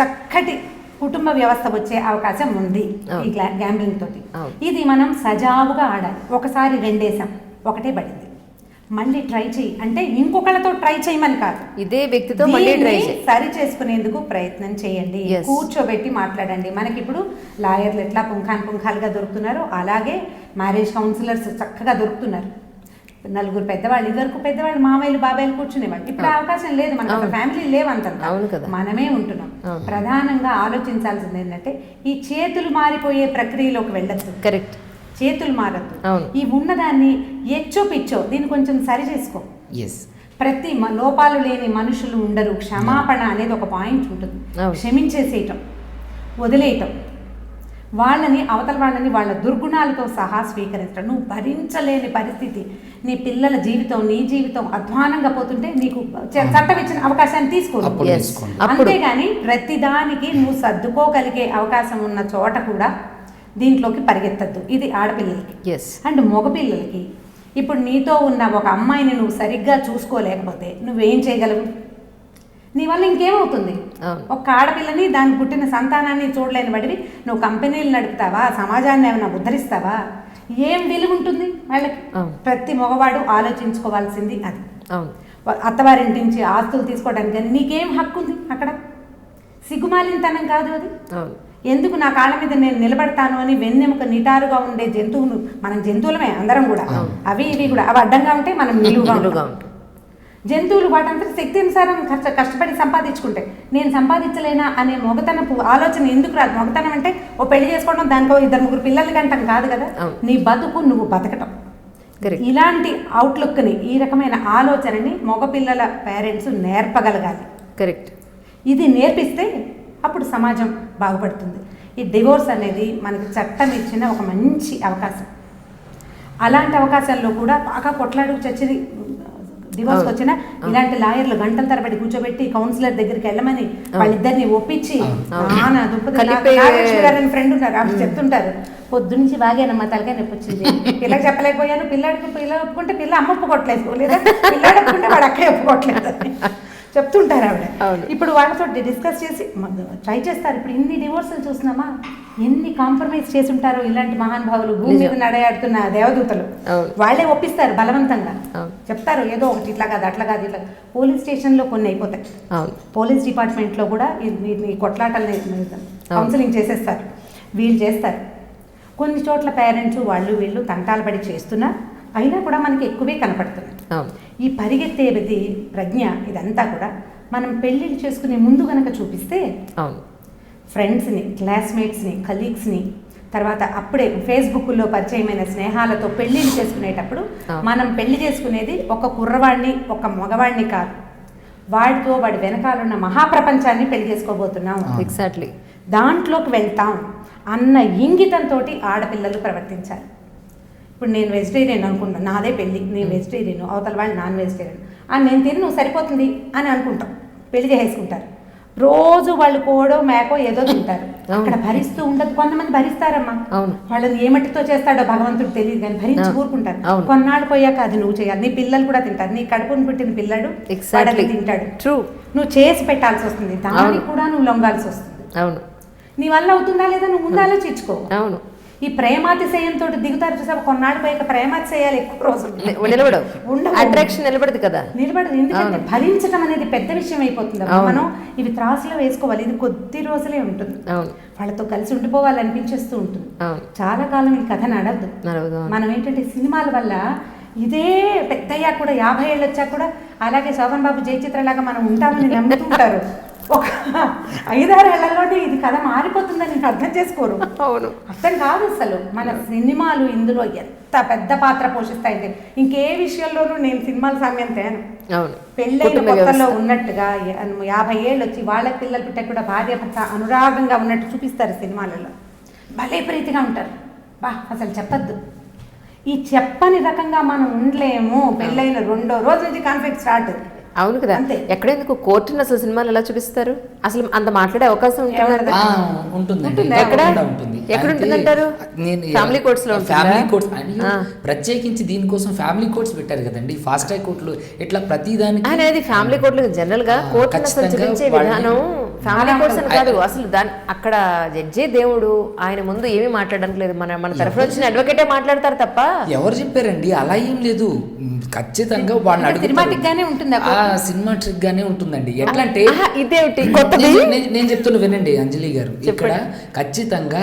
చక్కటి కుటుంబ వ్యవస్థ వచ్చే అవకాశం ఉంది ఈ గ్యాంబ్లింగ్ తోటి. ఇది మనం సజావుగా ఆడాలి. ఒకసారి 2 వేసాం, ఒకటే పడింది, మళ్ళీ ట్రై చేయి అంటే ఇంకొకళ్ళతో ట్రై చేయమని కాదు, ఇదే వ్యక్తితో మళ్ళీ ట్రై చేయి, సరి చేసుకునేందుకు ప్రయత్నం చేయండి. కూర్చోబెట్టి మాట్లాడండి. మనకి ఇప్పుడు లాయర్లు ఎట్లా పుంఖాలుగా దొరుకుతున్నారు, అలాగే మ్యారేజ్ కౌన్సిలర్స్ చక్కగా దొరుకుతున్నారు. 4 పెద్దవాళ్ళు, ఇదివరకు పెద్దవాళ్ళు మామయ్యలు బాబాయిలు కూర్చునేవాళ్ళు, ఇప్పుడు అవకాశం లేదు, మనకు ఫ్యామిలీ లేవంత, మనమే ఉంటున్నాం. ప్రధానంగా ఆలోచించాల్సింది ఏంటంటే ఈ చేతులు మారిపోయే ప్రక్రియలోకి వెళ్ళద్దు. కరెక్ట్, చేతులు మారద్దు. ఈ ఉన్నదాన్ని ఎచ్చో పిచ్చో దీన్ని కొంచెం సరి చేసుకో. ప్రతి లోపాలు లేని మనుషులు ఉండరు. క్షమాపణ అనేది ఒక పాయింట్ ఉంటుంది. క్షమించేసేయటం, వదిలేయటం, వాళ్ళని అవతల వాళ్ళని వాళ్ళ దుర్గుణాలతో సహా స్వీకరించడం. నువ్వు భరించలేని పరిస్థితి, నీ పిల్లల జీవితం, నీ జీవితం అధ్వానంగా పోతుంటే నీకు చట్టం ఇచ్చిన అవకాశాన్ని తీసుకోవాలి. అంతేగాని ప్రతిదానికి నువ్వు సర్దుకోగలిగే అవకాశం ఉన్న చోట కూడా దీంట్లోకి పరిగెత్తద్దు. ఇది ఆడపిల్లలకి. అండ్ మగపిల్లలకి ఇప్పుడు నీతో ఉన్న ఒక అమ్మాయిని నువ్వు సరిగ్గా చూసుకోలేకపోతే నువ్వేం చేయగలవు? నీ వల్ల ఇంకేమవుతుంది? ఒక ఆడపిల్లని, దాని పుట్టిన సంతానాన్ని చూడలేని వాడివి నువ్వు కంపెనీలు నడుపుతావా? సమాజాన్ని ఏమైనా ఉద్ధరిస్తావా? ఏం విలువ ఉంటుంది వాళ్ళకి? ప్రతి మగవాడు ఆలోచించుకోవాల్సింది అది. అత్తవారింటి నుంచి ఆస్తులు తీసుకోవడానికి నీకేం హక్కు ఉంది అక్కడ? సిగ్గుమాలినతనం కాదు అది. ఎందుకు నా కాళ్ళ మీద నేను నిలబడతాను అని వెన్నెముక నిటారుగా ఉండే జంతువును, మనం జంతువులమే అందరం కూడా, అవి ఇవి కూడా, అవి అడ్డంగా ఉంటే మనం నిలువుగా ఉంటాం. జంతువులు వాటంతా శక్తి అనుసారం కష్టపడి సంపాదించుకుంటాయి. నేను సంపాదించలేనా అనే మొగతనపు ఆలోచన ఎందుకు రాదు? మొగతనం అంటే ఓ పెళ్లి చేసుకోవడం, దానికో 2-3 పిల్లలు కంటం కాదు కదా. నీ బతుకు నువ్వు బతకటం. ఇలాంటి అవుట్లుక్ని, ఈ రకమైన ఆలోచనని మగపిల్లల పేరెంట్స్ నేర్పగలగాలి. కరెక్ట్. ఇది నేర్పిస్తే అప్పుడు సమాజం బాగుపడుతుంది. ఈ డివోర్స్ అనేది మనకి చట్టం ఇచ్చిన ఒక మంచి అవకాశం. అలాంటి అవకాశాల్లో కూడా బాగా కొట్లాడుకు చచ్చి డివోర్స్కి వచ్చిన ఇలాంటి లాయర్లు గంటల తరబడి కూర్చోబెట్టి కౌన్సిలర్ దగ్గరికి వెళ్ళమని వాళ్ళిద్దరిని ఒప్పించి, గారని ఫ్రెండ్ ఉన్నారు, అప్పుడు చెప్తుంటారు, పొద్దునుంచి బాగానమ్మా తలకాయ నొప్పి వచ్చింది, పిల్లకి చెప్పలేకపోయాను, పిల్ల ఒప్పుకుంటే పిల్ల అమ్మ ఒప్పుకోవట్లేదు, లేదా పిల్లాడు ఒప్పుకుంటే వాడు అక్కడే ఒప్పుకోవట్లేదు. చెప్తుంటారు ఆవిడ. అవును. ఇప్పుడు వాళ్ళతో డిస్కస్ చేసి ట్రై చేస్తారు. ఇప్పుడు ఇన్ని డివోర్సులు చూస్తున్నామా, ఎన్ని కాంప్రమైజ్ చేసి ఉంటారో ఇలాంటి మహానుభావులు, భూమి మీద నడయాడుతున్న దేవదూతలు. వాళ్ళే ఒప్పిస్తారు బలవంతంగా, చెప్తారు ఏదో ఒకటి ఇట్లా కాదు అట్లా కాదు ఇట్లా. పోలీస్ స్టేషన్లో కొన్ని అయిపోతాయి, పోలీస్ డిపార్ట్మెంట్లో కూడా ఈ కొట్లాటల్ని కౌన్సిలింగ్ చేసేస్తారు, వీళ్ళు చేస్తారు. కొన్ని చోట్ల పేరెంట్స్ వాళ్ళు వీళ్ళు తంటాలు పడి చేస్తున్నా అయినా కూడా మనకి ఎక్కువే కనపడుతుంది. ఈ పరిగెత్తేది ప్రజ్ఞ ఇదంతా కూడా మనం పెళ్ళిళ్ళు చేసుకునే ముందు కనుక చూపిస్తే ఫ్రెండ్స్ని, క్లాస్మేట్స్ని, కలీగ్స్ని, తర్వాత అప్పుడే ఫేస్బుక్లో పరిచయమైన స్నేహాలతో పెళ్ళిళ్ళు చేసుకునేటప్పుడు మనం పెళ్లి చేసుకునేది ఒక కుర్రవాడిని ఒక మగవాడిని కాదు, వాడితో వాడి వెనకాలన్న మహాప్రపంచాన్ని పెళ్లి చేసుకోబోతున్నాం. ఎగ్జాక్ట్లీ దాంట్లోకి వెళ్తాం అన్న ఇంగితంతో ఆడపిల్లలు ప్రవర్తించాలి. ఇప్పుడు నేను వెజిటేరియన్ అనుకుంటాను, నాదే పెళ్ళి, నేను వెజిటేరియన్, అవతల వాళ్ళు నాన్ వెజిటేరియన్ అని నేను తిని నువ్వు సరిపోతుంది అని అనుకుంటాం, పెళ్లి చేసేసుకుంటారు. రోజు వాళ్ళు కోడో మేకో ఏదో తింటారు, అక్కడ భరిస్తూ ఉండదు. కొంతమంది భరిస్తారమ్మా, వాళ్ళని ఏ మట్టితో చేస్తాడో భగవంతుడు తెలియదు కానీ భరించి ఊరుకుంటారు. కొన్నాళ్ళు పోయాక అది నువ్వు చేయాలి, నీ పిల్లలు కూడా తింటారు, నీ కడుపును పుట్టిన పిల్లడు వాడని తింటాడు, నువ్వు చేసి పెట్టాల్సి వస్తుంది, దానికి కూడా నువ్వు లొంగాల్సి వస్తుంది. అవును, నీ వల్ల అవుతుందా లేదా నువ్వు ముందు ఆలోచించుకో. అవును, ఈ ప్రేమాతిశయంతో దిగుతారు చూసా, కొన్నాళ్ళు పోయాక ప్రేమాతిశయాలు ఎక్కువ రోజులు అట్రాక్షన్ నిలబడదు కదా, నిలబడదు. ఎందుకంటే భరించడం అనేది పెద్ద విషయం అయిపోతుంది. మనం ఇవి త్రాసులో వేసుకోవాలి, ఇది కొద్ది రోజులే ఉంటుంది, వాళ్ళతో కలిసి ఉండిపోవాలనిపించేస్తూ ఉంటుంది. చాలా కాలం ఈ కథ నడవద్దు. మనం ఏంటంటే సినిమాల వల్ల ఇదే పెద్దయ్యా కూడా 50 ఏళ్ళు వచ్చాక కూడా అలాగే శోభన్ బాబు జయచిత్రలాగా మనం ఉంటామని నమ్ముతుంటారు. ఒక 5-6 ఏళ్లలోనే ఇది కథ మారిపోతుందని అర్థం చేసుకోరు. అవును, అర్థం కాదు అసలు. మన సినిమాలు ఇందులో ఎంత పెద్ద పాత్ర పోషిస్తాయంటే ఇంకే విషయంలోనూ నేను సినిమాల సమయం తేను. పెళ్ళైన కొత్తలో ఉన్నట్టుగా 50 ఏళ్ళు వచ్చి వాళ్ళ పిల్లలు పుట్టాక కూడా భార్య భర్త అనురాగంగా ఉన్నట్టు చూపిస్తారు సినిమాలలో. భలే ప్రీతిగా ఉంటారు. బా అసలు చెప్పద్దు, ఈ చెప్పని రకంగా మనం ఉండలేము. పెళ్ళైన 2వ రోజు నుంచి కాన్ఫ్లిక్ట్ స్టార్ట్. అవును కదా, ఎక్కడెందుకు కోర్టును అసలు సినిమాలు ఎలా చూపిస్తారు? అసలు అంత మాట్లాడే అవకాశం ఎక్కడుంటుందంటారు? ఫ్యామిలీ కోర్ట్స్ లో, ఫ్యామిలీ కోర్ట్స్ ప్రత్యేకించి దీనికోసం ఫ్యామిలీ కోర్ట్స్ పెట్టారు కదండి, ఫాస్ట్ ట్రాక్ కోర్టులు ఇట్లా ప్రతిదానికి అనేది. ఫ్యామిలీ కోర్టులు జనరల్ గా కోర్టు చూపించే విధానం ఫ్యామిలీ కోర్ట్స్ అని కాదు. అసలు దాని అక్కడ జడ్జే దేవుడు, ఆయన ముందు ఏమీ మాట్లాడడానికి లేదు. మన తరఫున వచ్చిన అడ్వకేటే మాట్లాడతారు తప్ప. ఎవరు చెప్పారండి? అలా ఏం లేదు, ఖచ్చితంగా వాళ్ళని అడుగుతారు. సినిమాటిక్ గానే ఉంటుందండి. ఎట్లా అంటే నేను చెప్తున్నా వినండి అంజలి గారు, ఇక్కడ ఖచ్చితంగా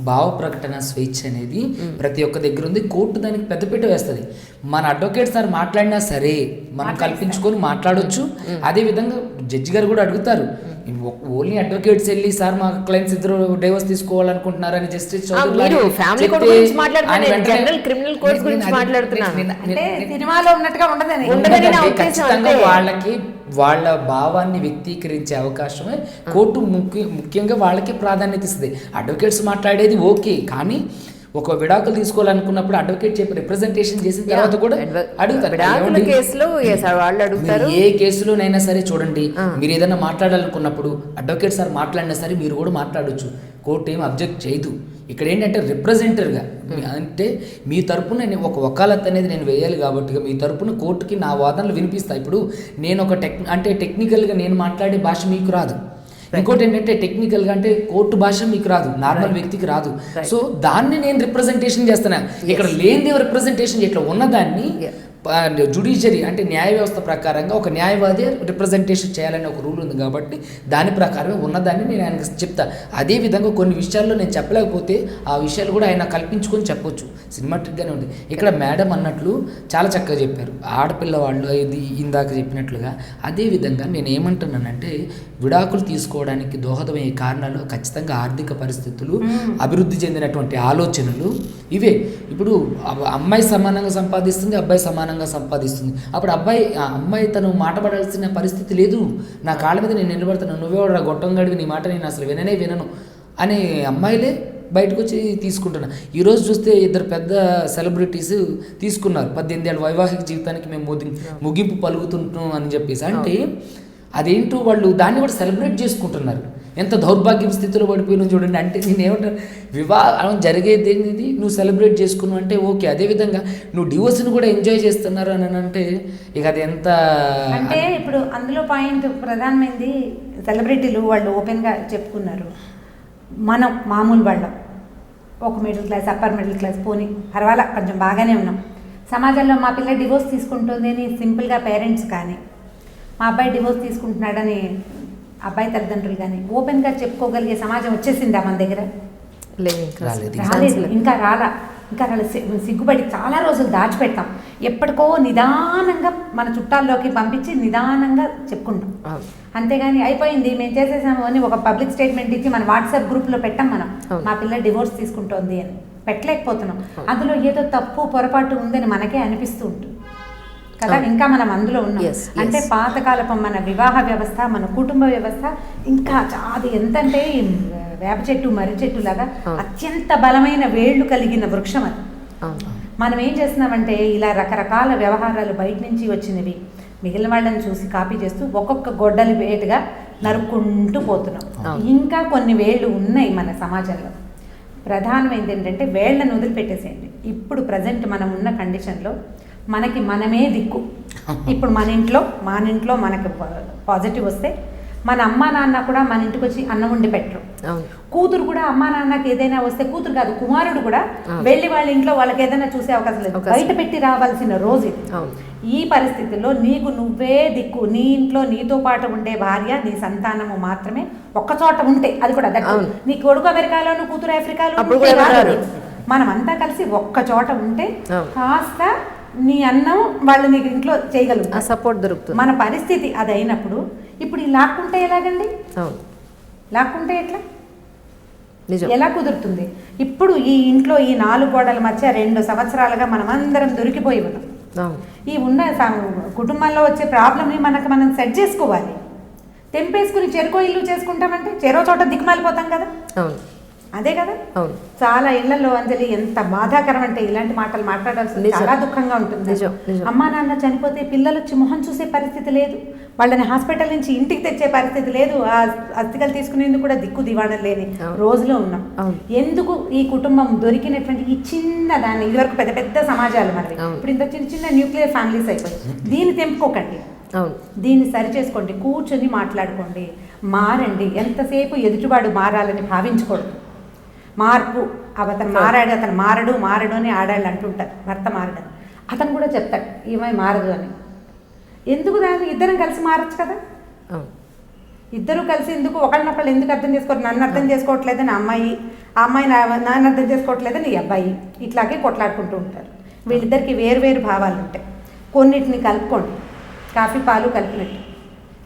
భావ ప్రకటన స్వేచ్ఛ అనేది ప్రతి ఒక్క దగ్గర ఉంది. కోర్టు దానికి పెద్దపీట వేస్తుంది. మన అడ్వకేట్ సార్ మాట్లాడినా సరే మనం కల్పించుకొని మాట్లాడొచ్చు. అదే విధంగా జడ్జి గారు కూడా అడుగుతారు, ఓన్లీ అడ్వకేట్స్ వెళ్ళి సార్ మా క్లయింట్స్ ఇద్దరు డైవర్స్ తీసుకోవాలనుకుంటున్నారని జస్టిస్ ఖచ్చితంగా వాళ్ళకి వాళ్ళ భావాన్ని వ్యక్తీకరించే అవకాశమే కోర్టు ముఖ్యంగా వాళ్ళకి ప్రాధాన్యత ఇస్తుంది. అడ్వకేట్స్ మాట్లాడేది ఓకే, కానీ ఒక విడాకులు తీసుకోవాలనుకున్నప్పుడు అడ్వకేట్ చెప్పి రిప్రజెంటేషన్ చేసిన తర్వాత కూడా అడుగుతారు. ఏ కేసులోనైనా సరే చూడండి, మీరు ఏదైనా మాట్లాడాలనుకున్నప్పుడు అడ్వకేట్ సార్ మాట్లాడినా సరే మీరు కూడా మాట్లాడొచ్చు, కోర్టు ఏం అబ్జెక్ట్ చేయదు. ఇక్కడ ఏంటంటే రిప్రజెంటర్గా, అంటే మీ తరపున ఒక వకాలత్ అనేది నేను వేయాలి కాబట్టి మీ తరపున కోర్టుకి నా వాదనలు వినిపిస్తాయి. ఇప్పుడు నేను ఒక టెక్నికల్గా నేను మాట్లాడే భాష మీకు రాదు, ఇంకోటి ఏంటంటే టెక్నికల్గా అంటే కోర్టు భాష మీకు రాదు, నార్మల్ వ్యక్తికి రాదు. సో దాన్ని నేను రిప్రజెంటేషన్ చేస్తున్నా. ఇక్కడ లేని రిప్రజెంటేషన్ ఇట్లా ఉన్నదాన్ని జుడిషియరీ అంటే న్యాయ వ్యవస్థ ప్రకారంగా ఒక న్యాయవాది రిప్రజెంటేషన్ చేయాలని ఒక రూల్ ఉంది కాబట్టి దాని ప్రకారమే ఉన్నదాన్ని నేను ఆయనకు చెప్తా. అదేవిధంగా కొన్ని విషయాల్లో నేను చెప్పలేకపోతే ఆ విషయాలు కూడా ఆయన కల్పించుకొని చెప్పొచ్చు, సినిమాటిక్గానే ఉంది. ఇక్కడ మేడం అన్నట్లు చాలా చక్కగా చెప్పారు, ఆడపిల్లవాళ్ళు ఇది ఇందాక చెప్పినట్లుగా. అదేవిధంగా నేను ఏమంటున్నానంటే విడాకులు తీసుకోవడానికి దోహదమయ్యే కారణాలు ఖచ్చితంగా ఆర్థిక పరిస్థితులు, అభివృద్ధి చెందినటువంటి ఆలోచనలు ఇవే. ఇప్పుడు అమ్మాయి సమానంగా సంపాదిస్తుంది, అబ్బాయి సమానంగా సంపాదిస్తుంది. అప్పుడు అమ్మాయి తను మాట పడాల్సిన పరిస్థితి లేదు. నా కాళ్ళ మీద నేను నిలబడుతున్నాను, నువ్వే గొట్టం గడివి, నీ మాట నేను అసలు వినను అనే అమ్మాయిలే బయటకు వచ్చి తీసుకుంటున్నా. ఈరోజు చూస్తే 2 పెద్ద సెలబ్రిటీస్ తీసుకున్నారు 18 ఏళ్ళ వైవాహిక జీవితానికి మేము ముగింపు పలుకుతుంటాం అని చెప్పేసి. అంటే అదేంటో వాళ్ళు దాన్ని కూడా సెలబ్రేట్ చేసుకుంటున్నారు. ఎంత దౌర్భాగ్యం స్థితిలో పడిపోయినా చూడండి. అంటే నేనేమంటాను, వివాహం జరిగేది ఏంటి, నువ్వు సెలబ్రేట్ చేసుకున్నావు అంటే ఓకే. అదేవిధంగా నువ్వు డివోర్స్ని కూడా ఎంజాయ్ చేస్తున్నారు అని అంటే ఇక అది ఎంత అంటే ఇప్పుడు అందులో పాయింట్ ప్రధానమైనది సెలబ్రిటీలు వాళ్ళు ఓపెన్గా చెప్పుకున్నారు. మనం మామూలు వాళ్ళం, ఒక middle class, upper middle class, పోనీ పర్వాలా కొంచెం బాగానే ఉన్నాం. సమాజంలో మా పిల్ల డివోర్స్ తీసుకుంటుంది అని సింపుల్గా పేరెంట్స్ కానీ, మా అబ్బాయి డివోర్స్ తీసుకుంటున్నాడని అబ్బాయి తల్లిదండ్రులు కానీ ఓపెన్గా చెప్పుకోగలిగే సమాజం వచ్చేసిందా మన దగ్గర? రాలేదు, ఇంకా రాలా. సిగ్గుపడి చాలా రోజులు దాచిపెడతాం. ఎప్పటికో నిదానంగా మన చుట్టాల్లోకి పంపించి నిదానంగా చెప్పుకుంటాం. అంతేగాని అయిపోయింది మేము చేసేసాము అని ఒక పబ్లిక్ స్టేట్మెంట్ ఇచ్చి మన వాట్సాప్ గ్రూప్లో పెట్టాం. మనం మా పిల్ల డివోర్స్ తీసుకుంటోంది అని పెట్టలేకపోతున్నాం. అందులో ఏదో తప్పు పొరపాటు ఉందని మనకే అనిపిస్తూ ఉంటుంది కదా. ఇంకా మనం అందులో ఉన్నాం. అంటే పాతకాలపు మన వివాహ వ్యవస్థ, మన కుటుంబ వ్యవస్థ ఇంకా అది ఎంతంటే వేప చెట్టు, మర్రి చెట్టు లాగా అత్యంత బలమైన వేళ్లు కలిగిన వృక్షం అది. మనం ఏం చేస్తున్నామంటే ఇలా రకరకాల వ్యవహారాలు బయట నుంచి వచ్చినవి మిగిలిన వాళ్ళని చూసి కాపీ చేస్తూ ఒక్కొక్క గొడ్డలి వేటుగా నరుక్కుంటూ పోతున్నాం. ఇంకా కొన్ని వేళ్ళు ఉన్నాయి మన సమాజంలో. ప్రధానమైనది ఏంటంటే వేళ్లను వదిలిపెట్టేసేయండి. ఇప్పుడు ప్రజెంట్ మనం ఉన్న కండిషన్లో మనకి మనమే దిక్కు. ఇప్పుడు మన ఇంట్లో మనకు పాజిటివ్ వస్తే మన అమ్మా నాన్న కూడా మన ఇంటికి వచ్చి అన్నం వండి పెట్టరు. కూతురు కూడా అమ్మా నాన్నకి ఏదైనా వస్తే, కూతురు కాదు కుమారుడు కూడా వెళ్ళి వాళ్ళ ఇంట్లో వాళ్ళకి ఏదైనా చూసే అవకాశం లేదు. బయట పెట్టి రావాల్సిన రోజు ఇది. ఈ పరిస్థితుల్లో నీకు నువ్వే దిక్కు. నీ ఇంట్లో నీతో పాటు ఉండే భార్య, నీ సంతానము మాత్రమే ఒక్క చోట ఉంటే, అది కూడా నీ కొడుకు అమెరికాలోను, కూతురు ఆఫ్రికాలో, మనం అంతా కలిసి ఒక్క చోట ఉంటే కాస్త నీ అన్నం వాళ్ళు నీకు ఇంట్లో చేయగలుగుతారు, సపోర్ట్ దొరుకుతుంది. మన పరిస్థితి అది అయినప్పుడు ఇప్పుడు ఈ లాక్కుంటే ఎలాగండి? లాక్కుంటే ఎట్లా, ఎలా కుదురుతుంది? ఇప్పుడు ఈ ఇంట్లో ఈ 4 గోడల మధ్య 2 సంవత్సరాలుగా మనం అందరం దొరికిపోయి ఉన్నాం. ఈ ఉన్న కుటుంబంలో వచ్చే ప్రాబ్లమ్ని మనం సెట్ చేసుకోవాలి. తెంపేసుకుని చెరుకో ఇల్లు చేసుకుంటామంటే చెరో చోట దిక్కుమాలిపోతాం కదా. అదే కదా. చాలా ఇళ్లలో అంజలి ఎంత బాధాకరం అంటే ఇలాంటి మాటలు మాట్లాడాల్సింది చాలా దుఃఖంగా ఉంటుంది. అమ్మా నాన్న చనిపోతే పిల్లలు వచ్చి మొహం చూసే పరిస్థితి లేదు, వాళ్ళని హాస్పిటల్ నుంచి ఇంటికి తెచ్చే పరిస్థితి లేదు, ఆ అస్థికలు తీసుకునేందుకు కూడా దిక్కు దివాణం లేని రోజులో ఉన్నాం. ఎందుకు ఈ కుటుంబం దొరికినటువంటి ఈ చిన్న దాన్ని, ఇదివరకు పెద్ద పెద్ద సమాజాలు మరి, ఇప్పుడు ఇంత చిన్న చిన్న న్యూక్లియర్ ఫ్యామిలీస్ అయిపోయి, దీన్ని తెంపుకోకండి, దీన్ని సరి చేసుకోండి, కూర్చొని మాట్లాడుకోండి, మారండి. ఎంతసేపు ఎదుటివాడు మారాలని భావించకూడదు. మార్పు అతను మారడు అని ఆడాళ్ళు అంటుంటారు. భర్త మారడు, అతను కూడా చెప్తాడు ఈమె మారదు అని. ఎందుకు దాన్ని ఇద్దరం కలిసి మారచ్చు కదా. ఇద్దరు కలిసి ఎందుకు ఒకళ్ళనొకళ్ళు ఎందుకు అర్థం చేసుకోరు? నన్ను అర్థం చేసుకోవట్లేదని అమ్మాయి, ఆ అమ్మాయి నాన్న అర్థం చేసుకోవట్లేదని ఈ అబ్బాయి, ఇట్లాగే కొట్లాడుకుంటూ ఉంటారు. వీళ్ళిద్దరికి వేరు భావాలు ఉంటాయి. కొన్నిటిని కలుపుకోండి, కాఫీ పాలు కలిపినట్టు.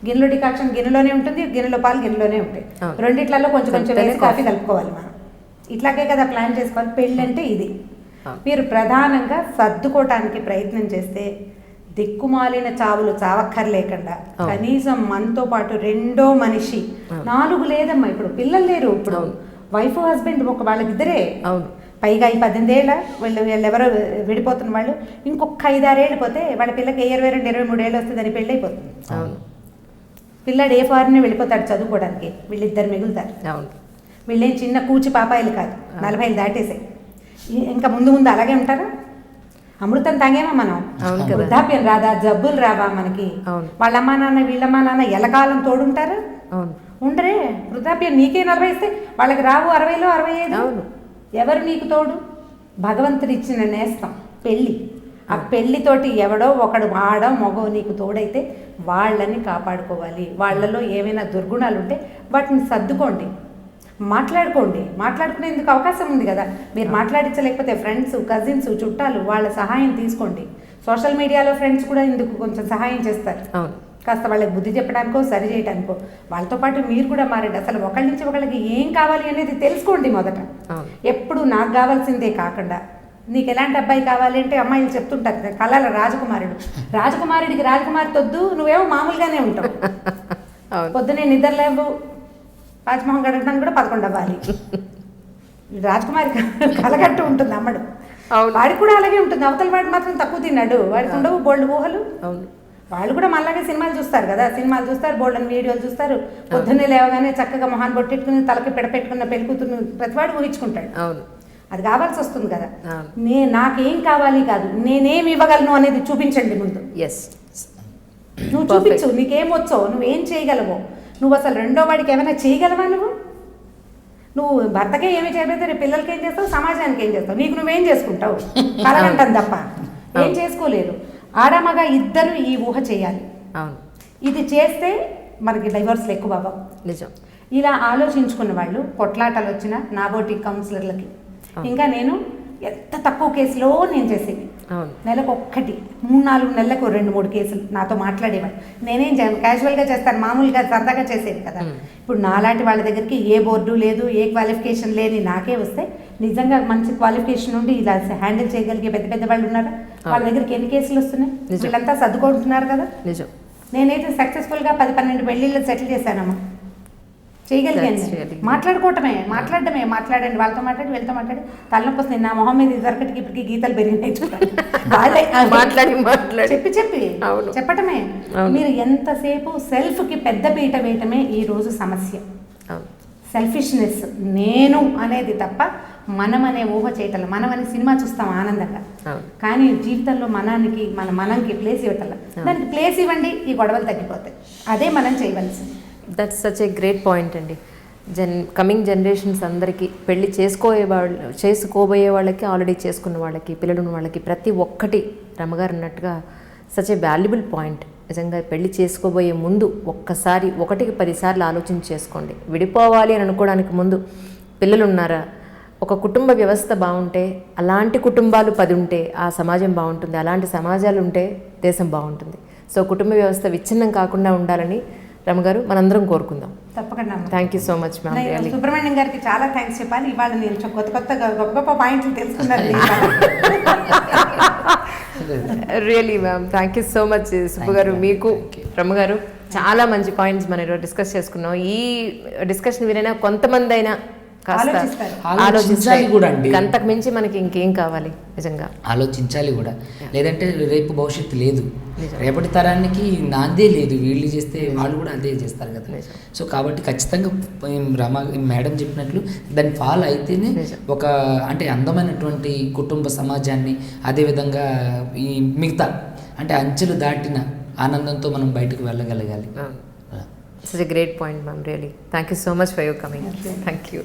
గిన్నెలో డికాక్షన్ గిన్నెలోనే ఉంటుంది, గిన్నెలో పాలు గిన్నెలోనే ఉంటాయి. రెండిట్లలో కొంచెం వేసి కాఫీ కలుపుకోవాలి మనం. ఇట్లాగే కదా ప్లాన్ చేసుకోవాలి. పెళ్ళి అంటే ఇది. మీరు ప్రధానంగా సర్దుకోవటానికి ప్రయత్నం చేస్తే దిక్కుమాలిన చావులు చావక్కర్లేకుండా కనీసం మనతో పాటు రెండో మనిషి, 4 లేదమ్మా, ఇప్పుడు పిల్లలు లేరు, ఇప్పుడు వైఫ్ హస్బెండ్ వాళ్ళకిద్దరే, పైగా ఈ 18 ఏళ్ళ వీళ్ళు ఎవరో విడిపోతున్న వాళ్ళు ఇంకొక 5-6 ఏళ్ళు పోతే వాళ్ళ పిల్లకి 22-23 ఏళ్ళు వస్తే దాని పెళ్ళి అయిపోతుంది. పిల్లాడు ఏ ఫారిన్ వెళ్ళిపోతాడు చదువుకోవడానికి, వీళ్ళిద్దరు మిగులుతారు. వీళ్ళేం చిన్న కూచి పాపాయిలు కాదు, 40 దాటేసాయి. ఇంకా ముందు అలాగే ఉంటారా? అమృతం తాగేమా మనం? వృద్ధాప్యం రాదా? జబ్బులు రావా మనకి? వాళ్ళమ్మా నాన్న వీళ్ళమ్మా నాన్న ఎలకాలం తోడుంటారా? ఉండరే. వృద్ధాప్యం నీకే 40 ఇస్తే వాళ్ళకి రావు 60లో 65. ఎవరు నీకు తోడు? భగవంతుడు ఇచ్చిన నేస్తం పెళ్ళి. ఆ పెళ్లితోటి ఎవడో ఒకడు ఆడ మగో నీకు తోడైతే వాళ్ళని కాపాడుకోవాలి. వాళ్ళలో ఏమైనా దుర్గుణాలు ఉంటే వాటిని సర్దుకోండి, మాట్లాడుకోండి. మాట్లాడుకునేందుకు అవకాశం ఉంది కదా. మీరు మాట్లాడించలేకపోతే ఫ్రెండ్స్, కజిన్స్, చుట్టాలు వాళ్ళ సహాయం తీసుకోండి. సోషల్ మీడియాలో ఫ్రెండ్స్ కూడా ఇందుకు కొంచెం సహాయం చేస్తారు. కాస్త వాళ్ళకి బుద్ధి చెప్పడానికో సరి చేయడానికో. వాళ్ళతో పాటు మీరు కూడా మారండి. అసలు ఒకళ్ళ నుంచి ఒకళ్ళకి ఏం కావాలి అనేది తెలుసుకోండి మొదట. ఎప్పుడు నాకు కావాల్సిందే కాకుండా నీకు ఎలాంటి అబ్బాయి కావాలి అంటే అమ్మాయిలు చెప్తుంటారు కళల రాజకుమారుడికి రాజకుమారి తొద్దు, నువ్వేమో మామూలుగానే ఉంటావు. పొద్దునే నిద్రలేవు, రాజమోహన్ గడటానికి కూడా 11 అవ్వాలి. రాజకుమారి కలగట్టు ఉంటుంది అమ్మడు. వాడికి కూడా అలాగే ఉంటుంది. అవతల వాడు మాత్రం తక్కువ తిన్నాడు, వాడికి ఉండవు బోల్డ్ ఊహలు. వాళ్ళు కూడా మళ్ళాగే సినిమాలు చూస్తారు కదా, సినిమాలు చూస్తారు, బోల్డన్ వీడియోలు చూస్తారు. పొద్దున్నే లేవగానే చక్కగా మొహాన్ని బొట్టెట్టుకుని తలకి పెట్టుకున్న పెళ్లి కూతురు ప్రతివాడు ఊహించుకుంటాడు. అవును, అది కావాల్సి వస్తుంది కదా. నాకేం కావాలి కాదు, నేనేమి ఇవ్వగలను అనేది చూపించండి ముందు. ఎస్, నువ్వు చూపించు, నీకేం వచ్చో, నువ్వేం చేయగలవో. నువ్వు అసలు రెండో వాడికి ఏమైనా చేయగలవా? నువ్వు భర్తకే ఏమి చేయబోతే రేపు పిల్లలకి ఏం చేస్తావు, సమాజానికి ఏం చేస్తావు, నీకు నువ్వేం చేసుకుంటావు? కలగంటాను తప్ప ఏం చేసుకోలేరు. ఆడమగ ఇద్దరు ఈ ఊహ చేయాలి. అవును, ఇది చేస్తే మనకి డైవర్స్లు ఎక్కువ బాబా. నిజం. ఇలా ఆలోచించుకున్న వాళ్ళు కొట్లాటలు వచ్చిన నాబోటి కౌన్సిలర్లకి, ఇంకా నేను ఎంత తక్కువ కేసులో నేను చేసేది, నెలకు 1-3-4 నెలలకు 2-3 కేసులు నాతో మాట్లాడేవాడు. నేనేం క్యాజువల్గా చేస్తాను, మామూలుగా సరదాగా చేసేది కదా. ఇప్పుడు నాలాంటి వాళ్ళ దగ్గరికి ఏ బోర్డు లేదు, ఏ క్వాలిఫికేషన్ లేని నాకే వస్తే, నిజంగా మంచి క్వాలిఫికేషన్ ఉండి ఇలా హ్యాండిల్ చేయగలిగే పెద్ద పెద్ద వాళ్ళు ఉన్నారా? వాళ్ళ దగ్గరికి ఎన్ని కేసులు వస్తున్నాయి? వీళ్ళంతా సర్దుకుంటున్నారు కదా. నిజం. నేనైతే సక్సెస్ఫుల్గా 10-12 పెళ్ళిళ్ళు సెటిల్ చేశానమ్మా. చేయగలిగాను. మాట్లాడడమే మాట్లాడండి, వాళ్ళతో మాట్లాడి వీళ్ళతో మాట్లాడి తలనొప్పి వస్తుంది. నా మొహం మీద ఇదివరకటికి ఇప్పటికి గీతలు పెరిగినాయి చూడండి. చెప్పి చెప్పటమే. మీరు ఎంతసేపు సెల్ఫ్కి పెద్ద పీట వేయటమే ఈ రోజు సమస్య. సెల్ఫిష్నెస్, నేను అనేది తప్ప మనం అనే ఊహ చేయటం. మనం అనే సినిమా చూస్తాం ఆనందంగా, కానీ జీవితంలో మనంకి ప్లేస్ ఇవ్వటం. దానికి ప్లేస్ ఇవ్వండి, ఈ గొడవలు తగ్గిపోతాయి. అదే మనం చేయవలసింది. That's such a great point అండి. కమింగ్ జనరేషన్స్ అందరికీ పెళ్ళి చేసుకోబోయే వాళ్ళకి, ఆల్రెడీ చేసుకున్న వాళ్ళకి, పిల్లలున్న వాళ్ళకి, ప్రతి ఒక్కటి రమ్మగారు అన్నట్టుగా సచ్ ఏ వాల్యుబుల్ పాయింట్. నిజంగా పెళ్లి చేసుకోబోయే ముందు ఒక్కసారి 1-10 సార్లు ఆలోచన చేసుకోండి. విడిపోవాలి అని అనుకోవడానికి ముందు పిల్లలు ఉన్నారా, ఒక కుటుంబ వ్యవస్థ బాగుంటే, అలాంటి కుటుంబాలు 10 ఉంటే ఆ సమాజం బాగుంటుంది, అలాంటి సమాజాలు ఉంటే దేశం బాగుంటుంది. సో కుటుంబ వ్యవస్థ విచ్ఛిన్నం కాకుండా ఉండాలని రమగారు మనందరం కోరుకుందాం. తప్పకుండా. Thank you so much ma'am. Subrahmanyam గారికి చాలా థ్యాంక్స్ చెప్పాలి. ఇవాళ నేను గొప్ప గొప్ప పాయింట్లు తెలుసుకున్నాను. Really ma'am, thank you so much Subbu గారు. మీకు రమగారు చాలా మంచి పాయింట్స్ మనం ఈరోజు డిస్కస్ చేసుకున్నాం. ఈ డిస్కషన్ వినైనా కొంతమంది అయినా కాస్త ఆలోచించాలి కూడా అండి. అంతకు మించి మనకి ఇంకేం కావాలి? నిజంగా ఆలోచించాలి కూడా, లేదంటే రేపు భవిష్యత్తు లేదు, రేపటి తరానికి నాదే లేదు. వీళ్ళు చేస్తే వాళ్ళు కూడా అదే చేస్తారు కదా. సో కాబట్టి ఖచ్చితంగా మేడం చెప్పినట్లు దాన్ని ఫాలో అయితేనే ఒక అంటే అందమైనటువంటి కుటుంబ సమాజాన్ని, అదేవిధంగా ఈ మిగతా అంటే అంచెలు దాటిన ఆనందంతో మనం బయటకు వెళ్ళగలగాలి. Such a great point, ma'am. Really, thank you so much for your coming. Thank you.